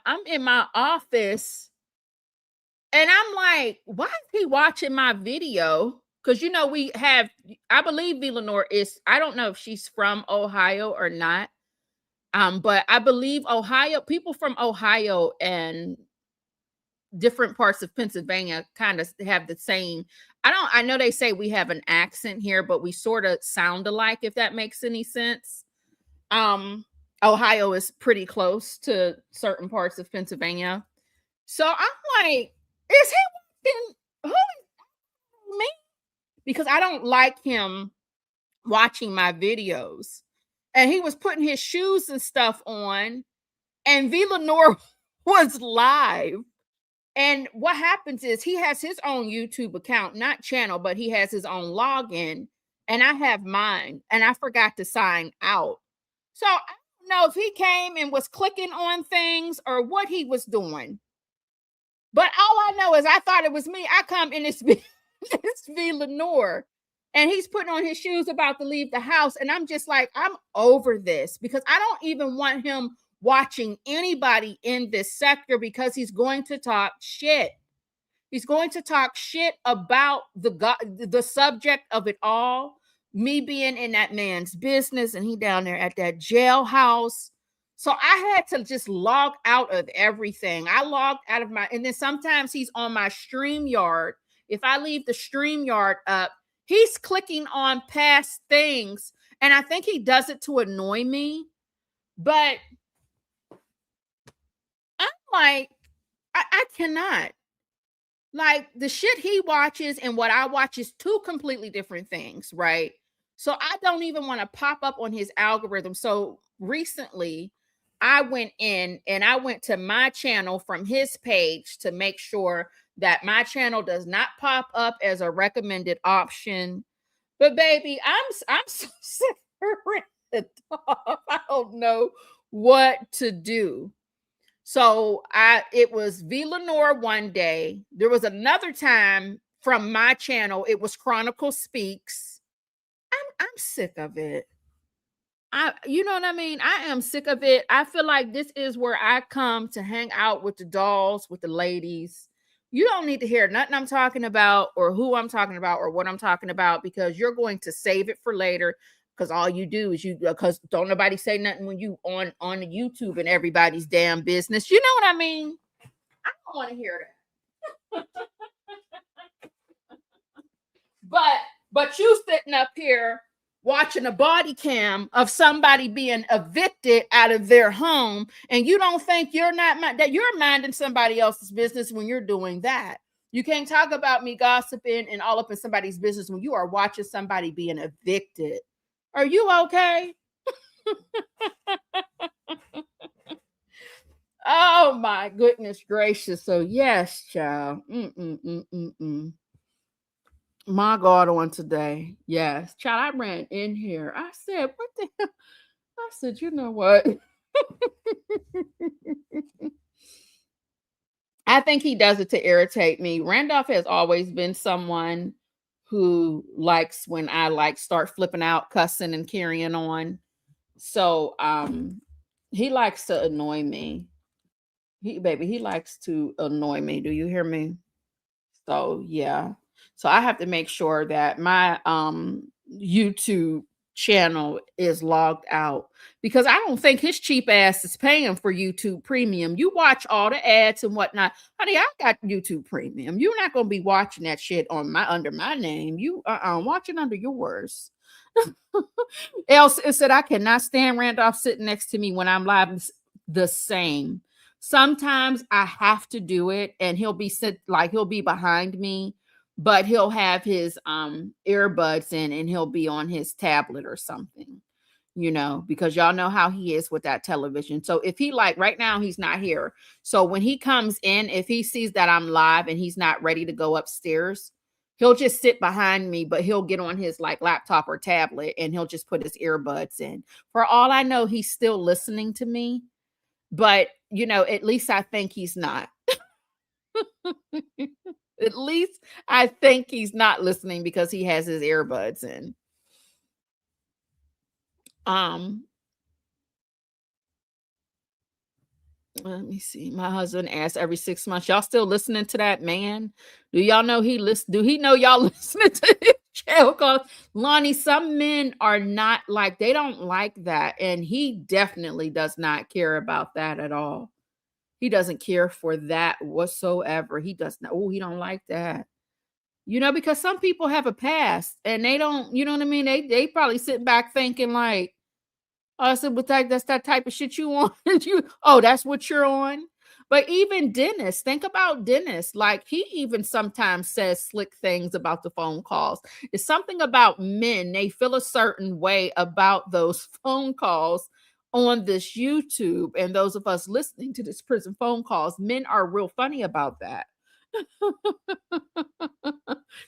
office and I'm like, why is he watching my video? Because we have, I believe V. Lenore is, I don't know if she's from Ohio or not. But I believe Ohio, people from Ohio and different parts of Pennsylvania kind of have the same. I know they say we have an accent here, but we sort of sound alike, if that makes any sense. Ohio is pretty close to certain parts of Pennsylvania. So I'm like, is he watching? Who is me? Because I don't like him watching my videos. And he was putting his shoes and stuff on, and V. Lenore was live. And what happens is he has his own YouTube account, not channel, but he has his own login. And I have mine, and I forgot to sign out. So I don't know if he came and was clicking on things or what he was doing. But all I know is I thought it was me. I come in this V. Lenore, and he's putting on his shoes about to leave the house. And I'm just like, I'm over this because I don't even want him watching anybody in this sector because he's going to talk shit. He's going to talk shit about the subject of it all. Me being in that man's business and he down there at that jailhouse. So I had to just log out of everything. I logged out of and then sometimes he's on my StreamYard. If I leave the StreamYard up, he's clicking on past things. And I think he does it to annoy me. But I'm like, I cannot. Like the shit he watches and what I watch is two completely different things, right? So I don't even want to pop up on his algorithm. So recently I went in and I went to my channel from his page to make sure that my channel does not pop up as a recommended option. But baby, I'm so sick of it. I don't know what to do. So it was V. Lenore one day. There was another time from my channel, it was Chronicle Speaks. I'm sick of it. You know what I mean? I am sick of it. I feel like this is where I come to hang out with the dolls, with the ladies. You don't need to hear nothing I'm talking about or who I'm talking about or what I'm talking about, because you're going to save it for later. Because all you do is because don't nobody say nothing when you on the YouTube and everybody's damn business. You know what I mean? I don't want to hear that. But you sitting up here watching a body cam of somebody being evicted out of their home, and you don't think that you're minding somebody else's business when you're doing that. You can't talk about me gossiping and all up in somebody's business when you are watching somebody being evicted. Are you okay? Oh my goodness gracious. So yes, child. My God, on today. Yes. Child, I ran in here. I said, what the hell? I said, you know what? I think he does it to irritate me. Randolph has always been someone who likes when I start flipping out, cussing and carrying on. So he likes to annoy me. He likes to annoy me. Do you hear me? So yeah. So I have to make sure that my YouTube channel is logged out, because I don't think his cheap ass is paying for YouTube Premium. You watch all the ads and whatnot. Honey, I got YouTube Premium. You're not gonna be watching that shit under my name. You watching under yours. Else it said I cannot stand Randolph sitting next to me when I'm live. The same. Sometimes I have to do it, and he'll be behind me, but he'll have his earbuds in and he'll be on his tablet or something, because y'all know how he is with that television. So if he right now, he's not here. So when he comes in, if he sees that I'm live and he's not ready to go upstairs, he'll just sit behind me, but he'll get on his laptop or tablet and he'll just put his earbuds in. For all I know, he's still listening to me, but at least I think he's not. At least I think he's not listening because he has his earbuds in. Let me see. My husband asks every 6 months, y'all still listening to that man? Do y'all know do he know y'all listening to his channel? Because Lonnie, some men are not they don't like that. And he definitely does not care about that at all. He doesn't care for that whatsoever. He does not. Oh, he don't like that. Because some people have a past and they don't, you know what I mean? They probably sit back thinking oh, I said, but that's that type of shit you want. That's what you're on. But even Dennis, think about Dennis. He even sometimes says slick things about the phone calls. It's something about men. They feel a certain way about those phone calls on this YouTube, and those of us listening to this prison phone calls, men are real funny about that.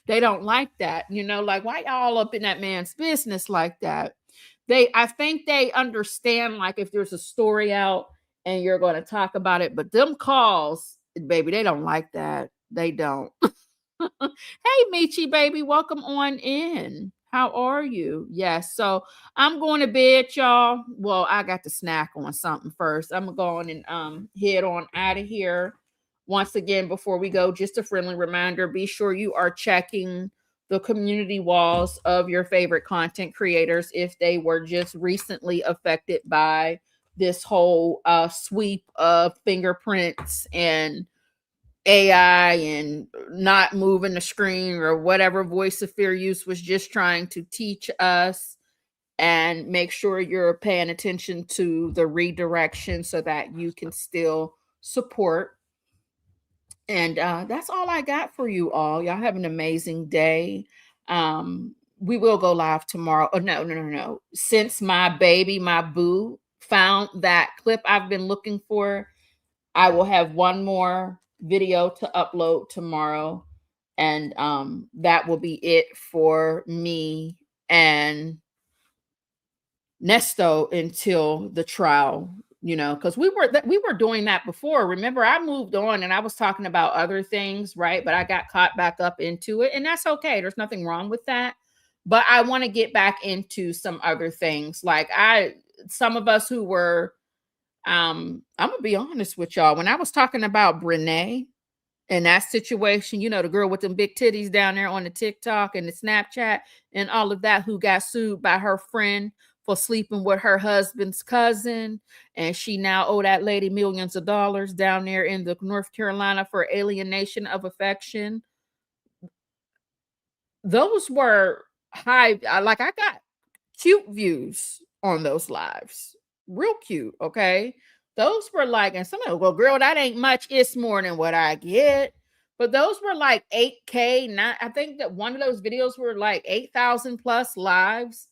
They don't like that, why y'all up in that man's business like that? I think they understand if there's a story out and you're going to talk about it, but them calls, baby, they don't like that. They don't. Hey, Michi, baby, welcome on in. How are you? Yes. So I'm going to bed, y'all. Well, I got to snack on something first. I'm going and head on out of here. Once again, before we go, just a friendly reminder, be sure you are checking the community walls of your favorite content creators if they were just recently affected by this whole sweep of fingerprints and AI and not moving the screen or whatever Voice of Fair Use was just trying to teach us. And make sure you're paying attention to the redirection so that you can still support. And that's all I got for you all. Y'all have an amazing day. We will go live tomorrow. Oh, no. Since my boo, found that clip I've been looking for, I will have one more video to upload tomorrow. And that will be it for me and Nesto until the trial you know, because we were doing that before. Remember, I moved on and I was talking about other things, right? But I got caught back up into it, and that's okay. There's nothing wrong with that. But I want to get back into some other things. Like some of us who were, I'm gonna be honest with y'all. When I was talking about Brene and that situation, you know, the girl with them big titties down there on the TikTok and the Snapchat and all of that, who got sued by her friend for sleeping with her husband's cousin, and she now owe that lady millions of dollars down there in the North Carolina for alienation of affection. Those were high. I got cute views on those lives, real cute. Okay, those were like, and some of, well, girl, that ain't much. It's more than what I get. But those were like 8K. I think that one of those videos were like 8,000 plus lives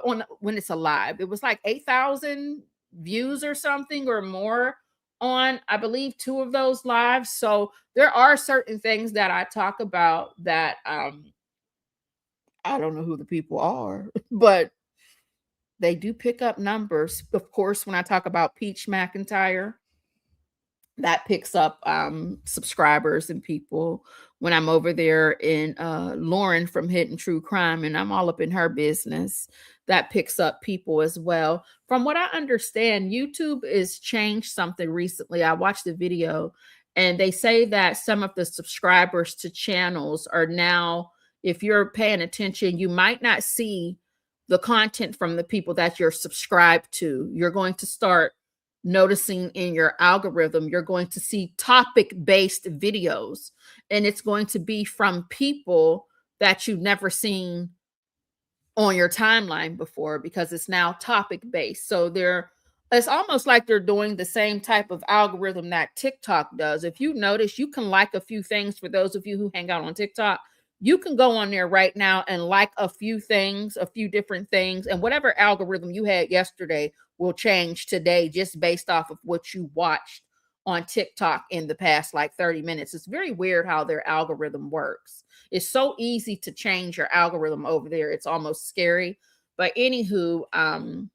on when it's a live. It was like 8,000 views or something or more on, I believe, 2 of those lives. So there are certain things that I talk about that I don't know who the people are, but they do pick up numbers. Of course, when I talk about Peach McIntyre, that picks up subscribers and people. When I'm over there in Lauren from Hidden True Crime, and I'm all up in her business, that picks up people as well. From what I understand, YouTube has changed something recently. I watched the video, and they say that some of the subscribers to channels are now, if you're paying attention, you might not see the content from the people that you're subscribed to. You're going to start noticing in your algorithm, you're going to see topic-based videos, and it's going to be from people that you've never seen on your timeline before, because it's now topic-based. So it's almost like they're doing the same type of algorithm that TikTok does. If you notice, you can like a few things. For those of you who hang out on TikTok, you can go on there right now and like a few things, a few different things, and whatever algorithm you had yesterday will change today just based off of what you watched on TikTok in the past like 30 minutes. It's very weird how their algorithm works. It's so easy to change your algorithm over there. It's almost scary. But anywho,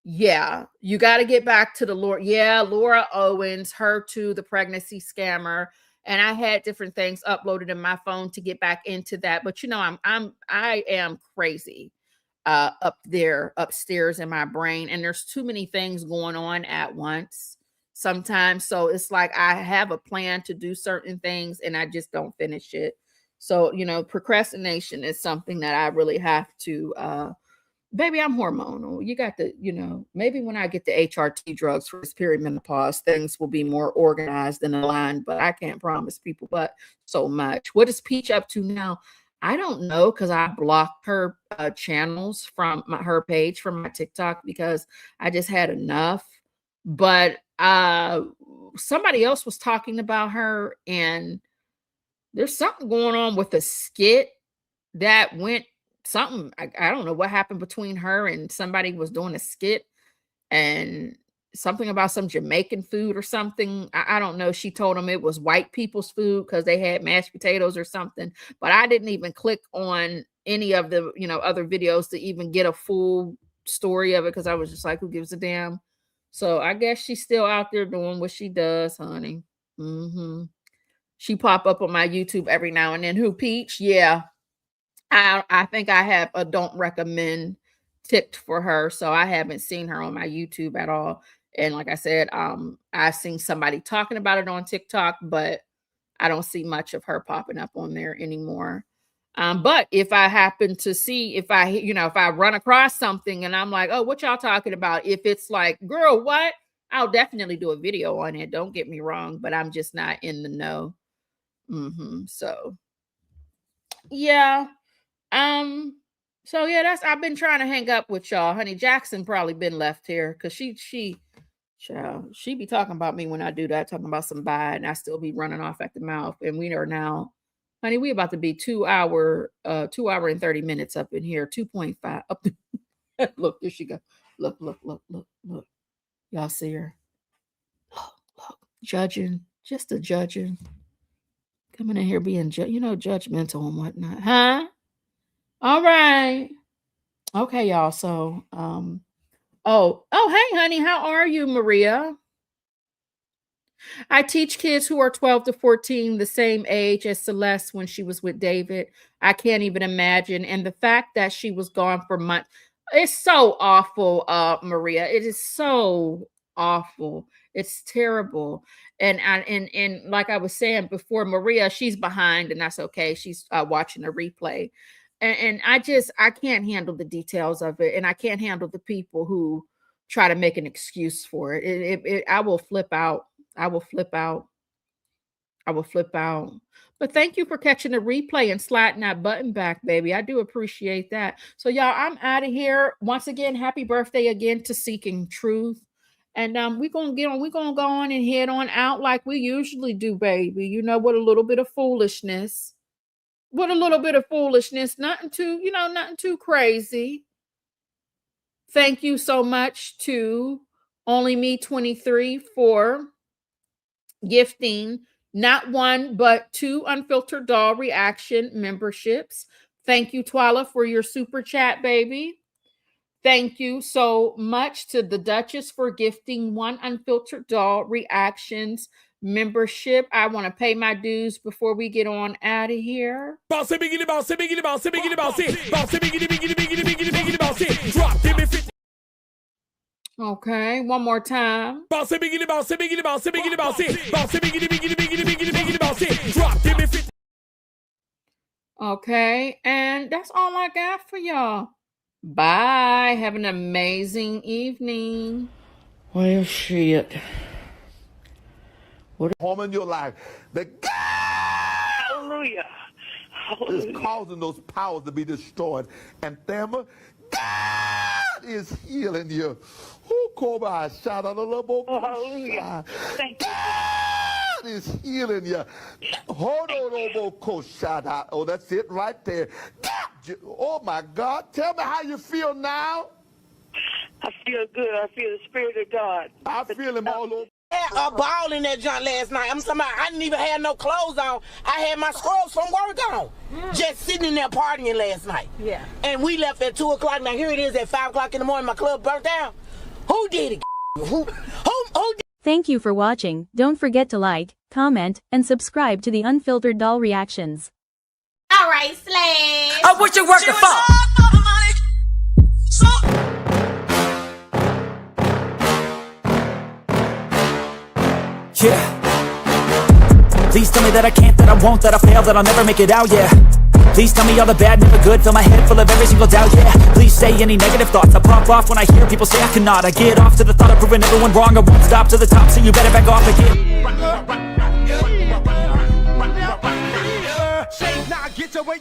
yeah, you got to get back to the Laura. Yeah, Laura Owens, her too, the pregnancy scammer. And I had different things uploaded in my phone to get back into that. But you know, I am crazy up there upstairs in my brain, and there's too many things going on at once sometimes. So it's like I have a plan to do certain things and I just don't finish it. So, you know, procrastination is something that I really have to baby, I'm hormonal. You got to, you know, maybe when I get the HRT drugs for this perimenopause, things will be more organized and aligned, but I can't promise people but so much. What is Peach up to now? I don't know, because I blocked her channels from her page from my TikTok because I just had enough. But somebody else was talking about her, and there's something going on with a skit that went something. I don't know what happened between her and somebody was doing a skit, and something about some Jamaican food or something. I don't know. She told them it was white people's food because they had mashed potatoes or something. But I didn't even click on any of the, you know, other videos to even get a full story of it, because I was just like, who gives a damn? So I guess she's still out there doing what she does, honey. She pop up on my YouTube every now and then. Who, Peach? Yeah. I think I have a don't recommend tipped for her, so I haven't seen her on my YouTube at all. And like I said, I've seen somebody talking about it on TikTok, but I don't see much of her popping up on there anymore. But if I happen to see, if I run across something and I'm like, oh, what y'all talking about? If it's like, girl, what? I'll definitely do a video on it. Don't get me wrong, but I'm just not in the know. So yeah. So yeah, I've been trying to hang up with y'all. Honey Jackson probably been left here because she be talking about me when I do that, talking about some bye, and I still be running off at the mouth. And we are now, honey, we about to be 2 hour and 30 minutes up in here, 2.5 up. Look, there she go. Look. Y'all see her? Look, judging, just a judging. Coming in here being judgmental and whatnot, huh? All right. Okay, y'all. So Oh, hey, honey, how are you, Maria? I teach kids who are 12 to 14, the same age as Celeste when she was with David. I can't even imagine. And the fact that she was gone for months, it's so awful, Maria. It is so awful. It's terrible. And like I was saying before, Maria, she's behind, and that's okay. She's watching a replay. And I can't handle the details of it, and I can't handle the people who try to make an excuse for it. I will flip out. I will flip out. I will flip out. But thank you for catching the replay and sliding that button back, baby. I do appreciate that. So, y'all, I'm out of here. Once again, happy birthday again to Seeking Truth. And we're gonna go on and head on out like we usually do, baby. You know, with a little bit of foolishness. Nothing too crazy. Thank you so much to Only Me 23 for gifting not one but 2 Unfiltered Doll Reaction memberships. Thank you, Twala, for your super chat, baby. Thank you so much to the Duchess for gifting 1 Unfiltered Doll Reactions membership. I want to pay my dues before we get on out of here. Okay, one more time. Okay, and that's all I got for y'all. Bye. Have an amazing evening. Well, shit. What a home in your life. The God Hallelujah. is causing those powers to be destroyed. And Thelma, God is healing you. Who called by a shout out a little bit? Hallelujah. Thank you. God is healing you. Hold on, shout out. Oh, that's it right there. God, oh my God. Tell me how you feel now. I feel good. I feel the Spirit of God. I feel him all over. Had a ball in that joint last night. I'm talking about I didn't even have no clothes on. I had my scrubs from work on. Just sitting in there partying last night. Yeah. And we left at 2 o'clock. Now here it is at 5 o'clock in the morning. My club burnt down. Who did it? Who did Thank you for watching. Don't forget to like, comment, and subscribe to the Unfiltered Doll Reactions. Alright, Slash. Oh, what you working for? Yeah. Please tell me that I can't, that I won't, that I fail, that I'll never make it out, yeah. Please tell me all the bad, never good, fill my head full of every single doubt, yeah. Please say any negative thoughts, I pop off when I hear people say I cannot. I get off to the thought of proving everyone wrong, I won't stop to the top, so you better back off again. Get your way